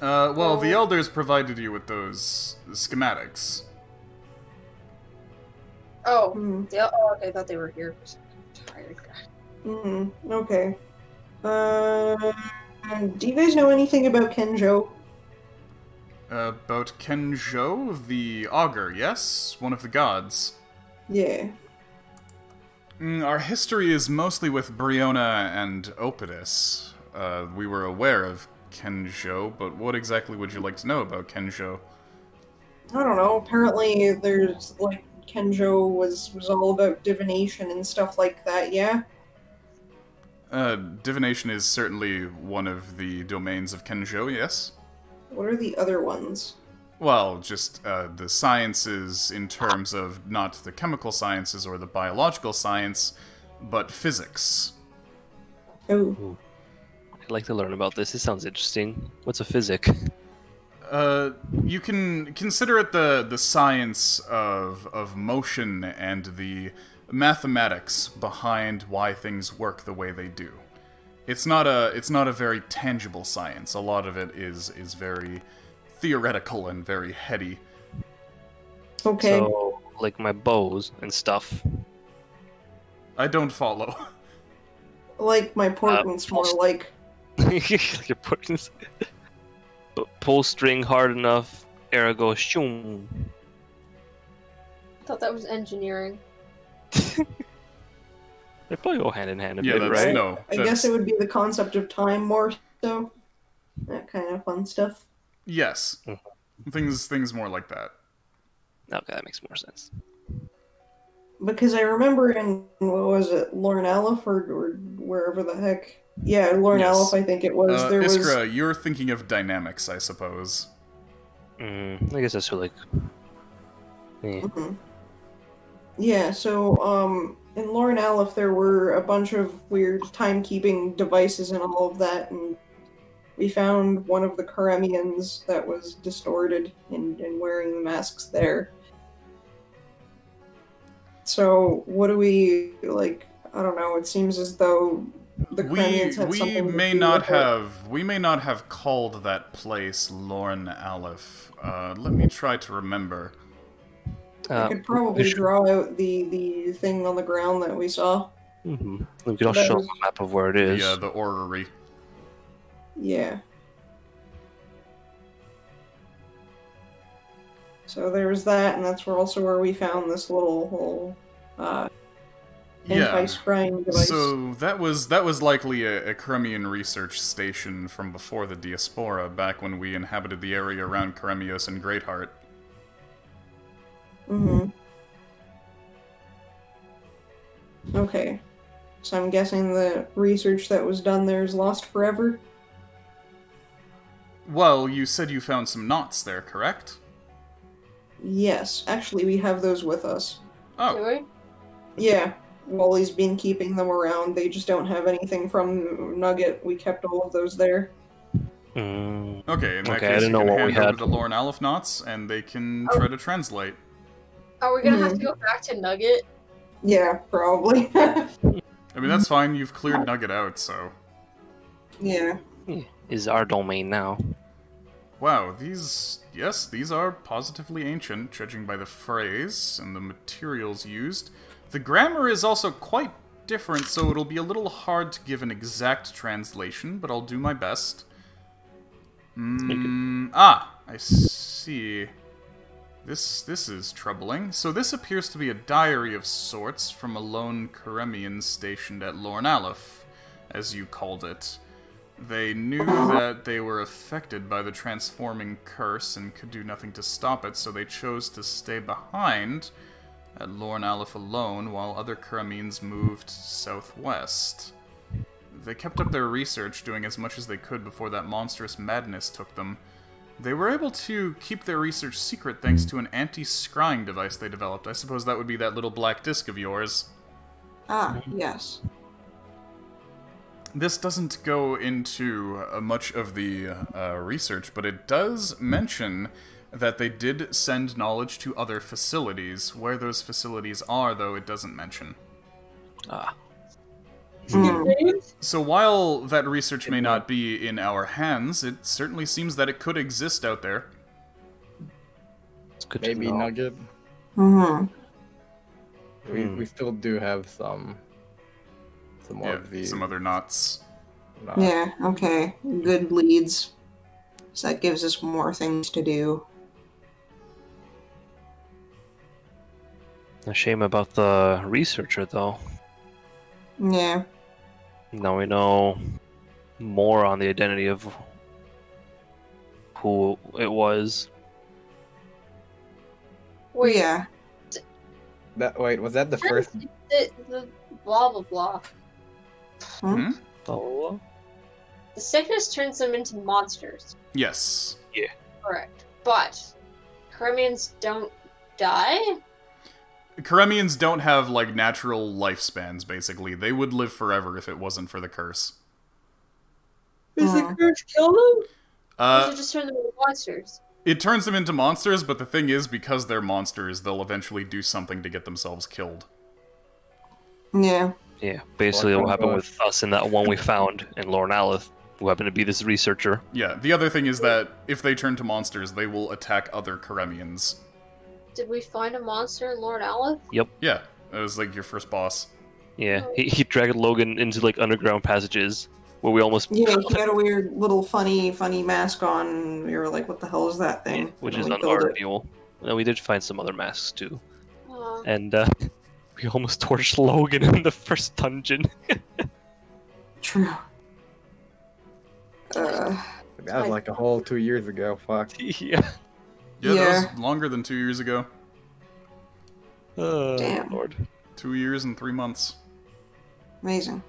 Well, the Elders provided you with those schematics. Oh, Hmm. okay, I thought they were here. I'm tired. Okay. Do you guys know anything about Kenjo? About Kenjo, the Augur, yes? One of the gods. Yeah. Our history is mostly with Briona and Opidus. We were aware of Kenjo, but what exactly would you like to know about Kenjo? I don't know. Apparently, there's like Kenjo was all about divination and stuff like that. Yeah. Divination is certainly one of the domains of Kenjo, yes? What are the other ones? Well, just the sciences in terms of not the chemical sciences or the biological science, but physics. Oh. I'd like to learn about this. It sounds interesting. What's a physic? You can consider it the science of motion and the mathematics behind why things work the way they do. It's not a very tangible science. A lot of it is very theoretical and very heady. Okay. So, like my bows and stuff. I don't follow. Like my portents, more like. Your portents. Pull string hard enough, arrow goes shoom. I thought that was engineering. They probably go hand in hand a Yeah, bit, that's right? no. I guess it would be the concept of time more so. That kind of fun stuff. Yes. Things more like that. Okay, that makes more sense. Because I remember in, what was it, Lorne Aleph or wherever the heck? Yeah, Lorne Yes. Aleph, I think it was. There Iskra, you're thinking of dynamics, I suppose. I guess that's for like. Mhm. Yeah, so, in Lorne Aleph there were a bunch of weird timekeeping devices and all of that, and we found one of the Karemians that was distorted and wearing the masks there. So, what do we, like, I don't know, it seems as though the Karemians had We something to may do not with it. have called that place Lorne Aleph. Let me try to remember. I could probably draw out the thing on the ground that we saw. We could also That show was- a map of where it is. The orrery. Yeah. So there was that, and that's also where we found this little Yeah. anti-scrying device. So that was likely a Karemian research station from before the Diaspora, back when we inhabited the area around Karemios and Greatheart. Mm-hmm. Okay. So I'm guessing the research that was done there is lost forever? Well, you said you found some knots there, correct? Yes. Actually, we have those with us. Oh, Do we? Yeah. Wally's been keeping them around. They just don't have anything from Nugget. We kept all of those there. okay. In that Okay, I case, didn't you know can what we hand over had. the Lorne Aleph knots, and they can try to translate. Are we gonna have to go back to Nugget? Yeah, probably. I mean, that's fine. You've cleared Nugget out, so. Yeah. Is our domain now. Wow, these are positively ancient, judging by the phrase and the materials used. The grammar is also quite different, so it'll be a little hard to give an exact translation, but I'll do my best. I see. This is troubling. So this appears to be a diary of sorts from a lone Karemian stationed at Lorne Aleph, as you called it. They knew that they were affected by the transforming curse and could do nothing to stop it, so they chose to stay behind at Lorne Aleph alone while other Karameans moved southwest. They kept up their research, doing as much as they could before that monstrous madness took them. They were able to keep their research secret thanks to an anti-scrying device they developed. I suppose that would be that little black disc of yours. Ah, yes. This doesn't go into much of the research, but it does mention that they did send knowledge to other facilities. Where those facilities are, though, it doesn't mention. Ah. So while that research may not be in our hands, it certainly seems that it could exist out there. It's good Maybe to know. Nugget. Mm-hmm. We still do have some more Yeah, of the some other knots. Yeah, okay. Good leads. So that gives us more things to do. A shame about the researcher, though. Yeah. Now we know more on the identity of who it was. Wait, Yeah. Wait, was that the first? the blah blah blah. Hmm? Oh, The sickness turns them into monsters. Yes. Correct. But Carmians don't die? Karemians don't have, like, natural lifespans, basically. They would live forever if it wasn't for the curse. Does the curse kill them? Or does Uh, it just turn them into monsters? it turns them into monsters, but the thing is, because they're monsters, they'll eventually do something to get themselves killed. Yeah. yeah. Basically, Like what happened what? with us in that one we found in Lorne Aleph, who happened to be this researcher. Yeah, the other thing is that if they turn to monsters, they will attack other Karemians. Did we find a monster in Lord Aleph? Yeah, it was like your first boss. Yeah, he dragged Logan into like underground passages where we almost Yeah, he had a weird little funny mask on, and we were like, what the hell is that thing? which And is we an killed art it. mule. And we did find some other masks too. Uh, And we almost torched Logan in the first dungeon. True. That was like a whole 2 years ago. Fuck. yeah. Yeah, Yeah. that was longer than 2 years ago. Damn. Lord. 2 years and 3 months. Amazing.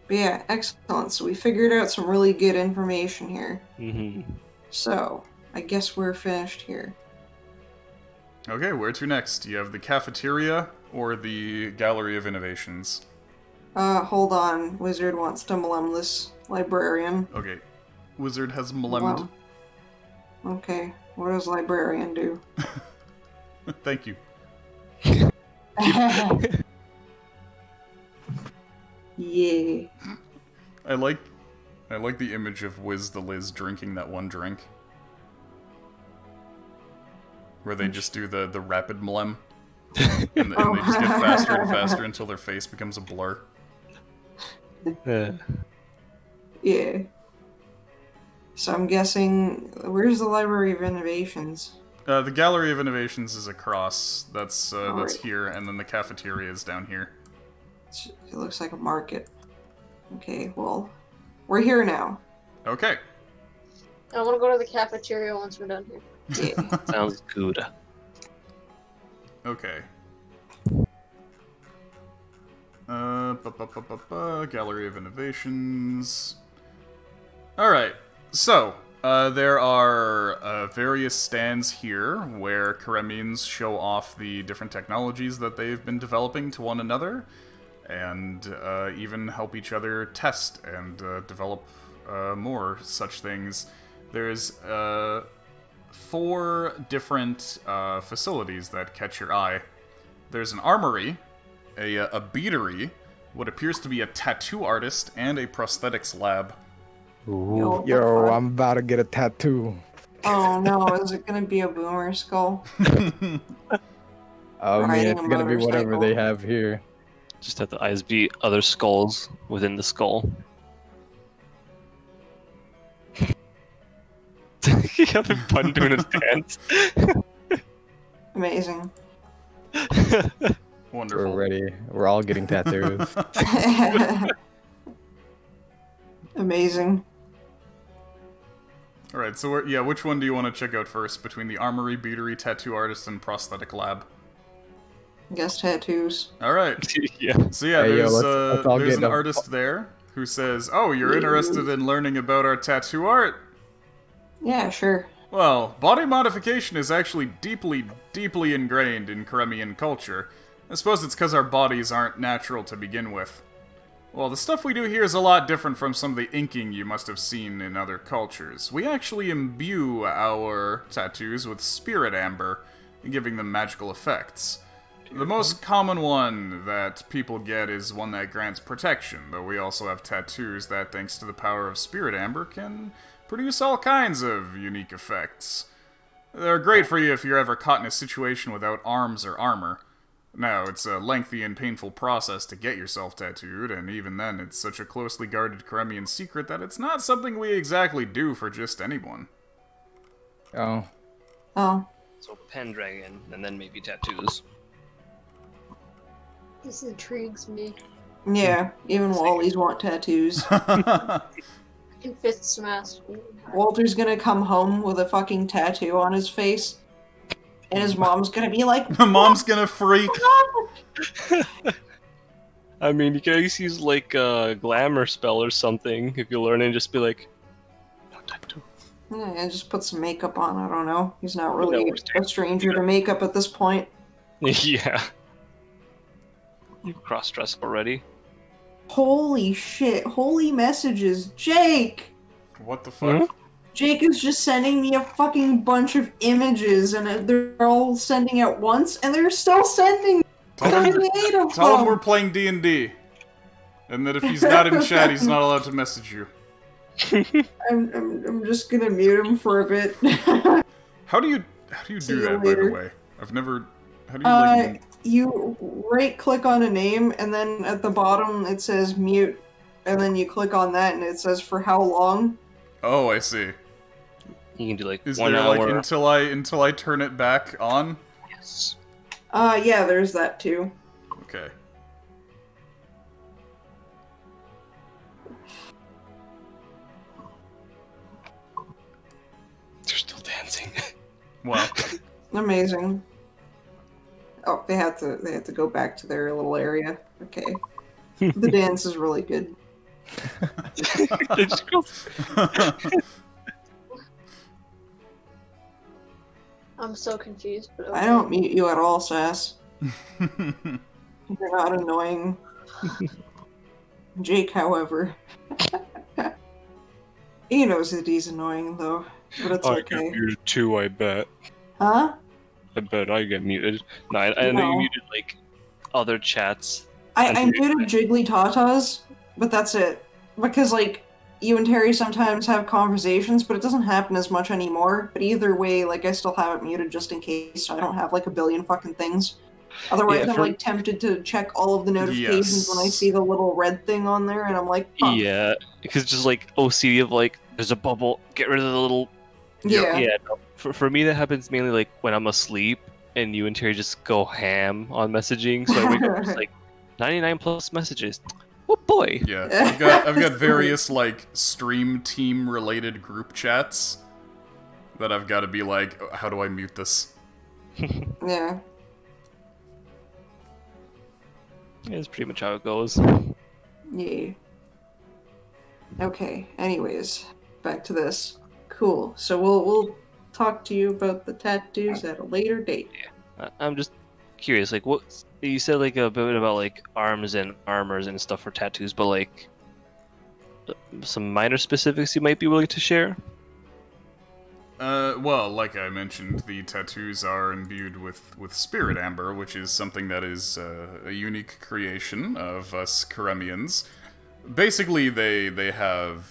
But yeah, excellent. So we figured out some really good information here. hmm So, I guess we're finished here. Okay, where to next? You have the cafeteria or the Gallery of Innovations? Hold on. Wizard wants to mlem this librarian. Okay. Wizard has mlemmed. Wow. Okay. What does librarian do? Thank you. Yeah. I like the image of Wiz the Liz drinking that one drink. Where they just do the rapid mlem. And they just get faster and faster until their face becomes a blur. Yeah. So I'm guessing, where's the Library of Innovations? The Gallery of Innovations is across. That's Alright. here, and then the cafeteria is down here. It looks like a market. Okay, well, we're here now. Okay. I want to go to the cafeteria once we're done here. Yeah. Sounds good. Okay. Gallery of Innovations. Alright, so, there are various stands here where Karemians show off the different technologies that they've been developing to one another, and even help each other test and develop more such things. There's 4 different facilities that catch your eye. There's an armory, a beatery, what appears to be a tattoo artist, and a prosthetics lab. Yo, Yo, I'm about to get a tattoo. Oh no, is it gonna be a boomer skull? I mean, Riding it's a gonna be whatever motorcycle. they have here. Just have the eyes be other skulls within the skull. You have a pun doing his dance. Amazing. Wonderful. We're ready. We're all getting tattoos. Amazing. Alright, so yeah, which one do you want to check out first between the Armory, Beatery, Tattoo Artist, and Prosthetic Lab? I guess tattoos. Alright. Yeah. So yeah, Hey, yo, there's let's all there's get an a- artist there who says, "Oh, you're interested in learning about our tattoo art? Yeah, sure. Well, body modification is actually deeply, deeply ingrained in Karemian culture. I suppose it's because our bodies aren't natural to begin with. Well, the stuff we do here is a lot different from some of the inking you must have seen in other cultures. We actually imbue our tattoos with spirit amber, giving them magical effects. The most common one that people get is one that grants protection, though we also have tattoos that, thanks to the power of spirit amber, can produce all kinds of unique effects. They're great for you if you're ever caught in a situation without arms or armor. Now, it's a lengthy and painful process to get yourself tattooed, and even then, it's such a closely guarded Karemian secret that it's not something we exactly do for just anyone. Oh. Oh. So Pendragon, and then maybe tattoos. This intrigues me. Yeah, even Wallies want tattoos. I can fist smash. Walter's gonna come home with a fucking tattoo on his face, and his mom's gonna be like, Mom's gonna freak. I mean, you can always use like a glamour spell or something if you learn it and just be like, no tattoo. Yeah, just put some makeup on, I don't know. He's not really No, a stranger to makeup at this point. Yeah. You've cross-dressed already. Holy shit, holy messages. Jake! What the fuck? Jake is just sending me a fucking bunch of images, and they're all sending at once, and they're still sending Tell him, 38 of tell him we're them! playing D&D. And that if he's not in chat, he's not allowed to message you. I'm just gonna mute him for a bit. How do you See do you that, by the later. way? I've never... How do you, like... You right-click on a name, and then at the bottom it says mute, and then you click on that, and it says for how long. Oh, I see. You can do like Is 1 there, hour. like, until I turn it back on? Yes. Yeah, there's that too. Okay. They're still dancing. Well, Amazing. Oh, they had to go back to their little area. Okay. The dance is really good. They just go- I'm so confused, but okay. I don't mute you at all, Sass. You're not annoying. Jake, however. He knows that he's annoying, though. But it's I okay. get muted too, I bet. Huh? I bet I get muted. No, I know No. you muted like other chats. I muted Jiggly Tatas, but that's it. Because, like, you and Terry sometimes have conversations, but it doesn't happen as much anymore. But either way, like, I still have it muted just in case, so I don't have, like, a billion fucking things. Otherwise, Yeah, I'm, like, tempted to check all of the notifications when I Yes. see the little red thing on there, and I'm like, huh. Yeah, because just like OCD of like, there's a bubble, get rid of the little. Yeah. Yeah. No. For me, that happens mainly like when I'm asleep and you and Terry just go ham on messaging. So I wake up just like 99 plus messages. Oh boy. yeah. I've got various, like, stream team related group chats that I've got to be like, how do I mute this? Yeah. Yeah, that's pretty much how it goes. Yeah. Okay, anyways, back to this. Cool. So we'll talk to you about the tattoos at a later date. I'm just curious, like, what you said, like a bit about like arms and armors and stuff for tattoos, but like some minor specifics you might be willing to share. Well, like I mentioned, the tattoos are imbued with spirit amber, which is something that is a unique creation of us Karemians. Basically, they have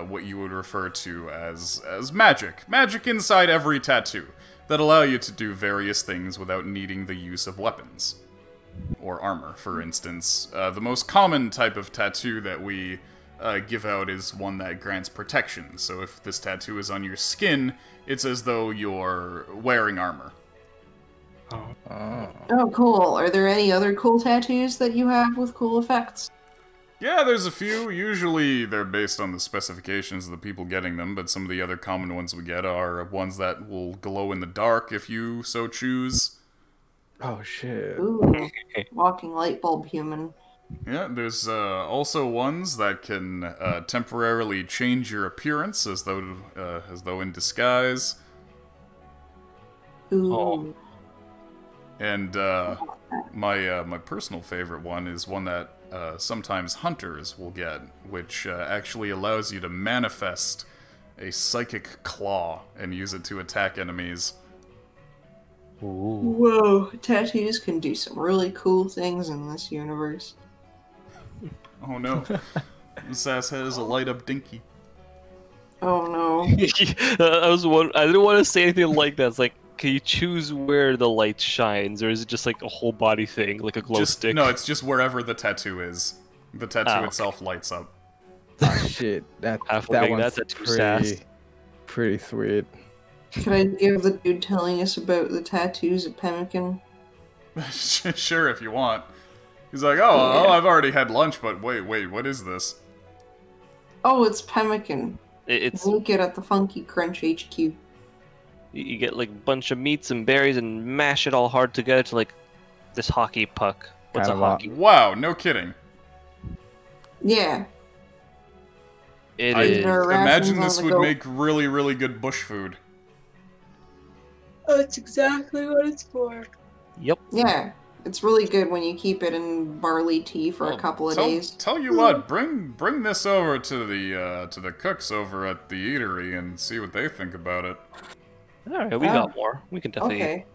what you would refer to as magic. Magic inside every tattoo that allow you to do various things without needing the use of weapons. Or armor, for instance. The most common type of tattoo that we give out is one that grants protection. So if this tattoo is on your skin, it's as though you're wearing armor. Oh, cool. Are there any other cool tattoos that you have with cool effects? Yeah, there's a few. Usually they're based on the specifications of the people getting them, but some of the other common ones we get are ones that will glow in the dark if you so choose. Oh shit. Ooh, walking light bulb human. Yeah, there's also ones that can temporarily change your appearance as though in disguise. Ooh. Oh. And my personal favorite one is one that sometimes hunters will get, which actually allows you to manifest a psychic claw and use it to attack enemies. Ooh. Whoa, tattoos can do some really cool things in this universe. Oh no, this asshead is a light up dinky. Oh no. I didn't want to say anything like that. It's like, can you choose where the light shines, or is it just like a whole body thing, like a glow stick? No, it's just wherever the tattoo is. The tattoo okay. itself lights up. Oh, shit. That Halfway one's that's a too sass. pretty sweet. Can I give the dude telling us about the tattoos at Pemmican? Sure, if you want. He's like, oh, I've already had lunch, but wait, what is this? Oh, it's Pemmican. It's Link it at the Funky Crunch HQ. you get like a bunch of meats and berries and mash it all hard together to like this hockey puck. What's Kind a of hockey? Wow, no kidding. Yeah. It I is. imagine rations this on the would go. make really, really good bush food. That's exactly what it's for. Yep. Yeah. It's really good when you keep it in barley tea for a couple of days. Tell you what, bring this over to the cooks over at the eatery and see what they think about it. All right, we got more. We can definitely. Okay.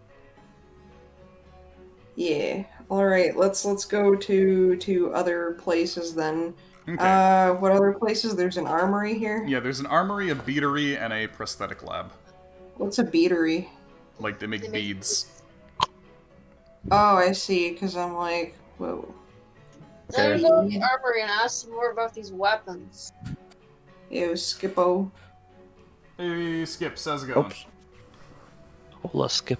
Yeah. All right. Let's go to other places then. Okay. What other places? There's an armory here. Yeah, there's an armory, a beatery, and a prosthetic lab. What's a beatery? Like they make beads. Oh, I see. Because I'm like, whoa. Let me go to the armory and ask some more about these weapons. Ew, Skippo. Hey, Skips, how's it going? Oops. Hola, skip.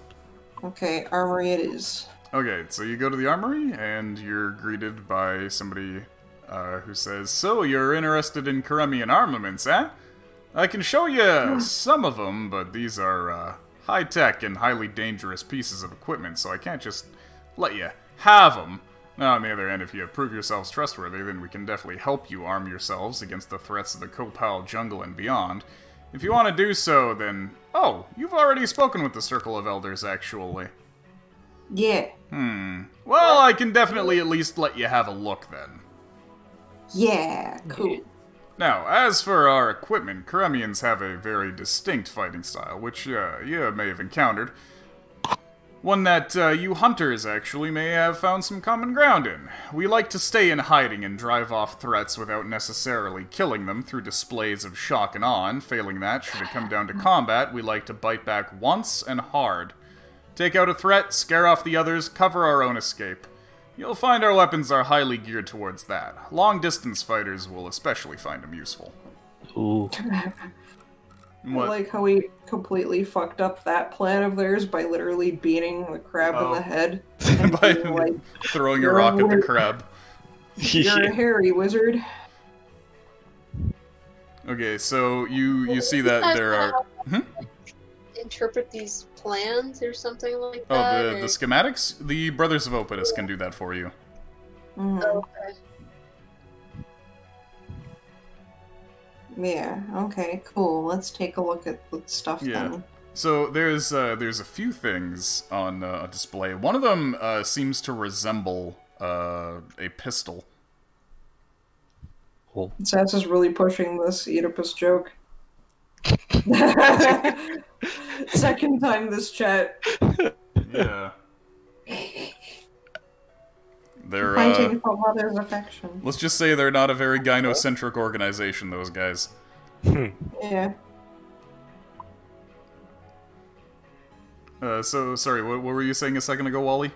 Okay, armory it is. Okay, so you go to the armory, and you're greeted by somebody who says, "So, you're interested in Karemian armaments, eh? I can show you some of them, but these are high-tech and highly dangerous pieces of equipment, so I can't just let you have them. Now, on the other hand, if you prove yourselves trustworthy, then we can definitely help you arm yourselves against the threats of the Kopal jungle and beyond. If you want to do so, then... Oh, you've already spoken with the Circle of Elders, actually. Yeah. Well, I can definitely at least let you have a look, then. Yeah, cool. Now, as for our equipment, Karemians have a very distinct fighting style, which you may have encountered. One that you hunters, actually, may have found some common ground in. We like to stay in hiding and drive off threats without necessarily killing them through displays of shock and awe, and failing that, should it come down to combat, we like to bite back once and hard. Take out a threat, scare off the others, cover our own escape. You'll find our weapons are highly geared towards that. Long-distance fighters will especially find them useful. Ooh. I like how we completely fucked up that plan of theirs by literally beating the crab in the head. And By being like, throwing a "You're rock at the weird. crab. You're a hairy wizard. Okay, so you see that there are... Interpret these plans or something like Oh, that? the schematics? The Brothers of Opidus can do that for you. Mhm. Okay. Yeah, okay, cool. Let's take a look at the stuff Yeah. then. So there's a few things on a display. One of them seems to resemble a pistol. Sass is really pushing this Oedipus joke. Second time this chat. Yeah. They're Fighting for mother's affection. let's just say they're not a very gynocentric organization, those guys. Yeah. So sorry, what were you saying a second ago, Wally?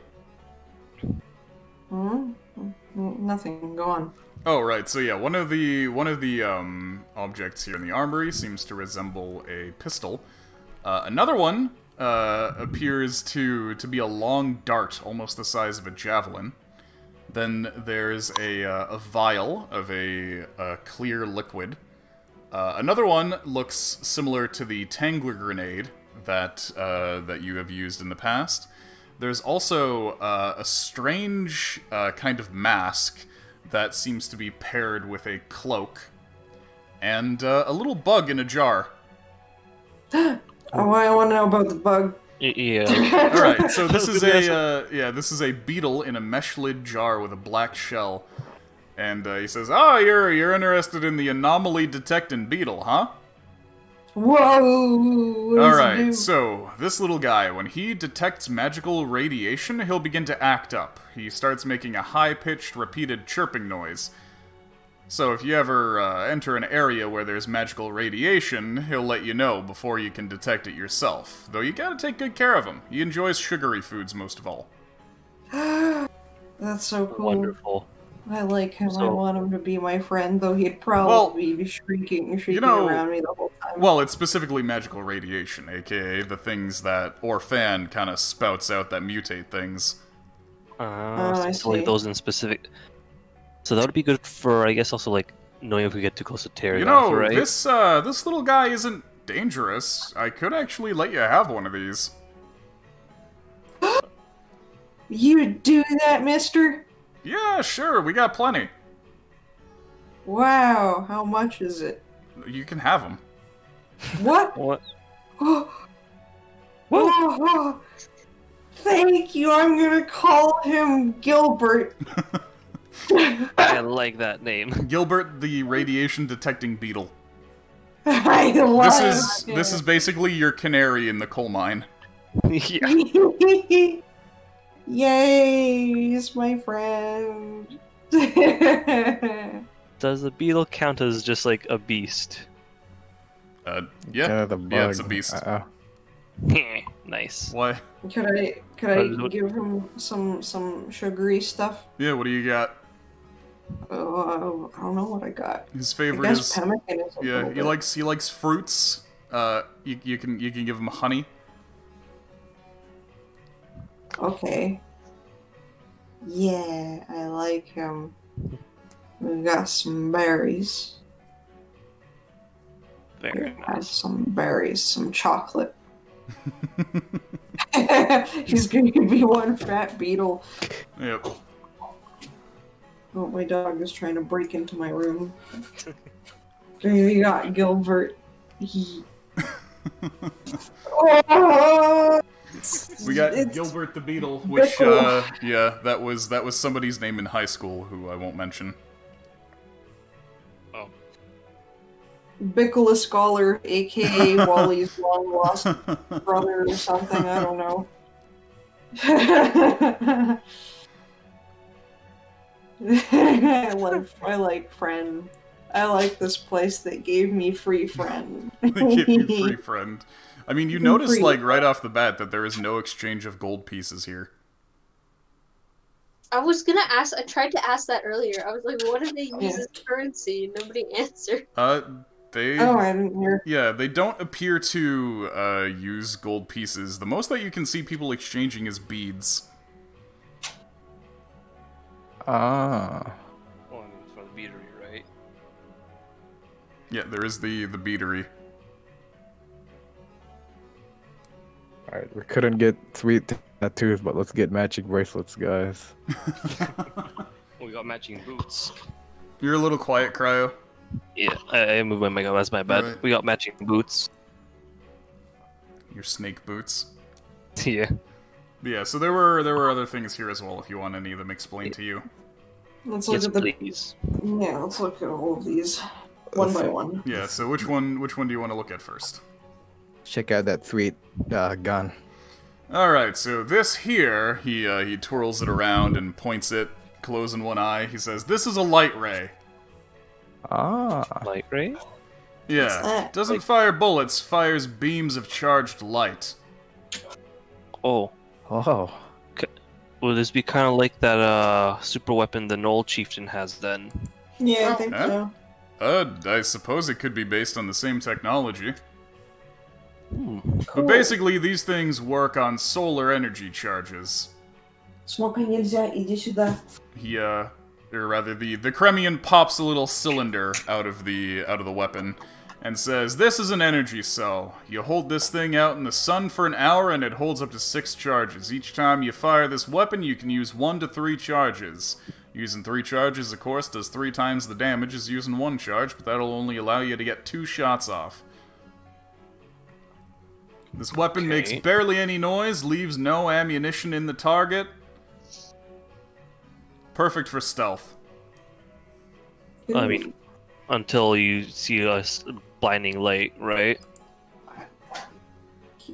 Nothing. Go on. Oh right, so yeah, one of the objects here in the armory seems to resemble a pistol. Another one appears to be a long dart, almost the size of a javelin. Then there's a vial of a clear liquid. Another one looks similar to the Tangler grenade that you have used in the past. There's also a strange kind of mask that seems to be paired with a cloak, and a little bug in a jar. Oh, I want to know about the bug. Yeah. All right, so this is this is a beetle in a mesh lid jar with a black shell, and he says, "Oh, you're interested in the anomaly detecting beetle, huh?" Whoa! All right, so this little guy, when he detects magical radiation, he'll begin to act up. He starts making a high-pitched, repeated chirping noise. So if you ever enter an area where there's magical radiation, he'll let you know before you can detect it yourself. Though you gotta take good care of him. He enjoys sugary foods most of all. That's so cool. Wonderful. I like him. I So- want him to be my friend, though he'd probably be shrieking around me the whole time. Well, it's specifically magical radiation, aka the things that Orphan kind of spouts out that mutate things. I So like see. those in specific. So that would be good for, I guess, also like knowing if we get too close to tearing You off, know, right? this little guy isn't dangerous. I could actually let you have one of these. You do that, mister? Yeah, sure, we got plenty. Wow, how much is it? You can have them. What? What? Oh, thank you. I'm gonna call him Gilbert. I like that name. Gilbert, the radiation detecting beetle. I love This is basically your canary in the coal mine. Yeah. Yay, he's my friend. Does the beetle count as just like a beast? Yeah, the bug. yeah, it's a beast. Nice. Why? Could I What- give him some sugary stuff? Yeah, what do you got? Oh, I don't know what I got. His I favorite guess is pemmican is a yeah. little He bit. likes fruits. You can give him honey. Okay. Yeah, I like him. We got some berries. Very Have nice. some berries, some chocolate. He's gonna be one fat beetle. Yep. Oh, my dog is trying to break into my room. We got Gilbert. Oh, We got it's Gilbert the Beetle, which Bickle. yeah, that was somebody's name in high school who I won't mention. Oh. Bickle a Scholar, aka Wally's long lost brother or something. I don't know. I like friend. I like this place that gave me free friend. They give you free friend. I mean, you notice Free. like right off the bat that there is no exchange of gold pieces here. I was gonna ask. I tried to ask that earlier. I was like, "What do they use Yeah. as currency?" Nobody answered. They Oh, I didn't hear. yeah, they don't appear to use gold pieces. The most that you can see people exchanging is beads. Ah. Well, I mean, it's from the beatery, right? Yeah, there is the beatery. Alright, we couldn't get sweet tattoos, but let's get matching bracelets, guys. We got matching boots. You're a little quiet, Cryo. Yeah, I moved my mic. That's my bad. Alright. We got matching boots. Your snake boots. Yeah. But yeah, so there were other things here as well. If you want any of them explained to you. Let's look Yes, at the. please. Yeah, let's look at all of these one by one. Yeah. So which one do you want to look at first? Check out that sweet gun. All right. So this here, he twirls it around and points it, closing one eye. He says, "This is a light ray." Ah. Light ray? Yeah. that? Doesn't fire bullets. Fires beams of charged light. Oh. Oh. Will this be kind of like that super weapon the Knoll Chieftain has then? Yeah, I think Huh? so. I suppose it could be based on the same technology. Hmm. But basically, these things work on solar energy charges. Smoka нельзя, иди сюда. He, or rather, the Kremian pops a little cylinder out of the weapon and says, "This is an energy cell. You hold this thing out in the sun for an hour and it holds up to 6 charges. Each time you fire this weapon, you can use 1 to 3 charges. Using 3 charges, of course, does 3 times the damage as using 1 charge, but that'll only allow you to get 2 shots off. This weapon makes barely any noise, leaves no ammunition in the target. Perfect for stealth." I mean, until you see us blinding light, right?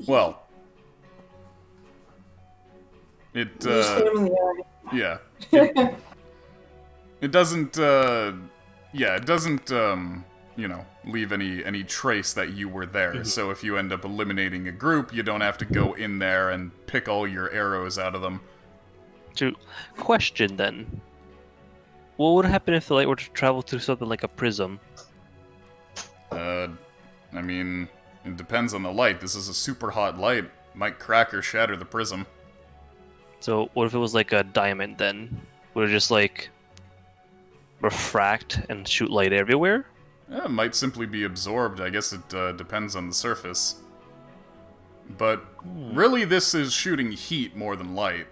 Well, it, You just hit him in the eye. yeah. It doesn't, it doesn't, you know, leave any trace that you were there. So if you end up eliminating a group, you don't have to go in there and pick all your arrows out of them. To question then, what would happen if the light were to travel through something like a prism? I mean, it depends on the light. This is a super hot light. Might crack or shatter the prism. So what if it was like a diamond then? Would it just like refract and shoot light everywhere? It might simply be absorbed. I guess it depends on the surface. But really, this is shooting heat more than light.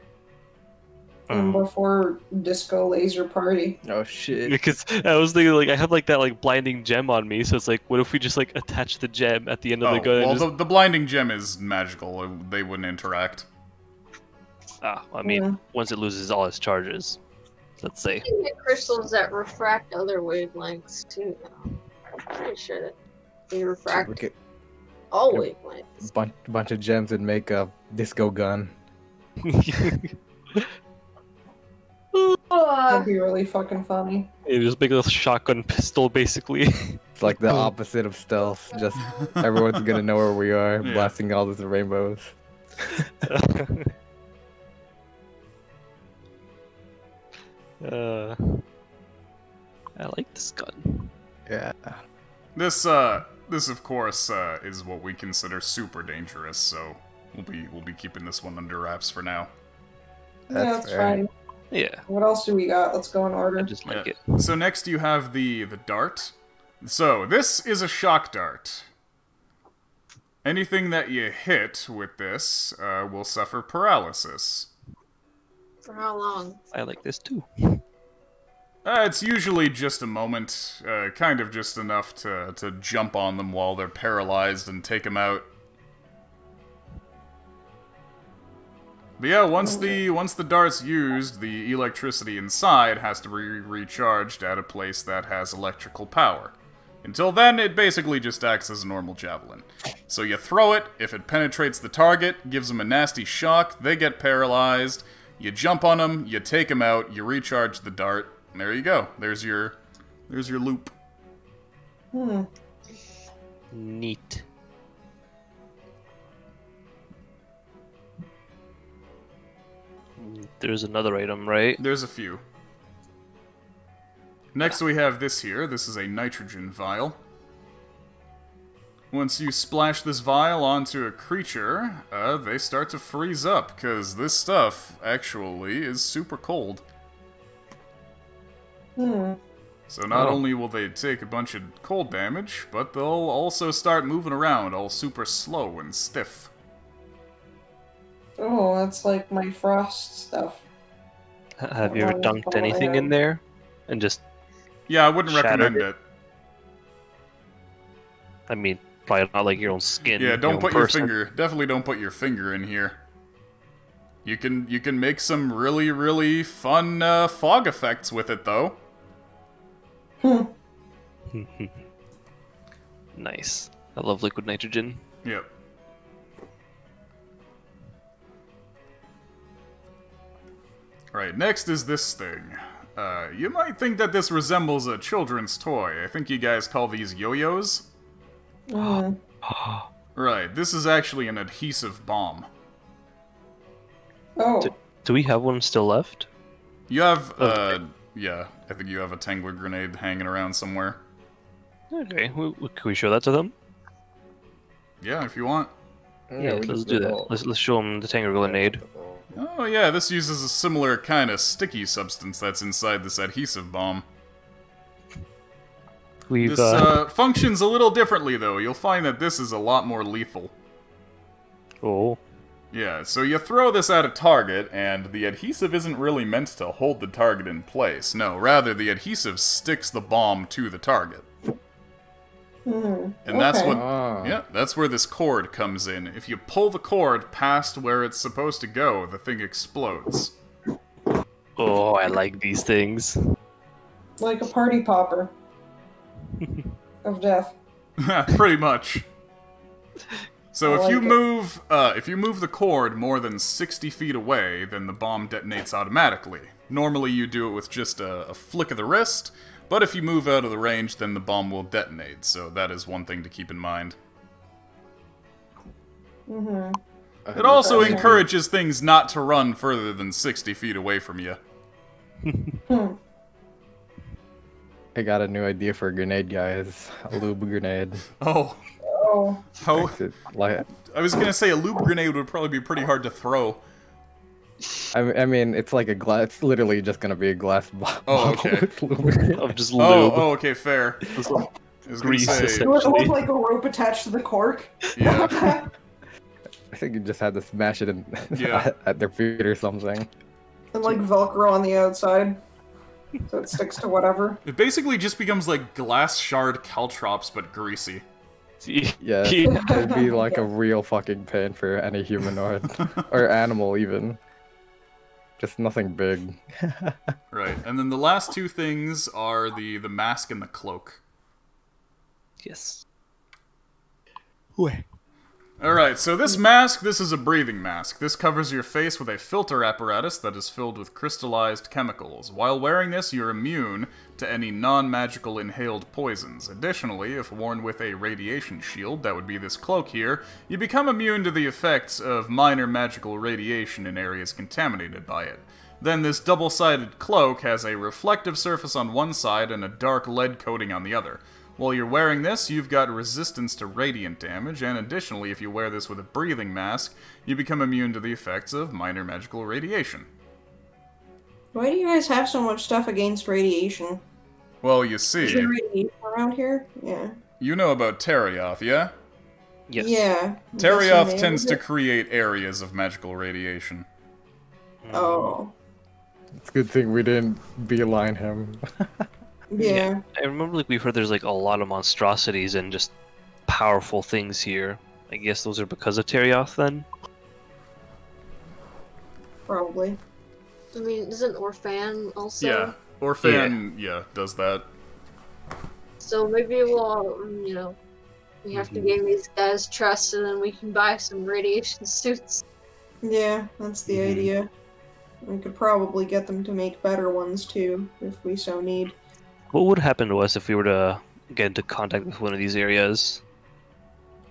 Before disco laser party. Oh shit. Because I was thinking, like, I have like that like blinding gem on me, so it's like, what if we just like attach the gem at the end of the gun? Well, and just... the blinding gem is magical. They wouldn't interact. I mean, once it loses all its charges, let's say. You can get crystals that refract other wavelengths too. Though. I'm pretty sure that they refract Okay. all wavelengths. Bunch of gems and make a disco gun. That'd be really fucking funny. You just make a shotgun pistol, basically. It's like the opposite of stealth. Just everyone's gonna know where we are, Yeah. blasting all these rainbows. I like this gun. Yeah. This of course is what we consider super dangerous. So we'll be keeping this one under wraps for now. Yeah, That's that's fair. fine. Yeah, What else do we got? Let's go in I order. just like it. So next you have the dart. So this is a shock dart. Anything that you hit with this will suffer paralysis. For how long? I like this too. It's usually just a moment, kind of just enough to jump on them while they're paralyzed and take them out. But yeah, once the dart's used, the electricity inside has to be recharged at a place that has electrical power. Until then, it basically just acts as a normal javelin. So you throw it, if it penetrates the target, gives them a nasty shock, they get paralyzed, you jump on them, you take them out, you recharge the dart, and there you go. There's your loop. Neat. There's another item, right? There's a few. Next we have this here. This is a nitrogen vial. Once you splash this vial onto a creature, they start to freeze up, because this stuff, actually, is super cold. So not only will they take a bunch of cold damage, but they'll also start moving around all super slow and stiff. Oh, that's like my frost stuff. Have you ever dunked anything in there? And just, Yeah, I wouldn't Shattered recommend it. it. I mean, probably not like your own skin. Yeah, don't own put your person. finger. Definitely don't put your finger in here. You can make some really fun fog effects with it though. Nice. I love liquid nitrogen. Yep. Right, next is this thing. You might think that this resembles a children's toy. I think you guys call these yo-yos. Right, this is actually an adhesive bomb. Oh, Do we have one still left? You have, Okay. yeah, I think you have a Tangler grenade hanging around somewhere. Okay, can we show that to them? Yeah, if you want. Yeah, we let's just do did that. all- Let's show them the Tanger grenade. Oh yeah, this uses a similar kind of sticky substance that's inside this adhesive bomb. We've This functions a little differently, though. You'll find that this is a lot more lethal. oh. Yeah, so you throw this at a target, and the adhesive isn't really meant to hold the target in place. No, rather, the adhesive sticks the bomb to the target. And that's okay. what... Ah. Yeah, that's where this cord comes in. If you pull the cord past where it's supposed to go, the thing explodes. Oh, I like these things. Like a party popper of death. Pretty much. So I if you like move the cord more than 60 feet away, then the bomb detonates automatically. Normally you do it with just a flick of the wrist, but if you move out of the range, then the bomb will detonate, so that is one thing to keep in mind. It also Fascinating. encourages things not to run further than 60 feet away from you. I got a new idea for a grenade, guys. A lube grenade. Oh, Oh, how... Like, I was gonna say a lube grenade would probably be pretty hard to throw. I mean, it's like a glass. It's literally just gonna be a glass bottle. Oh, okay. with lube. Of just lube. Oh, okay, fair. I was gonna Grease, say, it was Actually. like a rope attached to the cork. yeah. I think you just had to smash it in Yeah. at their feet or something. And like Velcro on the outside. So it sticks to whatever. It basically just becomes like glass shard caltrops, but greasy. Yeah, it'd be like a real fucking pain for any humanoid or animal even. Just nothing big. Right, and then the last two things are the mask and the cloak. Yes. Alright, so this mask, this is a breathing mask. This covers your face with a filter apparatus that is filled with crystallized chemicals. While wearing this, you're immune to any non-magical inhaled poisons. Additionally, if worn with a radiation shield, that would be this cloak here, you become immune to the effects of minor magical radiation in areas contaminated by it. Then this double-sided cloak has a reflective surface on one side and a dark lead coating on the other. While you're wearing this, you've got resistance to radiant damage, and additionally, if you wear this with a breathing mask, you become immune to the effects of minor magical radiation. Why do you guys have so much stuff against radiation? Well, you Is see, there radiation around here? Yeah. you know about Terioth, yeah? Yes. Yeah. Terioth Guessing tends they- to create areas of magical radiation. Oh. It's a good thing we didn't beeline him. Yeah. I remember like we've heard there's like a lot of monstrosities and just powerful things here. I guess those are because of Terioth then? Probably. I mean, isn't Orphan also? Yeah, Orphan, yeah, does that. So maybe we'll, we have to gain these guys' trust, and then we can buy some radiation suits. Yeah, that's the idea. We could probably get them to make better ones too, if we so need. What would happen to us if we were to get into contact with one of these areas?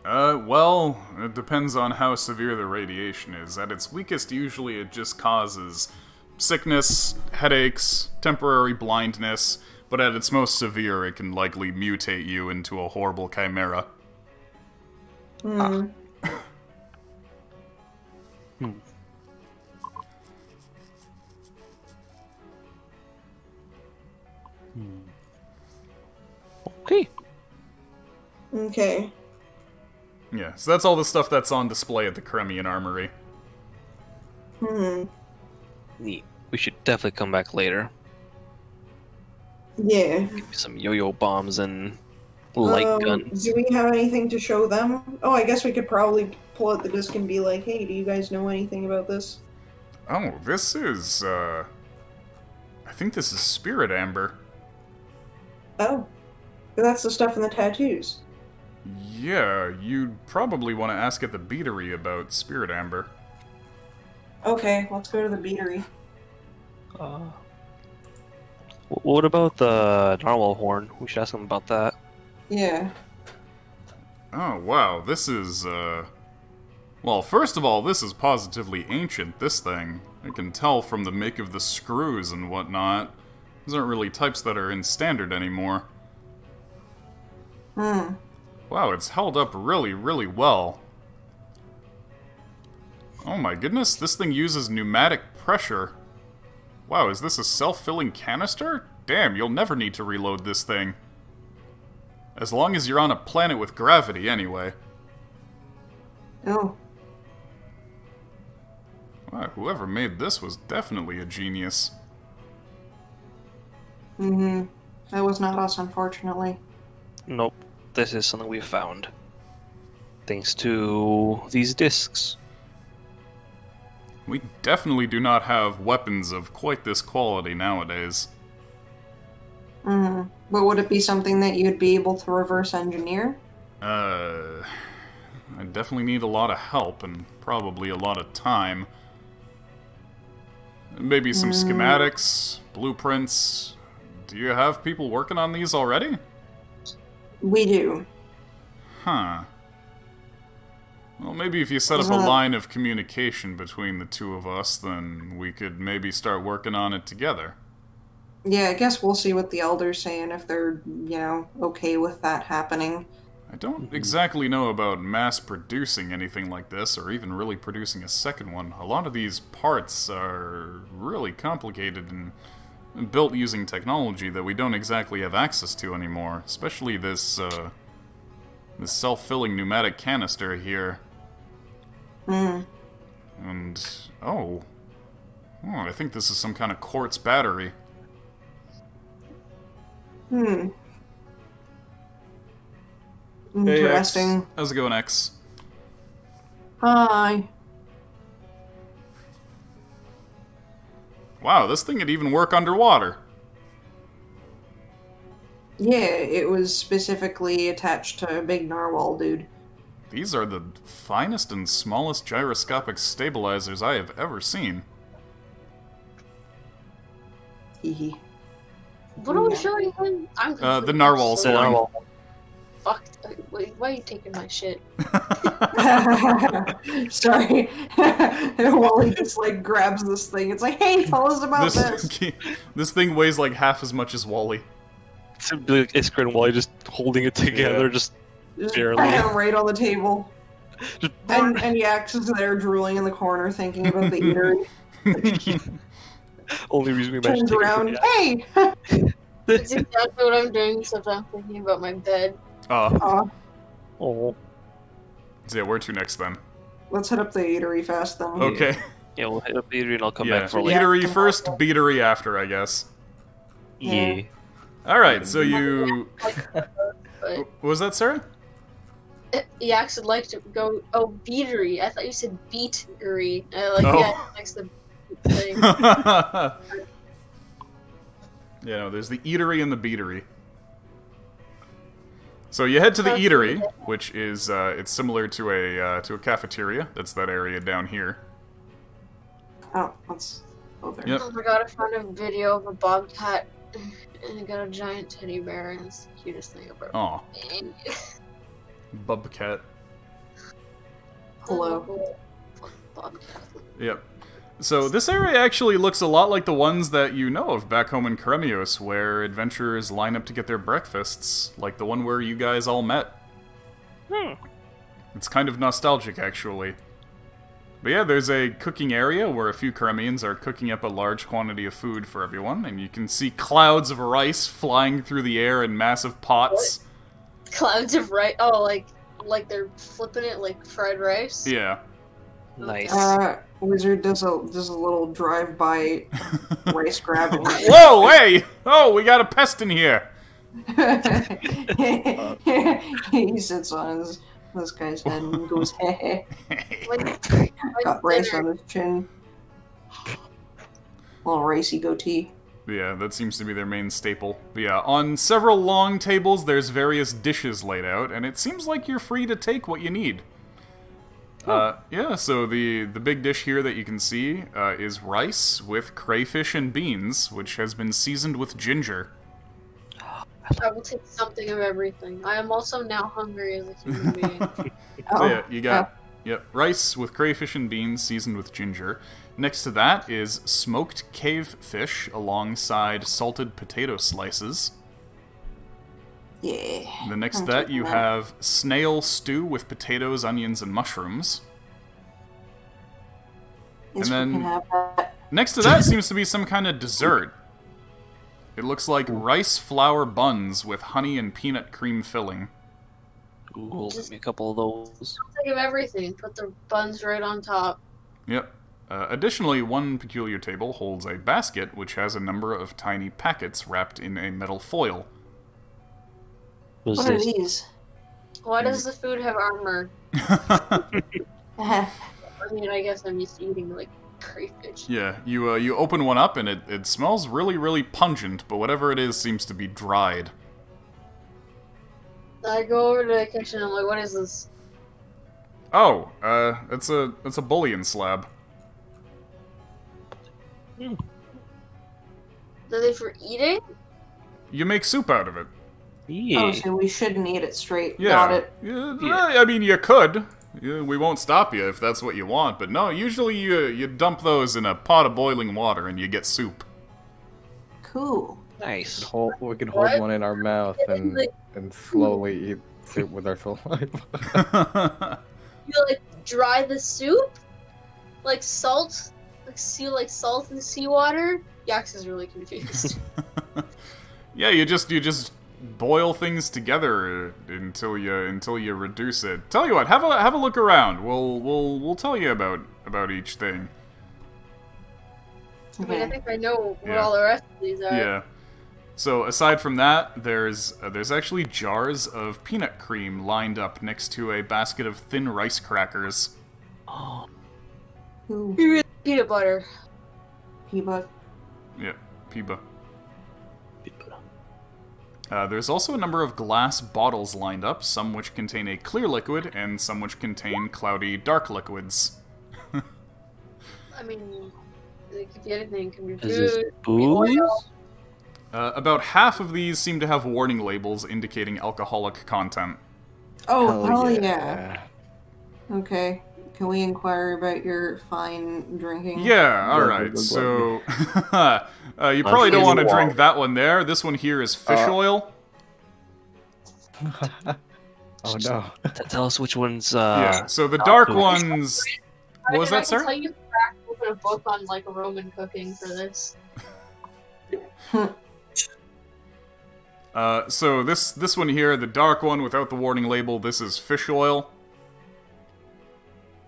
Well, it depends on how severe the radiation is. At its weakest, usually it just causes sickness, headaches, temporary blindness, but at its most severe, it can likely mutate you into a horrible chimera. Okay. Okay. Yeah, so that's all the stuff that's on display at the Kremian Armory. Neat. We should definitely come back later. Yeah. Some yo-yo bombs and light guns. Do we have anything to show them? Oh, I guess we could probably pull out the disc and be like, hey, do you guys know anything about this? Oh, this is, I think this is Spirit Amber. Oh. That's the stuff in the tattoos. Yeah, you'd probably want to ask at the beatery about Spirit Amber. Okay, let's go to the beatery. What about the narwhal horn? We should ask them about that. Yeah. Oh, wow, this is, Well, first of all, this is positively ancient, this thing. I can tell from the make of the screws and whatnot. These aren't really types that are in standard anymore. Wow, it's held up really, really well. Oh my goodness, this thing uses pneumatic pressure. Wow, is this a self-filling canister? Damn, you'll never need to reload this thing. As long as you're on a planet with gravity, anyway. Oh. Wow, whoever made this was definitely a genius. Mm-hmm. That was not us, unfortunately. Nope. This is something we found. Thanks to these discs. We definitely do not have weapons of quite this quality nowadays. Mm-hmm. But would it be something that you'd be able to reverse engineer? I definitely need a lot of help and probably a lot of time. Maybe some schematics, blueprints. Do you have people working on these already? We do. Huh. Well, maybe if you set up a line of communication between the two of us, then we could maybe start working on it together. Yeah, I guess we'll see what the elders say and if they're, okay with that happening. I don't exactly know about mass-producing anything like this, or even really producing a second one. A lot of these parts are really complicated and built using technology that we don't exactly have access to anymore. Especially this self-filling pneumatic canister here. Hmm. And, oh, I think this is some kind of quartz battery. Hmm. Hey, Interesting. X. How's it going, X? Hi. Wow, this thing could even work underwater. Yeah, it was specifically attached to a big narwhal dude. These are the finest and smallest gyroscopic stabilizers I have ever seen. Hehe. What are we showing him? I'm The confused. narwhal's The line. narwhal. Fuck. Wait, why are you taking my shit? Sorry. Wally just grabs this thing. It's like, hey, tell us about this. This thing weighs like half as much as Wally. It's like Iskra and Wally just holding it together, Yeah. just Just barely. bam, right on the table. just And Yax is there drooling in the corner thinking about the eater. only reason we managed Turns to take around, it hey! That's exactly what I'm doing, except I'm thinking about my bed. Oh, So yeah, where to next then? Let's hit up the eatery fast then. Okay. yeah, we'll hit up the eatery and I'll come Yeah, back for Yeah. eatery first, beatery after, I guess. Yeah. Alright, so you... But What was that, Sarah? Yax would like to go. Oh, beatery. I thought you said beatery. Oh. Yeah, he likes the beat thing. Yeah, no, there's the eatery and the beatery. So you head to the eatery, which is it's similar to a cafeteria. That's that area down here. Oh, let's go there. Yep. Oh my god, I found a video of a bobcat and it got a giant teddy bear, and it's the cutest thing ever. Aw, bubcat. Hello. Bobcat. Yep. So this area actually looks a lot like the ones that you know of back home in Kremios, where adventurers line up to get their breakfasts, like the one where you guys all met. It's kind of nostalgic, actually. But yeah, there's a cooking area where a few Kremians are cooking up a large quantity of food for everyone, and you can see clouds of rice flying through the air in massive pots. Clouds of rice. Oh, like they're flipping it like fried rice. Yeah. Nice. Wizard does a little drive-by rice grab. Whoa, hey! Oh, we got a pest in here! He sits on this guy's head and goes, heh Like got rice dinner. on his chin. Little racy goatee. Yeah, that seems to be their main staple. But yeah, on several long tables, there's various dishes laid out, and it seems like you're free to take what you need. Yeah, so the big dish here that you can see is rice with crayfish and beans, which has been seasoned with ginger. I will take something of everything. I am also now hungry as a human being. So yeah, you got rice with crayfish and beans seasoned with ginger. Next to that is smoked cave fish alongside salted potato slices. Yeah. Then next I'm to that taking you that. have snail stew with potatoes, onions, and mushrooms. Yes, And we then- can have that. Next to that seems to be some kind of dessert. It looks like rice flour buns with honey and peanut cream filling. Ooh, give me a couple of those. Think of everything. Put the buns right on top. Yep. Additionally, one peculiar table holds a basket which has a number of tiny packets wrapped in a metal foil. What's What are this? these? Why does the food have armor? I mean, I guess I'm used to eating like crayfish. Yeah, you open one up and it smells really, really pungent, but whatever it is seems to be dried. I go over to the kitchen. I'm like, what is this? Oh, it's a bullion slab. Are they for eating? You make soup out of it. Yeah. Oh, so we shouldn't eat it straight. Yeah. Got it. Yeah, I mean, you could. Yeah, we won't stop you if that's what you want, but no, usually you dump those in a pot of boiling water and you get soup. Cool. Nice. We could hold What? one in our mouth and slowly eat soup with our saliva. You like dry the soup, like salt, like salt in seawater. Yax is really confused. Yeah, you just boil things together until you reduce it. Tell you what, have a look around. We'll tell you about each thing. I mean, I Okay. think I know what Yeah. all the rest of these are. Yeah. So aside from that, there's actually jars of peanut cream lined up next to a basket of thin rice crackers. Oh, Ooh, Peanut butter. Peanut. Yeah, Piba. There's also a number of glass bottles lined up, some which contain a clear liquid and some which contain cloudy dark liquids. I mean, it could be anything. It can be is this food. It can be oil. booze? About half of these seem to have warning labels indicating alcoholic content. Oh, hell yeah. Okay. Can we inquire about your fine drinking? Yeah, Glug, alright, glug, so... you probably don't sure want to you drink won't. that one there. This one here is fish oil. Oh no. Tell us which ones. Yeah, so the dark food. ones... What was I that, can sir? tell you to crack open a book on like Roman cooking for this. So this one here, the dark one without the warning label, this is fish oil.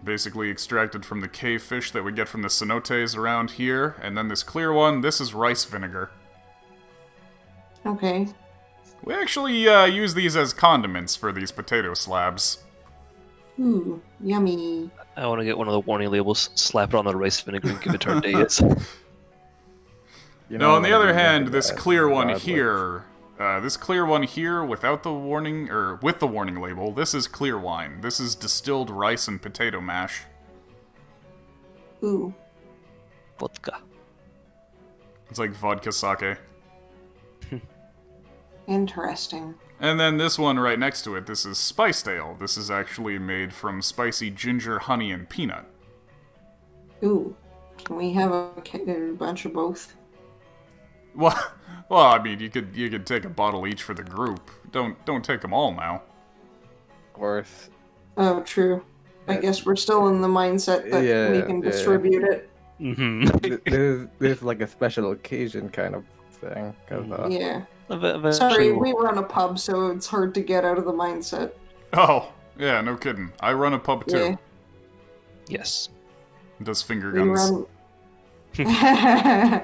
Basically extracted from the cave fish that we get from the cenotes around here. And then this clear one, this is rice vinegar. Okay. We actually use these as condiments for these potato slabs. Ooh, yummy. I want to get one of the warning labels, slap it on the rice vinegar, and give it to our days. You No, on the what I other mean, hand, look at this that. clear one Regardless. here, this clear one here without the warning, or with the warning label, this is clear wine. This is distilled rice and potato mash. Ooh. Vodka. It's like vodka sake. Interesting. And then this one right next to it, this is spiced ale. This is actually made from spicy ginger, honey, and peanut. Ooh. Can we have a bunch of both? Well, I mean, you could take a bottle each for the group. Don't take them all now. Of course. Oh, true. I guess we're still in the mindset that we Yeah, can yeah. distribute it. Mm-hmm. This is like a special occasion kind of thing. 'Cause, Yeah. Sorry, we run a pub, so it's hard to get out of the mindset. Oh, yeah, no kidding. I run a pub too. Yeah. Yes. Does finger We guns. run.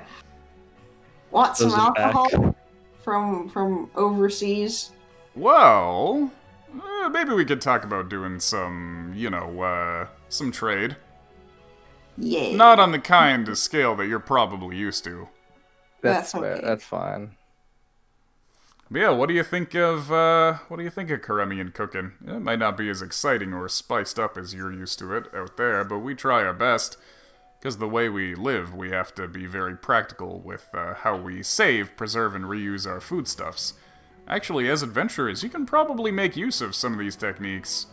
Want some Those are back. alcohol from overseas? Well, maybe we could talk about doing some, some trade. Yeah. Not on the kind of scale that you're probably used to. That's fair, okay. That's fine. But yeah, what do you think of Karemian cooking? It might not be as exciting or spiced up as you're used to it out there, but we try our best. Because the way we live, we have to be very practical with how we save, preserve, and reuse our foodstuffs. Actually, as adventurers, you can probably make use of some of these techniques.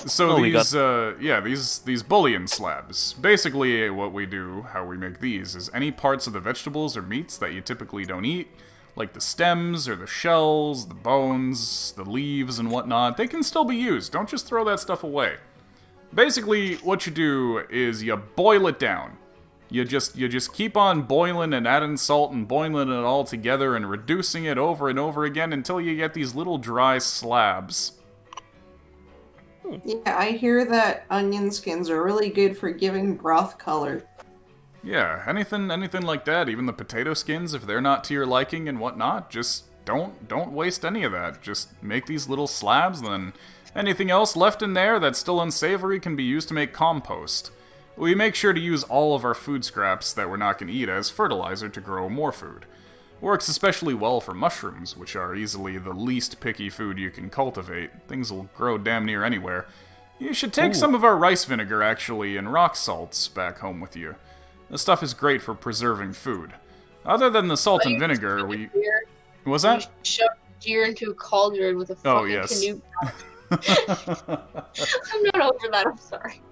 So Oh, we these bullion slabs. Basically, what we do, how we make these, is any parts of the vegetables or meats that you typically don't eat, like the stems or the shells, the bones, the leaves, and whatnot, they can still be used. Don't just throw that stuff away. Basically, what you do is you boil it down. You just keep on boiling and adding salt and boiling it all together and reducing it over and over again until you get these little dry slabs. Yeah, I hear that onion skins are really good for giving broth color. Yeah, anything like that, even the potato skins, if they're not to your liking and whatnot, just don't waste any of that. Just make these little slabs, then anything else left in there that's still unsavory can be used to make compost. We make sure to use all of our food scraps that we're not going to eat as fertilizer to grow more food. Works especially well for mushrooms, which are easily the least picky food you can cultivate. Things will grow damn near anywhere. You should take some of our rice vinegar, actually, and rock salts back home with you. This stuff is great for preserving food. Other than the salt and vinegar, we... What was that? You shove deer into a cauldron with a fucking canoe. I'm not over that, I'm sorry.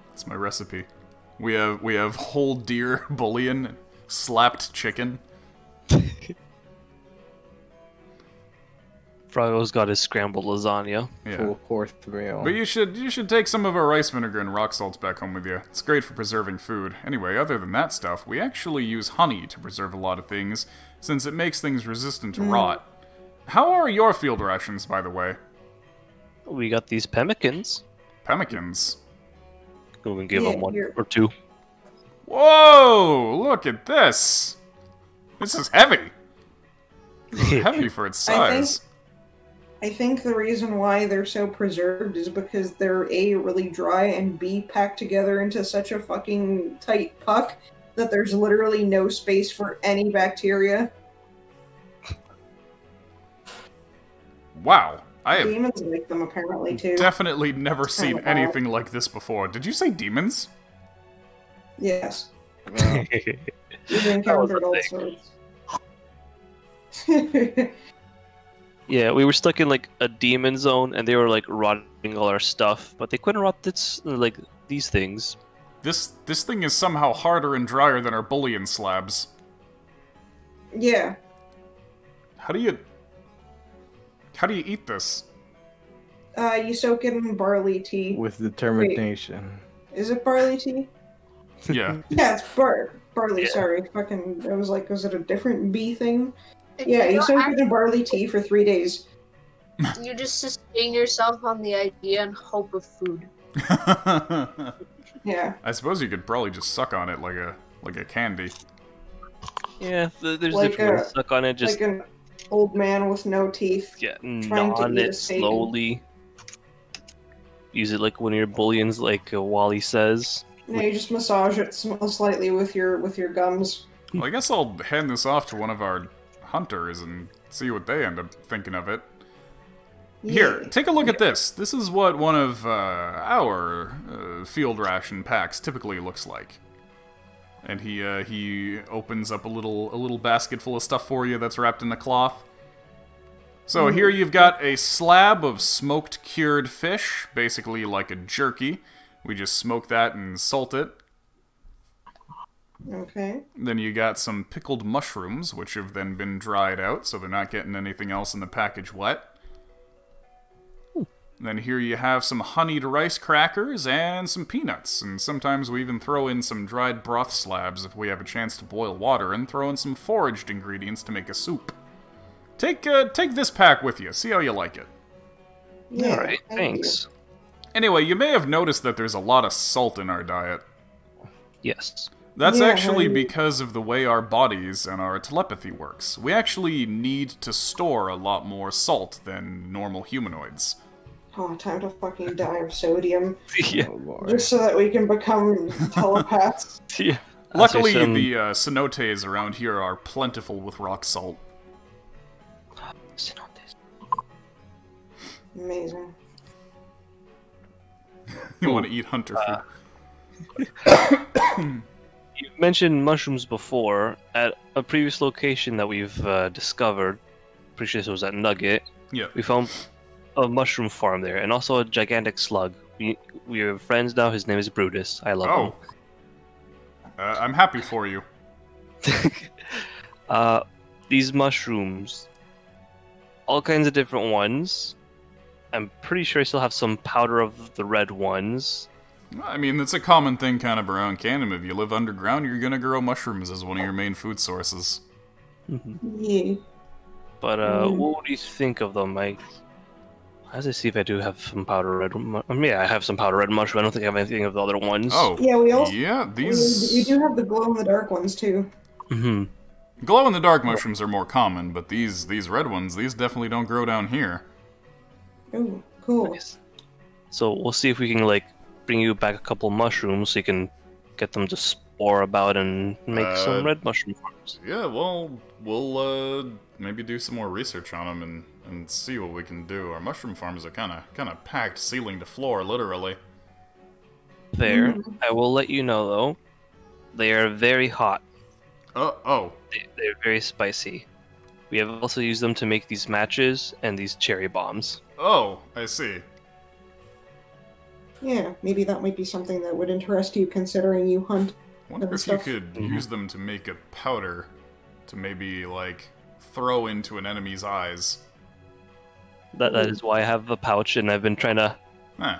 That's my recipe. We have whole deer bouillon, slapped chicken. Frago's got his scrambled lasagna. Yeah. Full course meal. But you should take some of our rice vinegar and rock salts back home with you. It's great for preserving food. Anyway, other than that stuff, we actually use honey to preserve a lot of things, since it makes things resistant to rot. How are your field rations, by the way? We got these pemmicans. Pemmicans. We can give Yeah, them one here. or two. Whoa! Look at this! This is heavy! This is heavy for its size. I think the reason why they're so preserved is because they're A, really dry, and B, packed together into such a fucking tight puck that there's literally no space for any bacteria. Wow. I have Demons like them apparently too. definitely never It's kinda seen wild. anything like this before. Did you say demons? Yes. Wow. We've encountered all thing. sorts. Yeah, we were stuck in like a demon zone, and they were like rotting all our stuff, but they couldn't rot this like these things. This thing is somehow harder and drier than our bullion slabs. Yeah. How do you eat this? You soak it in barley tea. With determination. Is it barley tea? Yeah. Yeah, it's barley, Yeah. sorry. Fucking, I was like, was it a different bee thing? If Yeah, you don't soak it in barley tea for 3 days. You just sustain yourself on the idea and hope of food. Yeah. I suppose you could probably just suck on it like a candy. Yeah, there's Like different ways a- to suck on it. Just Like an old man with no teeth. yeah, trying gnaw to on eat a it steak. slowly. Use it like one of your bullions, like Wally says. No, you just massage it slightly with your gums. Well, I guess I'll hand this off to one of our hunters and see what they end up thinking of it. Here, Yeah. take a look at this. This is what one of our field ration packs typically looks like. And he opens up a little basket full of stuff for you that's wrapped in a cloth. So here you've got a slab of smoked cured fish, basically like a jerky. We just smoke that and salt it. Okay. Then you got some pickled mushrooms, which have then been dried out, so they're not getting anything else in the package wet. Then here you have some honeyed rice crackers and some peanuts, and sometimes we even throw in some dried broth slabs if we have a chance to boil water, and throw in some foraged ingredients to make a soup. Take this pack with you, see how you like it. Yeah, Alright, thank thanks. Anyway, you may have noticed that there's a lot of salt in our diet. Yes. That's Yeah, actually right. because of the way our bodies and our telepathy works. We actually need to store a lot more salt than normal humanoids. Oh, time to fucking die of sodium. Yeah. Oh, Lord. Just so that we can become telepaths. Yeah. Luckily, That's just, the cenotes around here are plentiful with rock salt. Amazing. You want to eat hunter food. You mentioned mushrooms before. At a previous location that we've discovered, pretty sure this was at Nugget, Yeah. we found a mushroom farm there, and also a gigantic slug. We are friends now. His name is Brutus. I love Oh. I'm happy for you. him. These mushrooms, all kinds of different ones, I'm pretty sure I still have some powder of the red ones. I mean, it's a common thing kind of around Canada. If you live underground, you're gonna grow mushrooms as one of your main food sources. Yeah. But what do you think of them? As I see if I do have some powder red. Yeah, I have some powder red mushroom. I don't think I have anything of the other ones. Oh, Yeah, we also these. we do have the glow in the dark ones too. Glow-in-the-dark mushrooms are more common, but these red ones, these definitely don't grow down here. Oh, cool. Nice. So we'll see if we can like bring you back a couple mushrooms so you can get them to spore about and make some red mushroom farms. Yeah, well, we'll maybe do some more research on them and see what we can do. Our mushroom farms are kind of packed, ceiling to floor, literally. There, I will let you know though, they are very hot. Oh. They're very spicy. We have also used them to make these matches and these cherry bombs. Oh, I see. Yeah, maybe that might be something that would interest you, considering you hunt. Wonder and if stuff. you could use them to make a powder to maybe, like, throw into an enemy's eyes. That is why I have a pouch, and I've been trying to Huh.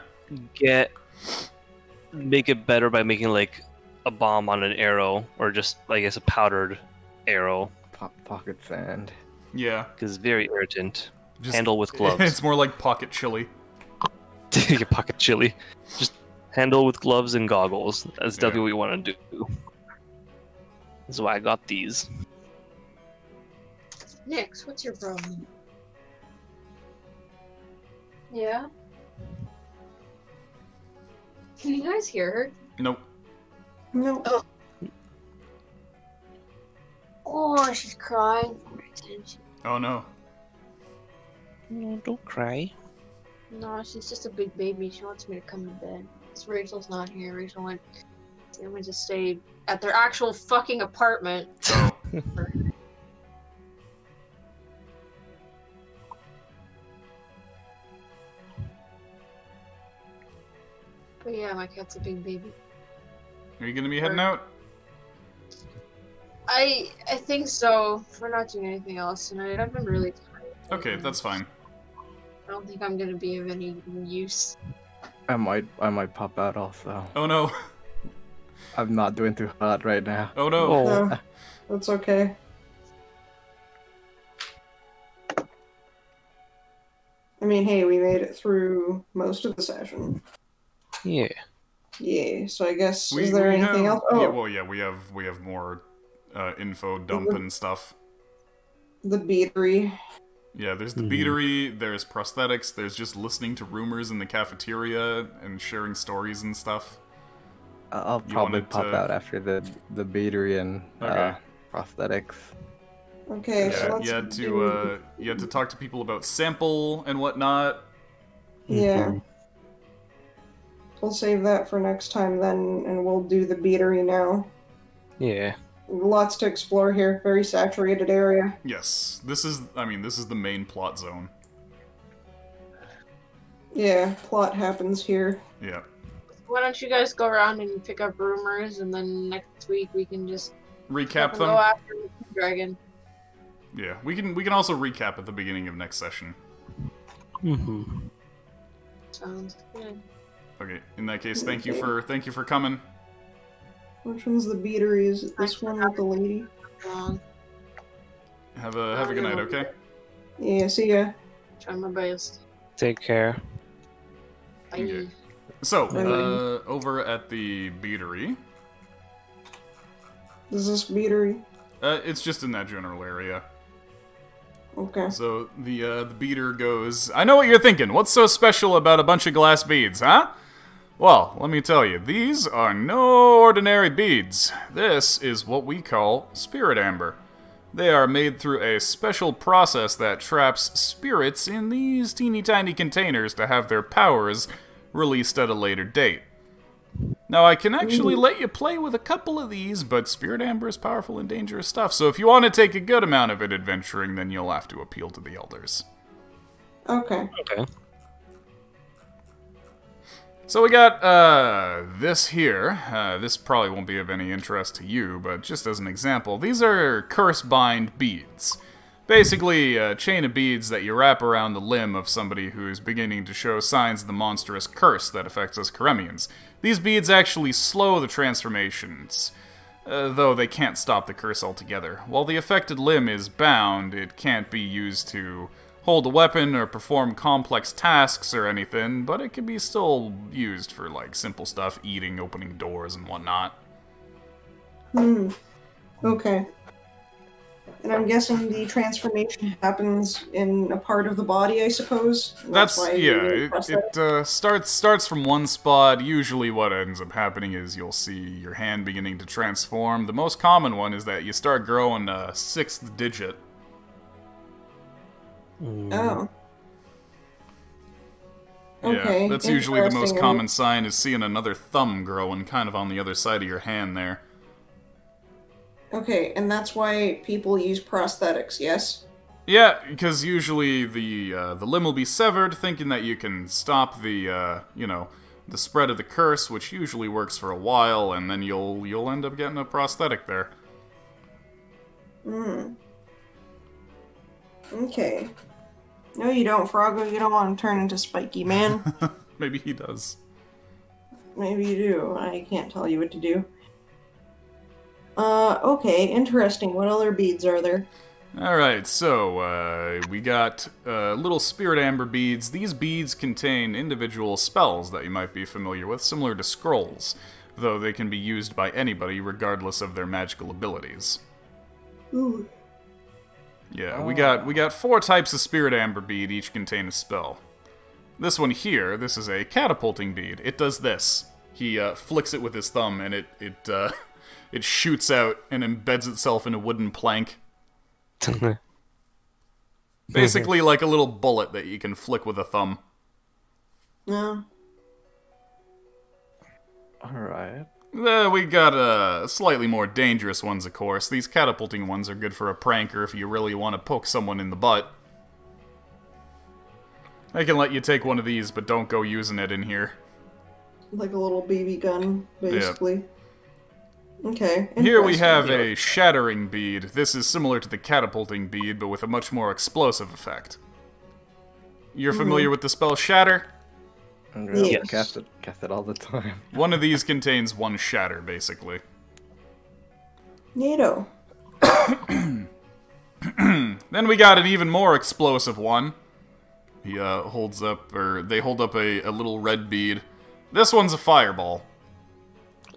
make it better by making like a bomb on an arrow, or just I guess a powdered arrow, Pocket sand. Yeah. because it's very irritant. Just- Handle with gloves. It's more like pocket chili. Your pocket chili. Just handle with gloves and goggles. That's definitely what you want to do. That's why I got these. Nix, what's your problem? Yeah? Can you guys hear her? Nope. No. Oh, she's crying. Oh no. No, don't cry. No, she's just a big baby. She wants me to come to bed. Because Rachel's not here. Rachel went to stay at their actual fucking apartment. Oh. But yeah, my cat's a big baby. Are you gonna be heading out? I think so. We're not doing anything else tonight. I've been really tired. Okay, that's fine. I don't think I'm gonna be of any use. I might pop out also. Oh no. I'm not doing too hot right now. Oh no. Oh, No, that's okay. I mean, hey, we made it through most of the session. yeah. Yeah, so I guess, is there anything else? Oh, Yeah, well, yeah, we have more info dump and stuff. the beatery. Yeah, there's the beatery, there's prosthetics, there's just listening to rumors in the cafeteria and sharing stories and stuff. I'll You probably wanted pop to- out after the beatery and Okay. prosthetics. Okay, so Yeah, let's you had to talk to people about sample and whatnot. Yeah. We'll save that for next time then, and we'll do the beatery now. Yeah. Lots to explore here. Very saturated area. Yes, this is the main plot zone. Yeah, plot happens here. Yeah. Why don't you guys go around and pick up rumors, and then next week we can just Recap go them. after the dragon. Yeah, we can also recap at the beginning of next session. Sounds good. Okay, in that case, thank you for coming. Which one's the beatery? Is it this one with the lady? Wrong. Have a good night, okay? Yeah, see ya. Try my best. Take care. Bye. Okay. So, Bye. over at the beatery, Is this beatery? it's just in that general area. Okay. So the beater goes, I know what you're thinking. What's so special about a bunch of glass beads, huh? Well, let me tell you, these are no ordinary beads. This is what we call spirit amber. They are made through a special process that traps spirits in these teeny tiny containers to have their powers released at a later date. Now, I can actually let you play with a couple of these, but spirit amber is powerful and dangerous stuff, so if you want to take a good amount of it adventuring, then you'll have to appeal to the elders. Okay. Okay. So we got, this here. This probably won't be of any interest to you, but just as an example, these are curse bind beads. Basically, a chain of beads that you wrap around the limb of somebody who is beginning to show signs of the monstrous curse that affects us Karemians. These beads actually slow the transformations, though they can't stop the curse altogether. While the affected limb is bound, it can't be used to hold a weapon or perform complex tasks or anything, but it can be still used for, like, simple stuff, eating, opening doors, and whatnot. Okay. And I'm guessing the transformation happens in a part of the body, I suppose? And That's why yeah. you press that? It starts from one spot. Usually, what ends up happening is you'll see your hand beginning to transform. The most common one is that you start growing a sixth digit. Oh. Okay. Yeah, that's usually the most interesting. common sign, is seeing another thumb growing kind of on the other side of your hand there. Okay, and that's why people use prosthetics, yes? Yeah, because usually the limb will be severed, thinking that you can stop the the spread of the curse, which usually works for a while, and then you'll end up getting a prosthetic there. Okay. No, you don't, Froggo. You don't want to turn into Spiky Man. Maybe he does. Maybe you do. I can't tell you what to do. Okay, interesting. What other beads are there? Alright, so, we got little spirit amber beads. These beads contain individual spells that you might be familiar with, similar to scrolls, though they can be used by anybody regardless of their magical abilities. Ooh. Yeah, we got 4 types of spirit amber bead, each contain a spell. This one here, this is a catapulting bead. It does this. He flicks it with his thumb, and it shoots out and embeds itself in a wooden plank. Basically like a little bullet that you can flick with a thumb. No. Alright. We got slightly more dangerous ones, of course. These catapulting ones are good for a pranker if you really want to poke someone in the butt. I can let you take one of these, but don't go using it in here. Like a little BB gun, basically. Okay. Here we have interesting. a shattering bead. This is similar to the catapulting bead, but with a much more explosive effect. You're familiar with the spell Shatter? Yes. Cast it all the time. One of these contains 1 shatter, basically. NATO. Then we got an even more explosive one. He holds up, or they hold up a little red bead. This one's a fireball.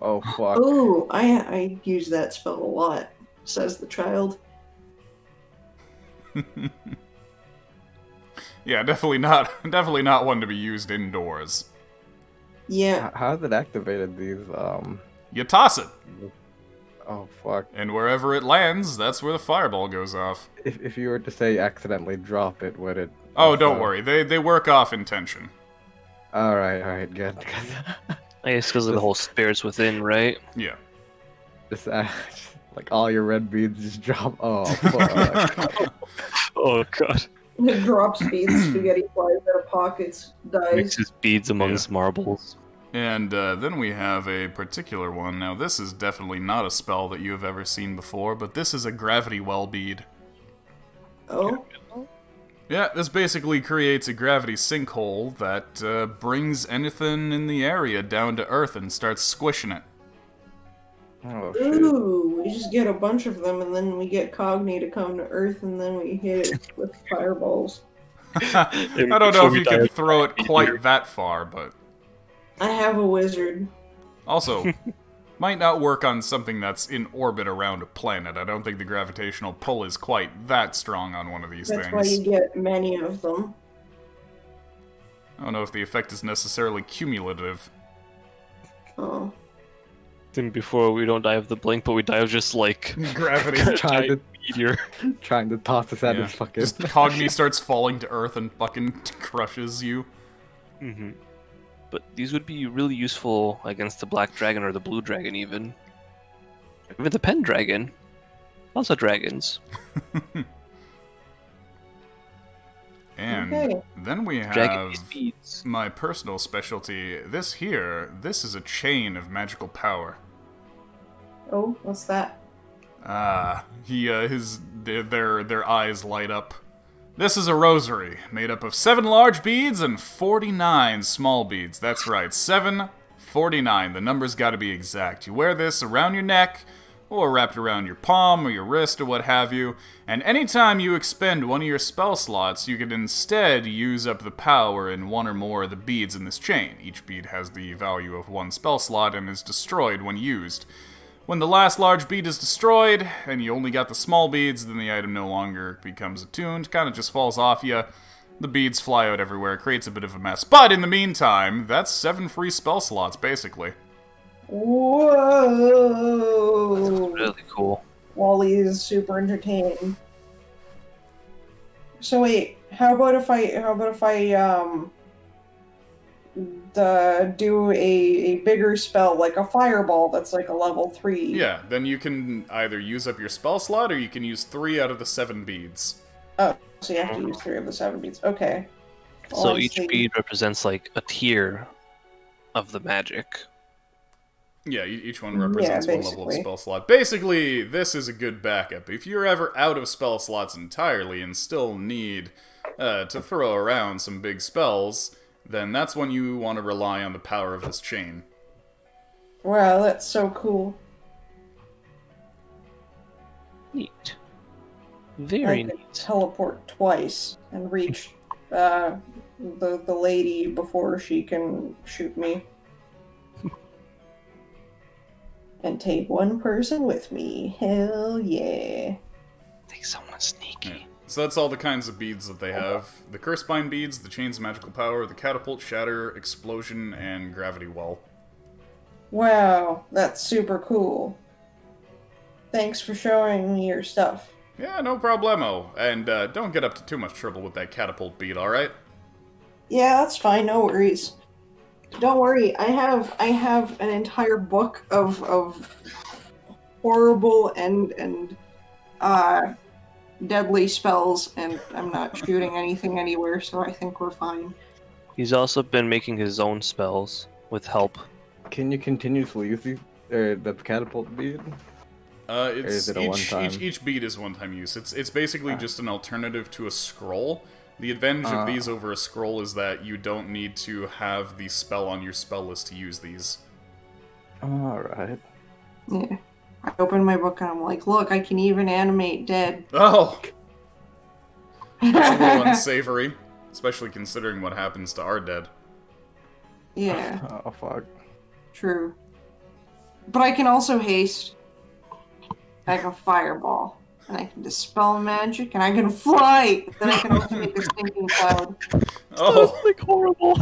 Oh fuck. Ooh, I use that spell a lot, says the child. Yeah, definitely not one to be used indoors. Yeah. How is it activated? These You toss it, Oh fuck. and wherever it lands, that's where the fireball goes off. If you were to say accidentally drop it, would it? Oh, don't worry, they work off intention. Alright, good. I guess because of the whole spirits within, right? Yeah. just like all your red beads just drop. Oh fuck. Oh god. It drops beads, spaghetti flies out of pockets, dies. Mixes beads amongst marbles. And then we have a particular one. Now, this is definitely not a spell that you have ever seen before, but this is a gravity well bead. Oh? Yeah, this basically creates a gravity sinkhole that brings anything in the area down to earth and starts squishing it. Oh shit. Ooh, we just get a bunch of them and then we get Cogni to come to Earth and then we hit it with fireballs. I don't know if you can throw it quite that far, but... I have a wizard. Also, might not work on something that's in orbit around a planet. I don't think the gravitational pull is quite that strong on one of these That's things. why you get many of them. I don't know if the effect is necessarily cumulative. Oh. Then before we don't die of the blink, but we die of just like Gravity. Trying to meteor. trying to toss us at Yeah. his fucking. Just Cogni starts falling to earth and fucking crushes you. Mm-hmm. But these would be really useful against the black dragon or the blue dragon, even the pen dragon. Lots of dragons. And Okay. then we Dragon have these beads. my personal specialty. This is a chain of magical power. Oh, what's that? His their eyes light up. This is a rosary made up of 7 large beads and 49 small beads. That's right, 749. The number's got to be exact. You wear this around your neck, or wrapped around your palm or your wrist or what have you, and anytime you expend one of your spell slots, you can instead use up the power in one or more of the beads in this chain. Each bead has the value of 1 spell slot and is destroyed when used. When the last large bead is destroyed, and you only got the small beads, then the item no longer becomes attuned, kind of just falls off you. The beads fly out everywhere, creates a bit of a mess. But in the meantime, that's 7 free spell slots, basically. Whoa! Really cool. Wally is super entertaining. So wait, how about if I do a bigger spell, like a fireball that's like a level 3? Yeah, then you can either use up your spell slot, or you can use 3 out of the 7 beads. Oh, so you have to use 3 of the 7 beads. Okay. So I each see. bead represents like a tier of the magic. Yeah, each one represents one level of basically. spell slot. Basically, this is a good backup. If you're ever out of spell slots entirely and still need to throw around some big spells, then that's when you want to rely on the power of this chain. Wow, that's so cool. Neat. Very I could neat. teleport twice and reach the lady before she can shoot me. And take one person with me. Hell yeah. Think someone's sneaky. So that's all the kinds of beads that they have. The Cursebind beads, the Chain's Magical Power, the Catapult, Shatter, Explosion, and Gravity Well. Wow, that's super cool. Thanks for showing me your stuff. Yeah, no problemo. And don't get up to too much trouble with that Catapult bead, alright? Yeah, that's fine, no worries. Don't worry, I have an entire book of horrible and deadly spells, and I'm not shooting anything anywhere, so I think we're fine. He's also been making his own spells with help. Can you continuously use the catapult bead? It's is it a one-time? each bead is one-time use. It's basically just an alternative to a scroll. The advantage of these over a scroll is that you don't need to have the spell on your spell list to use these. Alright. Yeah. I open my book and I'm like, look, I can even animate dead. Oh! That's a little unsavory, especially considering what happens to our dead. Yeah, Oh, fuck. true. But I can also haste. I can fireball. And I can dispel magic, and I can fly! Then I can also make a stinking cloud. Oh! like horrible.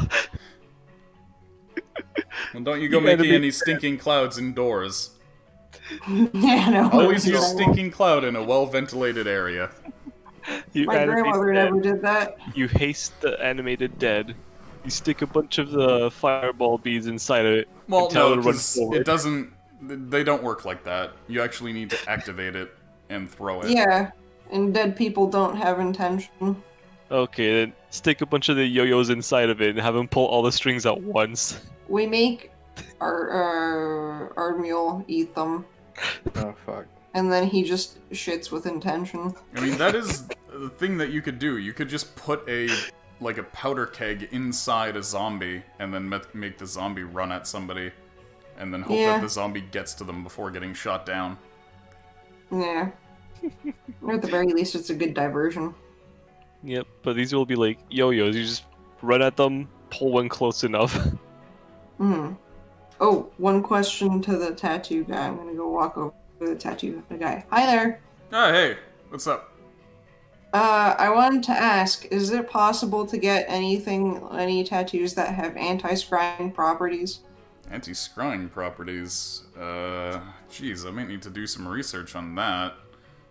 Well, don't you go making any stinking clouds indoors. Yeah, no. Always use no. stinking cloud in a well-ventilated area. You My animate grandmother dead. never did that. You haste the animated dead. You stick a bunch of the fireball beads inside of it. Well, and tell no, it to run because forward. it doesn't... They don't work like that. You actually need to activate it and throw it. Yeah, and dead people don't have intention. Okay, then stick a bunch of the yo-yos inside of it and have them pull all the strings at once. We make our mule eat them, Oh, fuck. and then he just shits with intention. I mean, that is the thing that you could do. You could just put a powder keg inside a zombie, and then make the zombie run at somebody, and then hope Yeah. that the zombie gets to them before getting shot down. Yeah. Or at the very least, it's a good diversion. Yep, but these will be like yo-yos. You just run at them, pull one close enough. Hmm. Oh, one question to the tattoo guy. I'm gonna go walk over to the tattoo guy. Hi there. Oh, hey, what's up? I wanted to ask, is it possible to get any tattoos that have anti-scrying properties? Anti-scrying properties. Geez, I might need to do some research on that.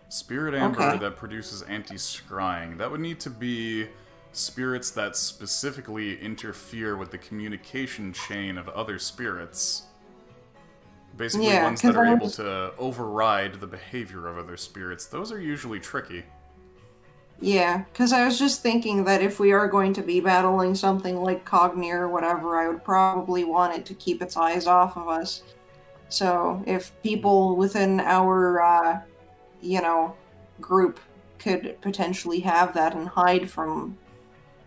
Spirit amber Okay. that produces anti-scrying. That would need to be spirits that specifically interfere with the communication chain of other spirits. Basically, Yeah, ones that 'cause are I able was- to override the behavior of other spirits. Those are usually tricky. Yeah, because I was just thinking that if we are going to be battling something like Cogni or whatever, I would probably want it to keep its eyes off of us. So if people within our, group could potentially have that and hide from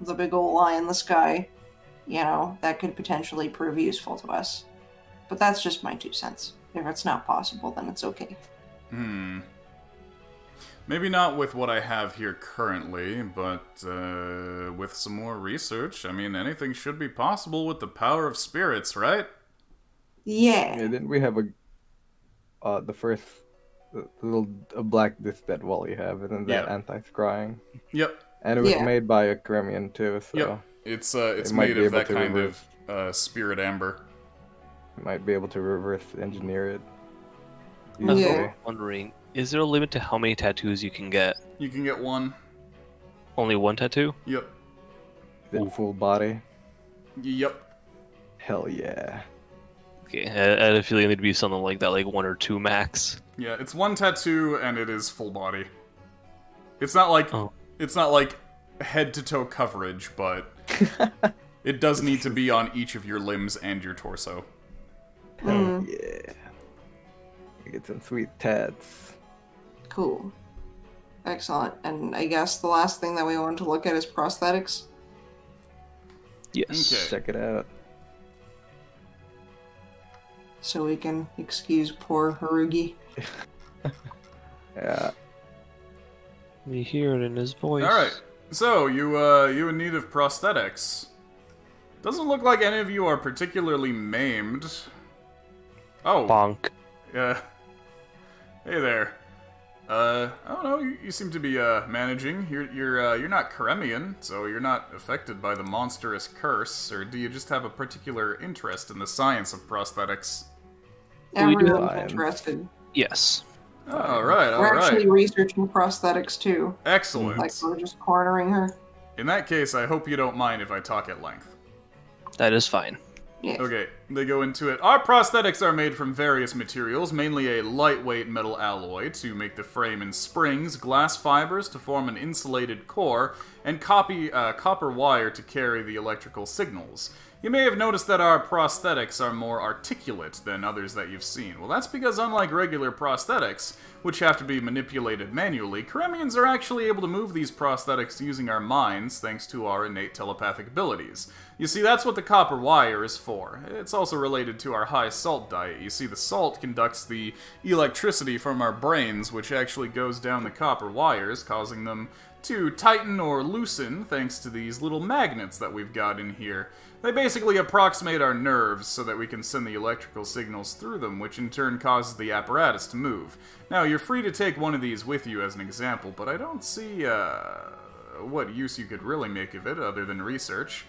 the big ol' eye in the sky, you know, that could potentially prove useful to us. But that's just my 2 cents. If it's not possible, then it's okay. Maybe not with what I have here currently, but with some more research, I mean, anything should be possible with the power of spirits, right? Yeah. And then we have the first little black disc that Wally have, and then that Yeah. anti-scrying. Yep. And it was Yeah. made by a Kremian too, so Yep. It's it might made be of able that to kind reverse. of spirit amber. you might be able to reverse engineer it. I was Yeah. wondering, is there a limit to how many tattoos you can get? You can get one. Only one tattoo? Yep. Is it full body? Yep. Hell yeah. Okay, I had a feeling it'd be something like that, like 1 or 2 max. Yeah, it's one tattoo and it is full body. It's not like Oh. it's not like head to toe coverage, but it does need to be on each of your limbs and your torso. Hell yeah. You get some sweet tats. Cool. Excellent. And I guess the last thing that we want to look at is prosthetics. Yes. Okay. Check it out. So we can excuse poor Harugi. Yeah. We hear it in his voice. Alright. So, you in need of prosthetics. Doesn't look like any of you are particularly maimed. Oh. Bonk. Yeah. Hey there. I don't know. You seem to be managing. You're not Karemian, so you're not affected by the monstrous curse. Or do you just have a particular interest in the science of prosthetics? We do Everyone's have- interested. Yes. All right, all We're actually right. researching prosthetics too. Excellent. Like we're just cornering her. In that case, I hope you don't mind if I talk at length. That is fine. Yeah. Okay, they go into it. Our prosthetics are made from various materials, mainly a lightweight metal alloy to make the frame and springs, glass fibers to form an insulated core, and copper wire to carry the electrical signals. You may have noticed that our prosthetics are more articulate than others that you've seen. Well, that's because unlike regular prosthetics, which have to be manipulated manually, Karemians are actually able to move these prosthetics using our minds thanks to our innate telepathic abilities. You see, that's what the copper wire is for. It's also related to our high salt diet. You see, the salt conducts the electricity from our brains, which actually goes down the copper wires, causing them to tighten or loosen thanks to these little magnets that we've got in here. They basically approximate our nerves so that we can send the electrical signals through them, which in turn causes the apparatus to move. Now, you're free to take one of these with you as an example, but I don't see what use you could really make of it other than research.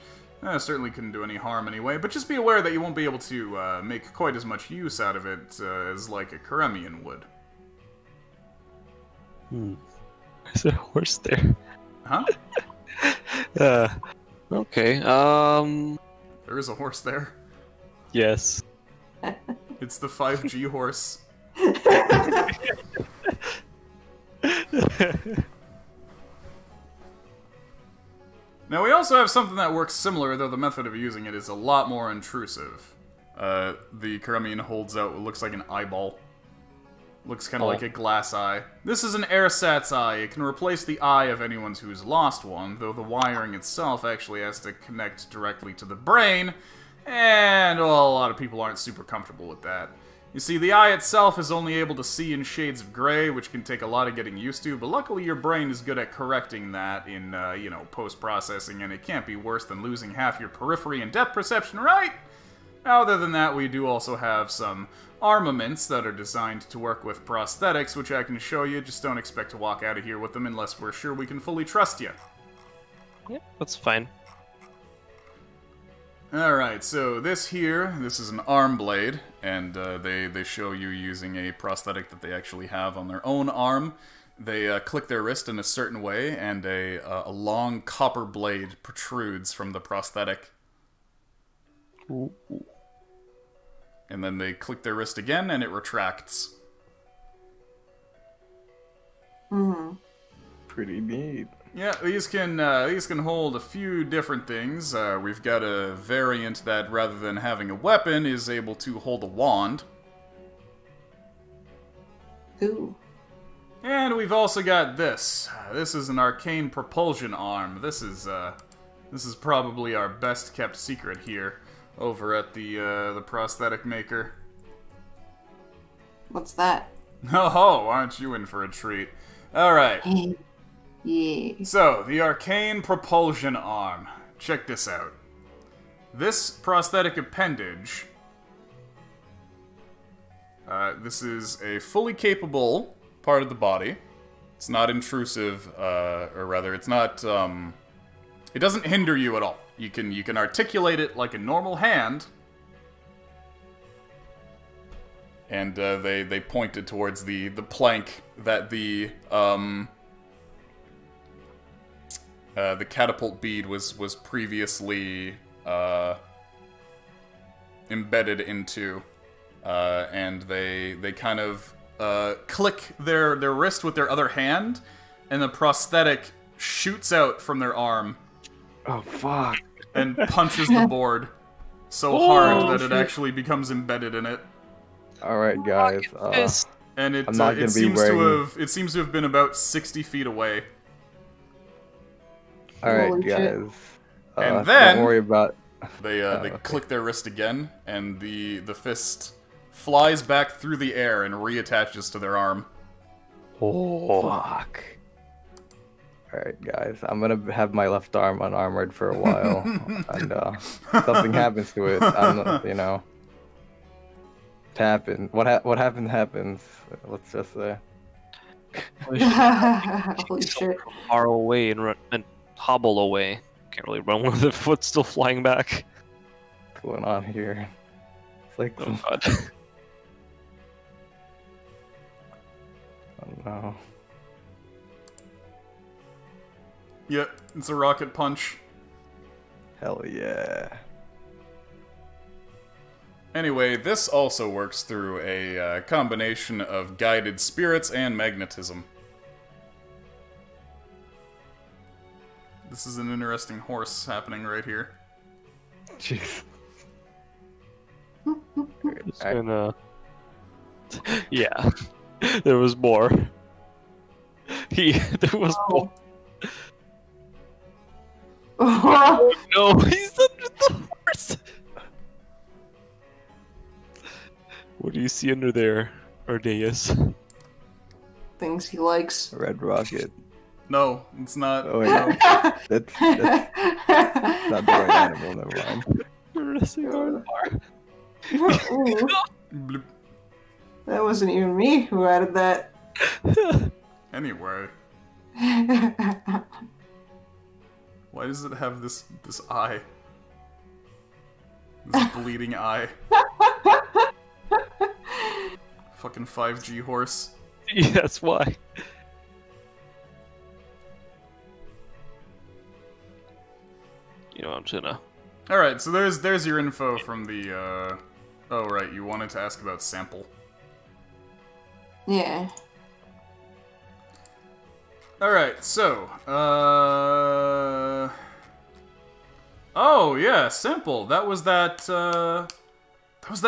Certainly couldn't do any harm anyway, but just be aware that you won't be able to make quite as much use out of it as like a Karemian would. Is there a horse there? Huh? Okay. There is a horse there. Yes. It's the 5G horse. Now, we also have something that works similar, though the method of using it is a lot more intrusive. The Karemian holds out what looks like an eyeball. Looks kind of like a glass eye. This is an AirSats eye. It can replace the eye of anyone who's lost one, though the wiring itself actually has to connect directly to the brain, and, well, a lot of people aren't super comfortable with that. You see, the eye itself is only able to see in shades of gray, which can take a lot of getting used to, but luckily your brain is good at correcting that in, post-processing, and it can't be worse than losing half your periphery and depth perception, right? Other than that, we do also have some armaments that are designed to work with prosthetics, which I can show you. Just don't expect to walk out of here with them unless we're sure we can fully trust you. Yep, that's fine. Alright, so this is an arm blade, and they show you using a prosthetic that they actually have on their own arm. They click their wrist in a certain way, and a long copper blade protrudes from the prosthetic. Ooh. And then they click their wrist again, and it retracts. Pretty neat. Yeah, these can hold a few different things. We've got a variant that, rather than having a weapon, is able to hold a wand. Ooh. And we've also got this. This is an arcane propulsion arm. This is probably our best kept secret here, over at the prosthetic maker. What's that? Oh, aren't you in for a treat? All right. Yeah. So, the arcane propulsion arm. Check this out. This prosthetic appendage. This is a fully capable part of the body. It's not intrusive, or rather, it's not. It doesn't hinder you at all. You can articulate it like a normal hand. And they pointed towards the plank that the catapult bead was previously embedded into, and they kind of click their wrist with their other hand, and the prosthetic shoots out from their arm. Oh fuck! And punches the board so hard that it shit. actually becomes embedded in it. All right, guys. And it I'm not gonna be wearing- it seems to have been about 60 feet away. All right, Holy shit. guys. And then- don't worry about. They okay. click their wrist again, and the fist flies back through the air and reattaches to their arm. Oh fuck! All right, guys. I'm gonna have my left arm unarmored for a while, and something happens to it. You know. It happened. What happens. Let's just say. Holy So shit. far away and hobble away. Can't really run with the foot still flying back. What's going on here? It's like Oh some. god. Oh no. Yep, it's a rocket punch. Hell yeah. Anyway, this also works through a combination of guided spirits and magnetism. This is an interesting horse happening right here. Jeez. Just gonna... Yeah. There was more. There was more. No, he's under the horse! What do you see under there, Ardeus? Things he likes. Red rocket. No, it's not. Oh wait, No. that's not the right animal. Never mind. Ooh, Bloop. that wasn't even me who added that. Anyway, why does it have this eye? This bleeding eye. Fucking 5G horse. Yeah, that's why. You know, I'm just gonna... Alright, so there's your info from the, Oh, right, you wanted to ask about sample. Yeah. Alright, so, Oh, yeah, sample. That was that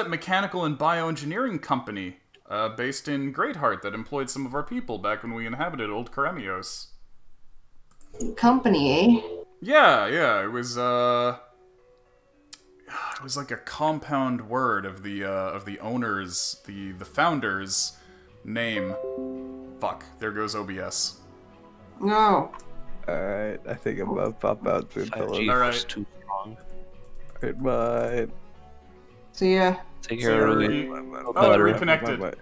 mechanical and bioengineering company, based in Greatheart that employed some of our people back when we inhabited Old Karemios. Company, eh? Yeah, it was like a compound word of the owner's, the founder's name. Fuck, there goes OBS. No. Alright, I think I'm about to pop out soon, 5G fellas. Alright. was too strong. Alright, bye. See ya. Take So care, we- Rudy. Oh, it reconnected. Bye.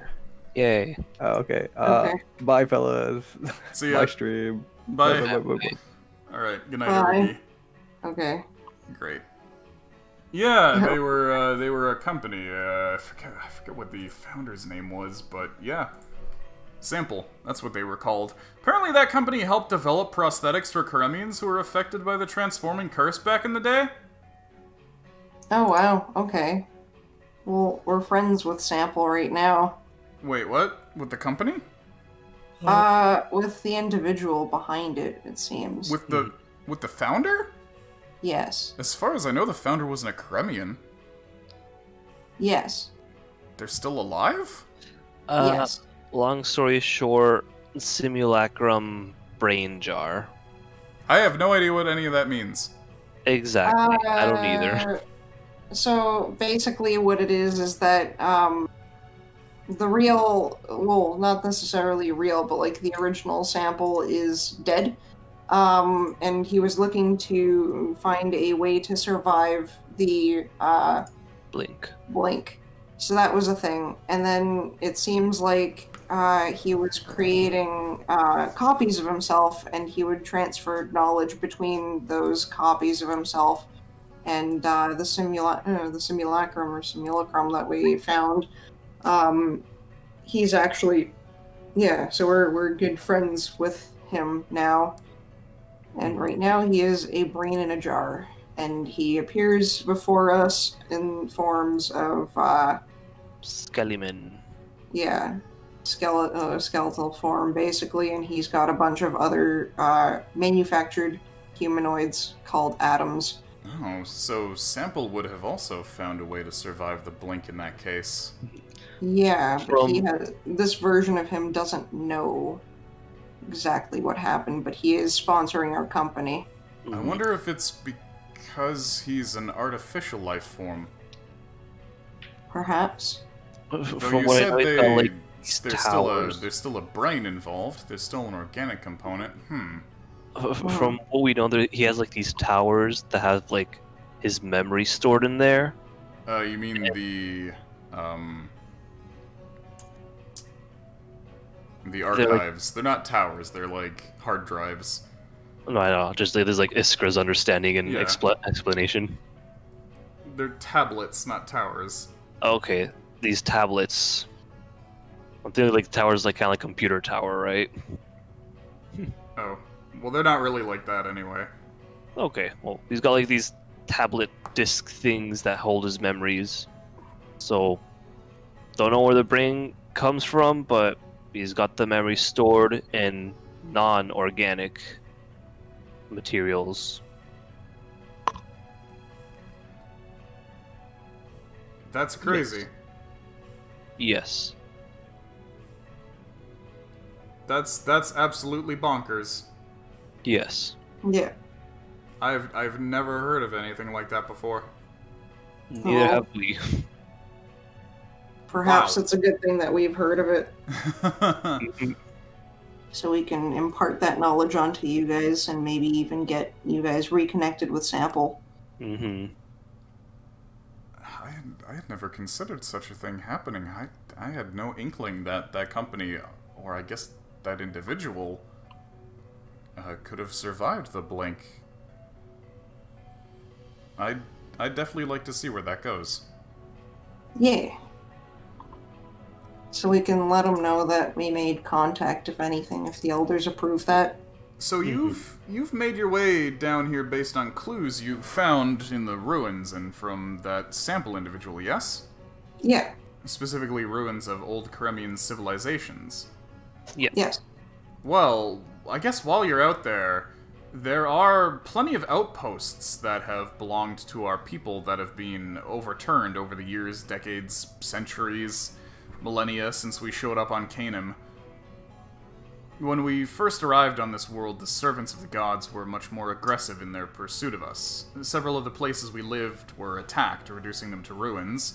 Yay. Oh, okay. Okay. Bye, fellas. See ya. Bye, stream. Bye. Bye. Alright, good night, Bye. everybody. Okay. Great. Yeah, they were a company. I forget what the founder's name was, but yeah, Sample. That's what they were called. Apparently, that company helped develop prosthetics for Karemians who were affected by the transforming curse back in the day. Oh, wow. Okay. Well, we're friends with Sample right now. Wait, what? With the company? With the individual behind it, it seems. With the founder? Yes. As far as I know, the founder wasn't a Karemian. Yes. They're still alive? Yes. Long story short, simulacrum brain jar. I have no idea what any of that means. Exactly. I don't either. So basically, what it is that the real, well, not necessarily real, but like the original sample is dead. And he was looking to find a way to survive the blink. So that was a thing. And then it seems like he was creating copies of himself, and he would transfer knowledge between those copies of himself. And the simulacrum or simulacrum that we found, he's actually, yeah, so we're good friends with him now. And right now he is a brain in a jar. And he appears before us in forms of, Skellyman. yeah, skeletal form, basically. And he's got a bunch of other manufactured humanoids called atoms. Oh, so Sample would have also found a way to survive the blink in that case. Yeah, but this version of him doesn't know exactly what happened, but he is sponsoring our company. I wonder if it's because he's an artificial life form. Perhaps. Though From you what I said know, like these towers. there's still a brain involved. There's still an organic component. From what we know, he has like these towers that have like his memory stored in there. You mean the archives? They're not towers. They're like hard drives. No, I know. Just like, there's like Iskra's understanding and Yeah. explanation. They're tablets, not towers. Okay, these tablets. I'm thinking like towers, like kind of like computer tower, right? Oh, well, they're not really like that anyway. Okay, well, he's got like these tablet disk things that hold his memories. So, don't know where the brain comes from, but he's got the memory stored in non-organic materials. That's crazy. Yes. That's absolutely bonkers. Yes. Yeah. I've never heard of anything like that before. Neither have we. Perhaps Wow. it's a good thing that we've heard of it, Mhm. so we can impart that knowledge onto you guys and maybe even get you guys reconnected with Sample. Mhm. I had never considered such a thing happening. I had no inkling that that company, or I guess that individual, could have survived the blink. I'd definitely like to see where that goes. Yeah. So we can let them know that we made contact, if anything, if the elders approve that. So you've made your way down here based on clues you found in the ruins and from that Sample individual, yes? Yeah. Specifically ruins of old Karemian civilizations. Yes. Well, I guess while you're out there, there are plenty of outposts that have belonged to our people that have been overturned over the years, decades, centuries, millennia since we showed up on Canaan. When we first arrived on this world, the servants of the gods were much more aggressive in their pursuit of us. Several of the places we lived were attacked, reducing them to ruins,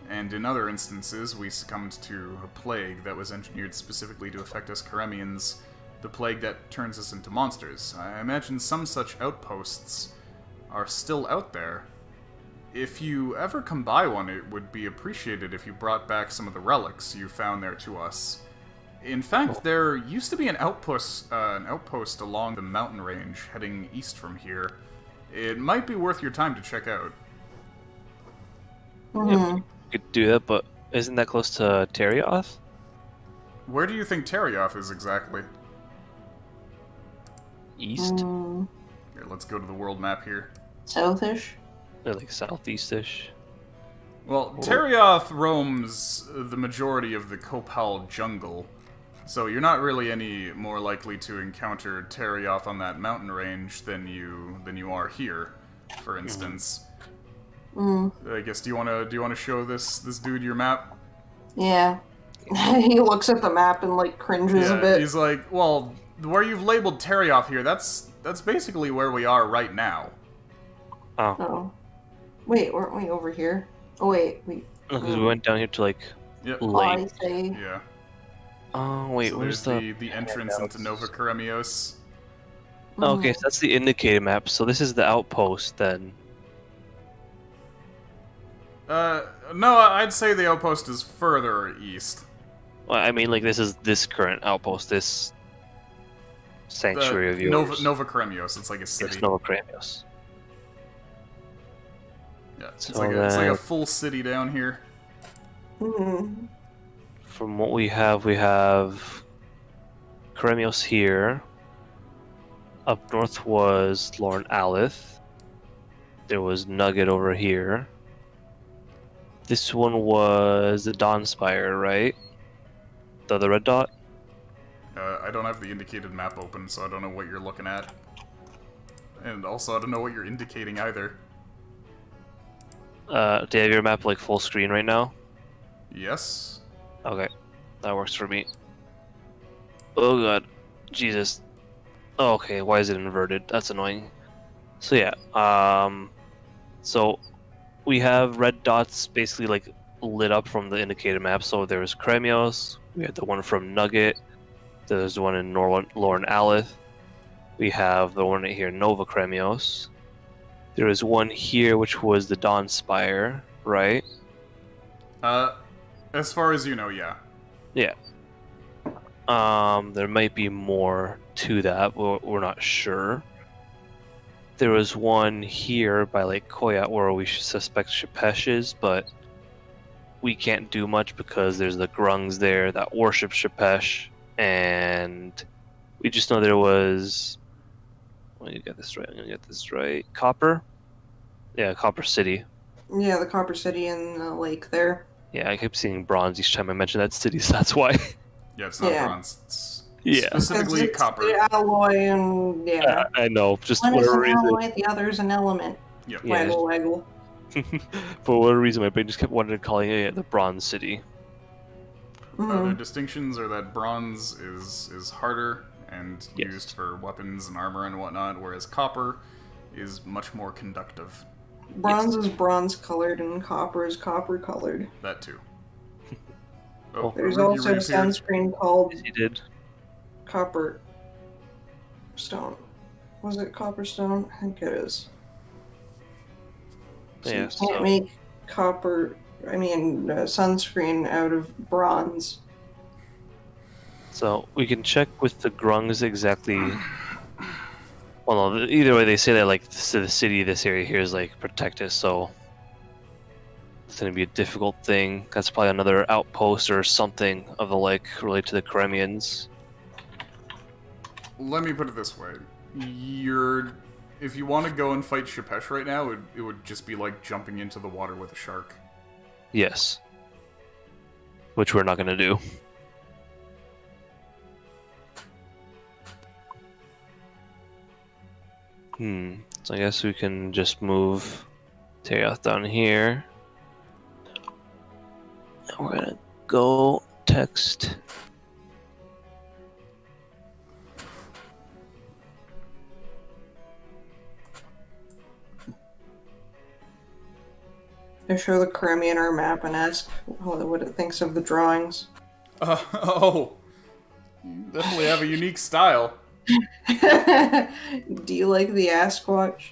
and in other instances we succumbed to a plague that was engineered specifically to affect us Karemians, the plague that turns us into monsters. I imagine some such outposts are still out there. If you ever come by one, it would be appreciated if you brought back some of the relics you found there to us. In fact, there used to be an outpost along the mountain range heading east from here. It might be worth your time to check out. Mhm. You could do that, but isn't that close to Terioth? Where do you think Terioth is exactly? East? Mm, Here, let's go to the world map here. southish? Or like southeastish? Well, Terioth roams the majority of the Kopal jungle, so you're not really any more likely to encounter Terioth on that mountain range than you are here, for instance. Mm, I guess do you wanna show this dude your map? yeah. He looks at the map and like cringes a Yeah, bit. he's like, well, where you've labeled Terioth here, that's basically where we are right now. Oh, Oh. Wait, weren't we over here? Oh wait, because we went down here to like Yep. lake. I say. Yeah. Oh wait, So where's there's the entrance into Nova Keremios. Oh, okay, so that's the indicator map. So this is the outpost then. No, I'd say the outpost is further east. Well, I mean, like this is this current outpost, this sanctuary of yours. Nova Keremios. It's like a city. It's Nova Kramios. Yeah, it's So like it's like a then- full city down here. Hmm. From what we have Kramios here. Up north was Lorne Alith. There was Nugget over here. This one was the Dawnspire, right? The red dot? I don't have the indicated map open, so I don't know what you're looking at. And also, I don't know what you're indicating either. Do you have your map like full screen right now? Yes? Okay, that works for me. Oh god, Jesus. Oh, okay, why is it inverted? That's annoying. So yeah, so we have red dots basically like lit up from the indicated map. So there's Kremios, we had the one from Nugget, there's the one in Lorne Alith, we have the one right here, Nova Kremios. There is one here which was the Dawnspire, right? As far as you know, yeah. Yeah. There might be more to that, we're not sure. There was one here by Lake Koyat where we suspect Shepesh is, but we can't do much because there's the Grungs there that worship Shepesh, and we just know there was. I'm gonna get this right. Copper? Yeah, Copper City. Yeah, the Copper City and the lake there. Yeah, I kept seeing bronze each time I mentioned that city, so that's why. Yeah, it's not Yeah. bronze. It's Yeah. specifically It's copper. the alloy and yeah. I know, just One is whatever an reason. alloy, the other's an element. Yep. Yeah, Waggle, waggle. For whatever reason, my brain just kept wanting to call it the Bronze City. Their distinctions are that bronze is harder and Yes. used for weapons and armor and whatnot, whereas copper is much more conductive. Bronze is bronze colored and copper is copper colored. That too. Oh, There's Ruby also a reappeared. sunscreen called Yes, you did. Copper Stone. Was it Copper Stone? I think it is. So Yeah, you can't so- make sunscreen out of bronze. So we can check with the Grungs exactly. Well, no, either way, they say that like the city, this area here is like protected, so it's gonna be a difficult thing. That's probably another outpost or something of the like related to the Kremians. Let me put it this way: if you want to go and fight Shepesh right now, it would just be like jumping into the water with a shark. Yes, which we're not gonna do. So I guess we can just move Terioth down here. And we're gonna go text. I show the Caribbean our map and ask what it thinks of the drawings. Oh, you definitely have a unique style. Do you like the Asquatch?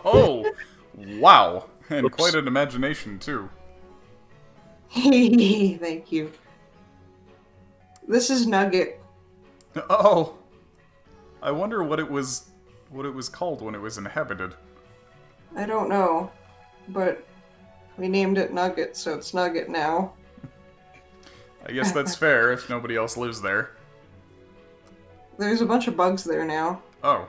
Oh, wow, and Oops. quite an imagination too. Thank you. This is Nugget. Oh, I wonder what it was called when it was inhabited. I don't know, but we named it Nugget, so it's Nugget now. I guess that's fair if nobody else lives there. There's a bunch of bugs there now. Oh,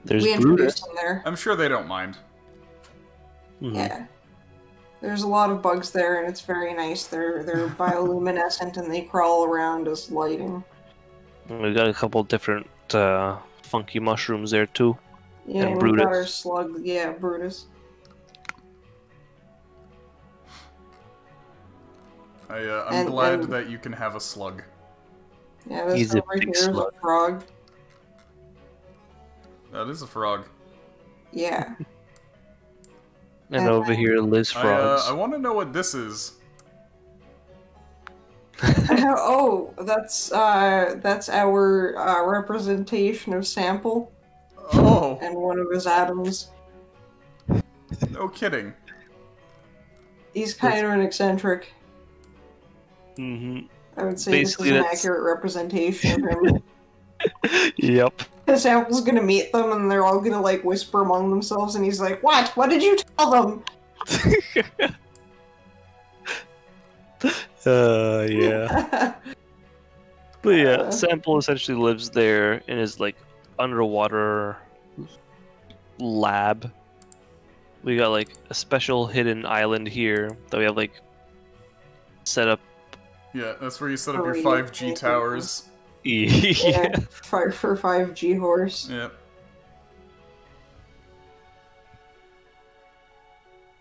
There's We Brutus. introduced them there. I'm sure they don't mind. Mhm. Yeah. There's a lot of bugs there, and it's very nice. They're bioluminescent, and they crawl around as lighting. We got a couple different funky mushrooms there too. Yeah, And we got our Brutus. slug. Yeah, Brutus. I'm And- glad and- that you can have a slug. Yeah, this He's a over big here is a slug. frog. That is a frog. Yeah. And over here lives frogs. I want to know what this is. Oh, that's our representation of Sample Oh, and one of his atoms. no kidding. He's kind of an eccentric. Mm-hmm. I would say Basically, this is an that's- accurate representation of him. Yep. Sample's gonna meet them and they're all gonna like whisper among themselves and he's like, "What? What did you tell them?" Yeah. But yeah, Uh. Sample essentially lives there in his like underwater lab. We got like a special hidden island here that we have like set up. Yeah, that's where you set up your Radio 5G towers. Yeah. for 5G horse. Yeah.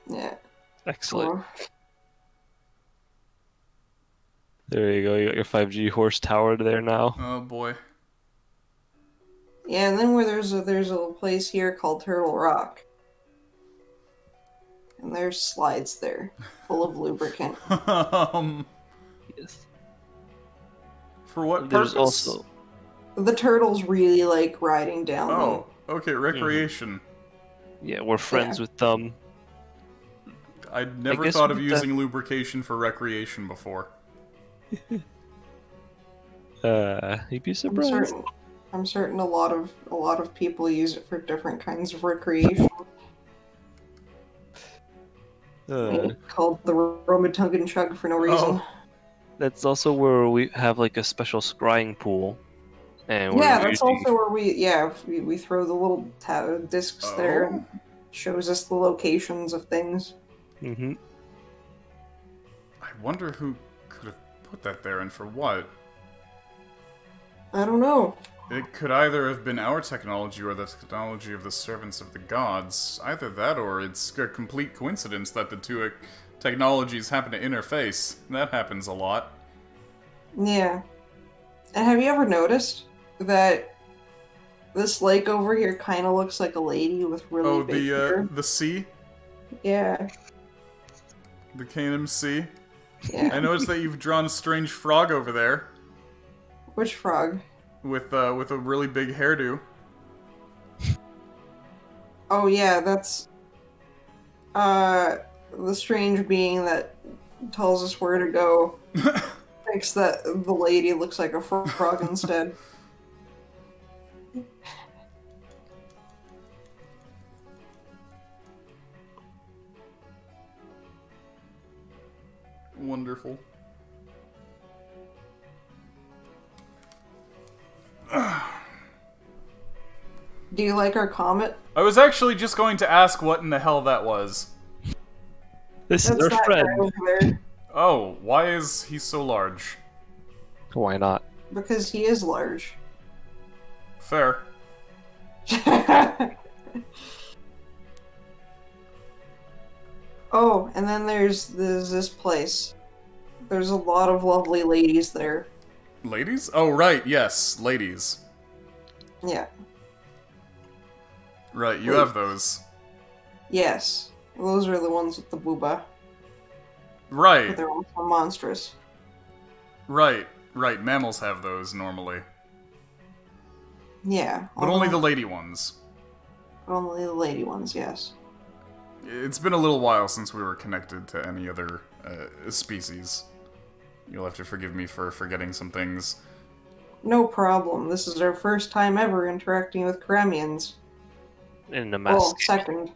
Yeah. Excellent. Cool. There you go. You got your 5G horse tower there now. Oh boy. Yeah, and then where there's a place here called Turtle Rock. And there's slides there, full of lubricant. Yes. For what There's purpose? also The turtles really like riding down them. Oh, okay, recreation. we're friends with them. I'd never guess thought of with using lubrication for recreation before. You'd be surprised. I'm certain a lot of people use it for different kinds of recreation. Called the Roman Tug and Chug for no reason. Oh. That's also where we have like a special scrying pool. And Yeah, we're that's using- also where we throw the little discs there. And shows us the locations of things. Mhm. I wonder who could have put that there and for what. I don't know. It could either have been our technology or the technology of the servants of the gods. Either that or it's a complete coincidence that the two technologies happen to interface. That happens a lot. Yeah. And have you ever noticed that this lake over here kind of looks like a lady with really big hair? The sea? Yeah. The Canaan Sea? Yeah. I noticed that you've drawn a strange frog over there Which frog? with a really big hairdo. Oh yeah, that's the strange being that tells us where to go. Thinks that the lady looks like a frog instead. Wonderful. Do you like our comet? I was actually just going to ask what in the hell that was. This That's is our that friend. guy over there. Oh, why is he so large? Why not? Because he is large. Fair. Oh, and then there's this place. There's a lot of lovely ladies there. Ladies? Oh, right, yes, ladies. Yeah. Right, you have those. Yes. Those are the ones with the booba. But Right, they're also monstrous. right, right. Mammals have those normally. Yeah. But only the lady ones. Only the lady ones, yes. It's been a little while since we were connected to any other species. You'll have to forgive me for forgetting some things. No problem. This is our first time ever interacting with Kramians. In the Well, mask. second.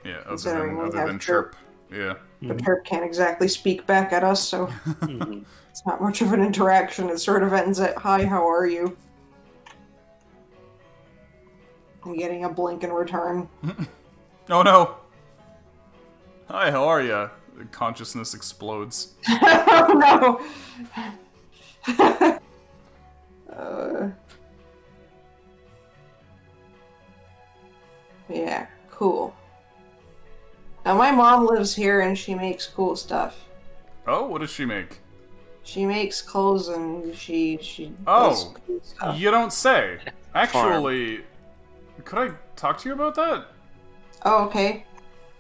Yeah, Considering we other have than Chirp. Chirp. Yeah. But Terp can't exactly speak back at us, so Mhm. it's not much of an interaction. It sort of ends at, "Hi, how are you?" And getting a blink in return. Oh no! Hi, how are ya? The consciousness explodes. Oh no! Yeah, cool. Now my mom lives here and she makes cool stuff. Oh, what does she make? She makes clothes and she Oh, does cool stuff. you don't say. Actually, could I talk to you about that? Oh, okay.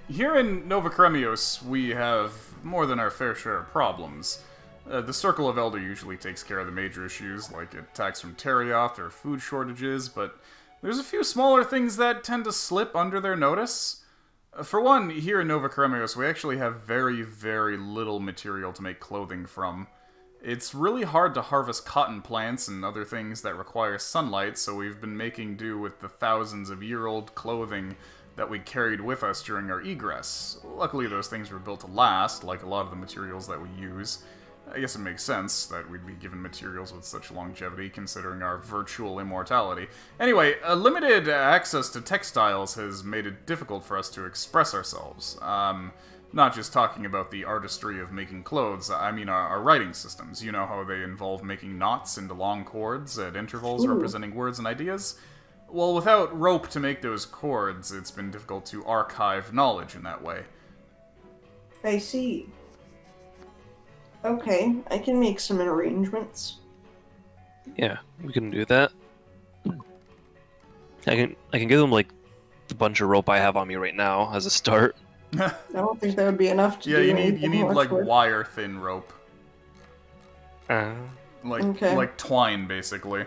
Here in Nova Kremios, we have more than our fair share of problems. The Circle of Elder usually takes care of the major issues, like attacks from Terioth or food shortages, but there's a few smaller things that tend to slip under their notice. For one, here in Nova Kremios, we actually have very, very little material to make clothing from. It's really hard to harvest cotton plants and other things that require sunlight, so we've been making do with the thousands of year-old clothing that we carried with us during our egress. Luckily, those things were built to last, like a lot of the materials that we use. I guess it makes sense that we'd be given materials with such longevity, considering our virtual immortality. Anyway, limited access to textiles has made it difficult for us to express ourselves. Not just talking about the artistry of making clothes, I mean our writing systems. You know how they involve making knots into long cords at intervals representing words and ideas? Well, without rope to make those cords, it's been difficult to archive knowledge in that way. I see. Okay, I can make some arrangements. Yeah, we can do that. I can give them like the bunch of rope I have on me right now as a start. I don't think that would be enough to Yeah, do you need anything much like with. wire thin rope, like Okay. like twine basically.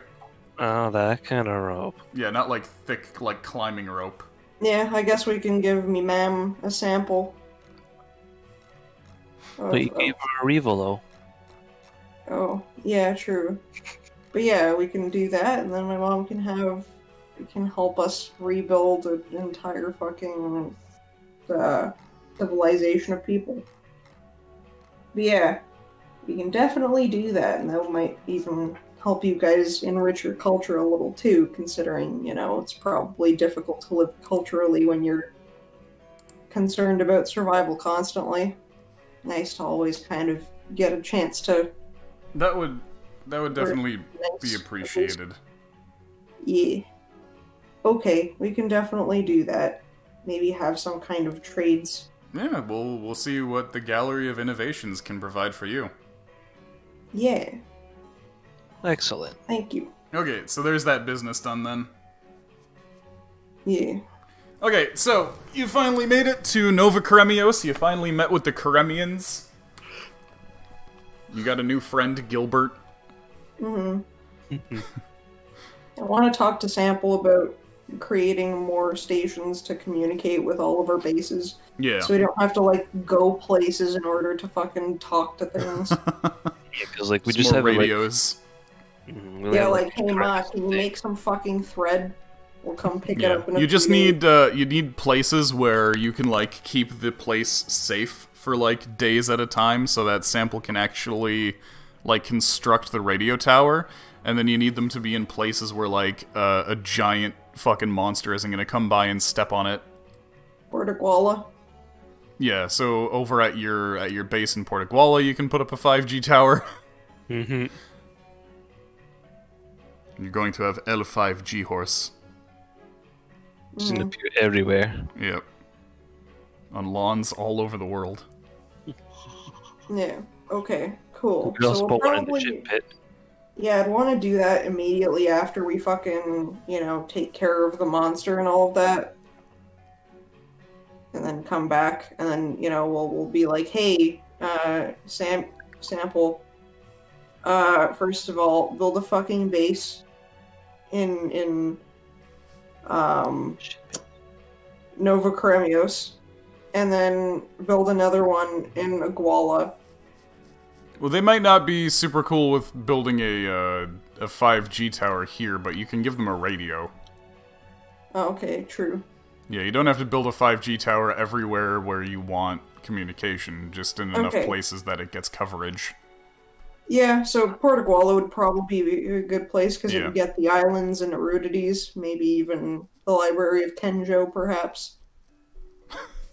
Oh, that kind of rope. Yeah, not like thick like climbing rope. Yeah, I guess we can give me ma'am a sample. But you gave her a Revolo. Oh, yeah, true. But yeah, we can do that, and then my mom can help us rebuild an entire fucking civilization of people. But yeah, we can definitely do that, and that might even help you guys enrich your culture a little too, considering, it's probably difficult to live culturally when you're concerned about survival constantly. Nice to always kind of get a chance to... That would definitely be appreciated. Yeah. Okay, we can definitely do that. Maybe have some kind of trades. Yeah, we'll see what the Gallery of Innovations can provide for you. Yeah, Excellent. thank you. Okay, so there's that business done then. Yeah. Okay, so you finally made it to Nova Kremios. You finally met with the Kremians. You got a new friend, Gilbert. Mm-hmm. I want to talk to Sample about creating more stations to communicate with all of our bases. Yeah. So we don't have to, go places in order to fucking talk to things. Yeah, because we Some just more have radios. we only Yeah, have, hey Ma, can you make some fucking thread? We'll come pick it Yeah, up in a you just few days. need places where you can keep the place safe for days at a time, so that Sample can actually construct the radio tower, and then you need them to be in places where a giant fucking monster isn't gonna come by and step on it. Portaguala. Yeah, so over at your base in Portaguala, you can put up a 5G tower. Mm-hmm. You're going to have L5G horse. It's gonna appear everywhere. Yep. On lawns all over the world. Yeah. Okay. Cool. We could also we'll put one in the ship pit. Yeah, I'd want to do that immediately after we fucking, take care of the monster and all of that. And then come back, and then, we'll be like, hey, Sample, first of all, build a fucking base in Nova Kremios, and then build another one in Iguala. Well, they might not be super cool with building a 5G tower here, but you can give them a radio. Oh, okay, true. Yeah, you don't have to build a 5G tower everywhere where you want communication, just in enough Okay. places that it gets coverage. Yeah, so Portaguala would probably be a good place because it Yeah. would get the islands and Erudities, maybe even the Library of Tenjo, perhaps.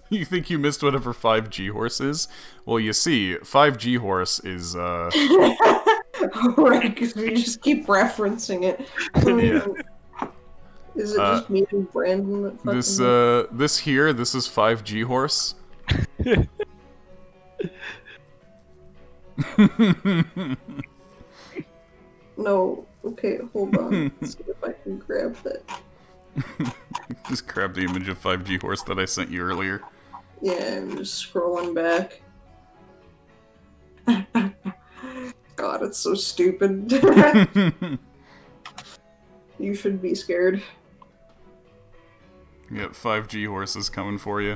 You think you missed whatever 5G horse is? Well, you see, 5G horse is, Right, because we just keep referencing it. Yeah. Is it just me and Brandon that fucking... this is 5G horse. No. Okay, hold on. Let's see if I can grab that. Just grab the image of 5G horse that I sent you earlier. Yeah, I'm just scrolling back. God, it's so stupid. You should be scared. You got 5G horses coming for you.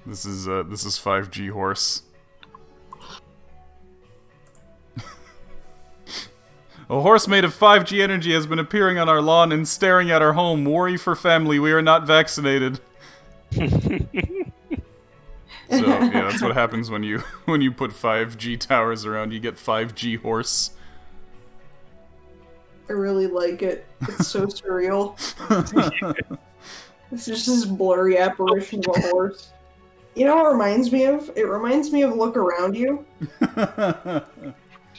This is 5G horse. A horse made of 5G energy has been appearing on our lawn and staring at our home. Worry for family, we are not vaccinated. So yeah, that's what happens when you put 5G towers around. You get 5G horse. I really like it. It's so surreal. It's just this blurry apparition of a horse. You know what it reminds me of? It reminds me of Look Around You.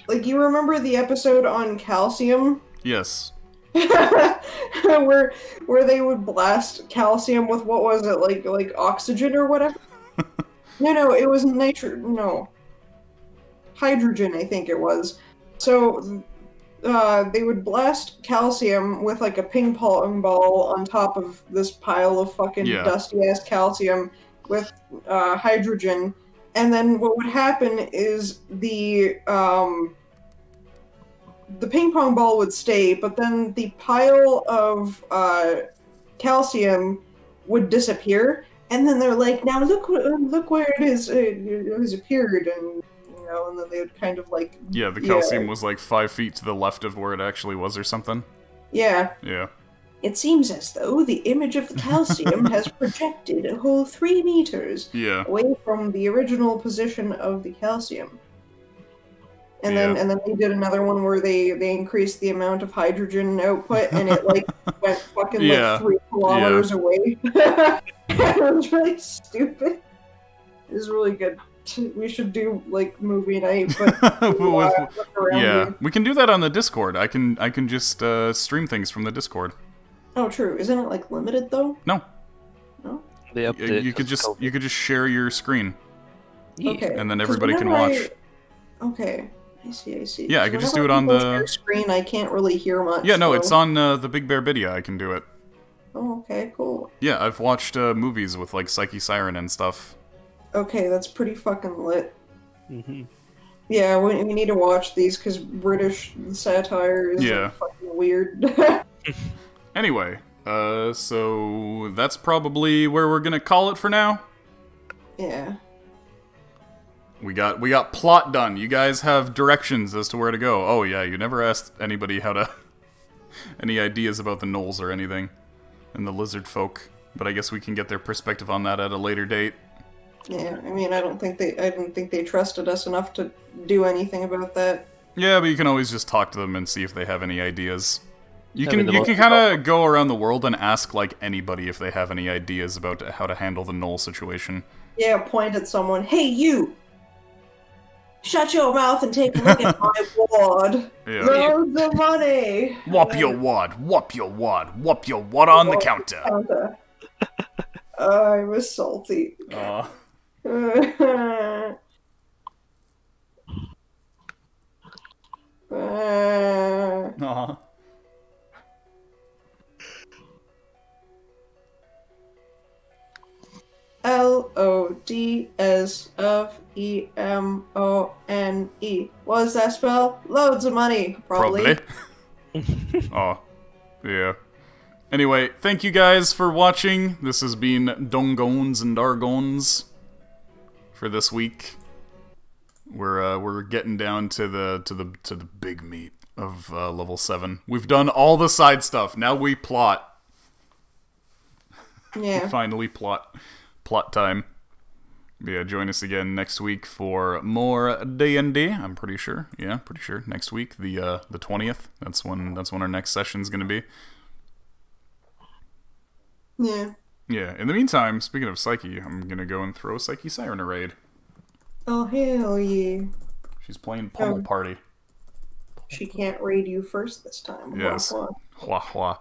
Like, you remember the episode on calcium? Yes. where they would blast calcium with, what was it, like oxygen or whatever? No, it was hydrogen, I think it was. So they would blast calcium with like a ping pong ball on top of this pile of fucking dusty ass calcium with hydrogen, and then what would happen is the ping pong ball would stay, but then the pile of calcium would disappear, and then they're like, now look where it is, it has appeared, and and then they would kind of like... Yeah, the calcium was like 5 feet to the left of where it actually was or something. Yeah. Yeah. It seems as though the image of the calcium has projected a whole 3 meters away from the original position of the calcium. And then they did another one where they increased the amount of hydrogen output, and it like went fucking like 3 kilometers away. It was really stupid. It was really good. We should do like movie night, but we can do that on the Discord. I can just stream things from the Discord. Oh, true. Isn't it like limited though? No. No. You could just share your screen. Okay. And then everybody can watch. Okay. I see. Yeah, I could just do it on the screen. I can't really hear much. Yeah, no, it's on the Big Bear Bidya. I can do it. Oh, okay, cool. Yeah, I've watched movies with like Psyche Siren and stuff. Okay, that's pretty fucking lit. Mm-hmm. Yeah, we need to watch these because British satire is like, fucking weird. Anyway, so that's probably where we're gonna call it for now. Yeah. We got plot done. You guys have directions as to where to go. Oh yeah, you never asked anybody how to any ideas about the gnolls or anything, and the lizard folk. But I guess we can get their perspective on that at a later date. Yeah, I mean, I didn't think they trusted us enough to do anything about that. Yeah, but you can always just talk to them and see if they have any ideas. You can kind of go around the world and ask like anybody if they have any ideas about how to handle the gnoll situation. Yeah, point at someone. Hey, you! Shut your mouth and take a look at my wad. Yeah. Loads of money. Whop your wad, whop your wad, whop your wad on the counter. I was salty. Aw. Aw. LODSFEMONE. What does that spell? Loads of money, probably. Oh, yeah. Anyway, thank you guys for watching. This has been Dongons and Dargons for this week. We're getting down to the big meat of level 7. We've done all the side stuff. Now we plot. Yeah. Finally plot time. Yeah, join us again next week for more D&D. I'm pretty sure. Yeah, pretty sure next week, the 20th. That's when our next session's gonna be. Yeah. Yeah. In the meantime, speaking of Psyche, I'm gonna go and throw Psyche Siren a raid. Oh hell yeah! She's playing Pummel Party. She can't raid you first this time. Yes. Hua hua.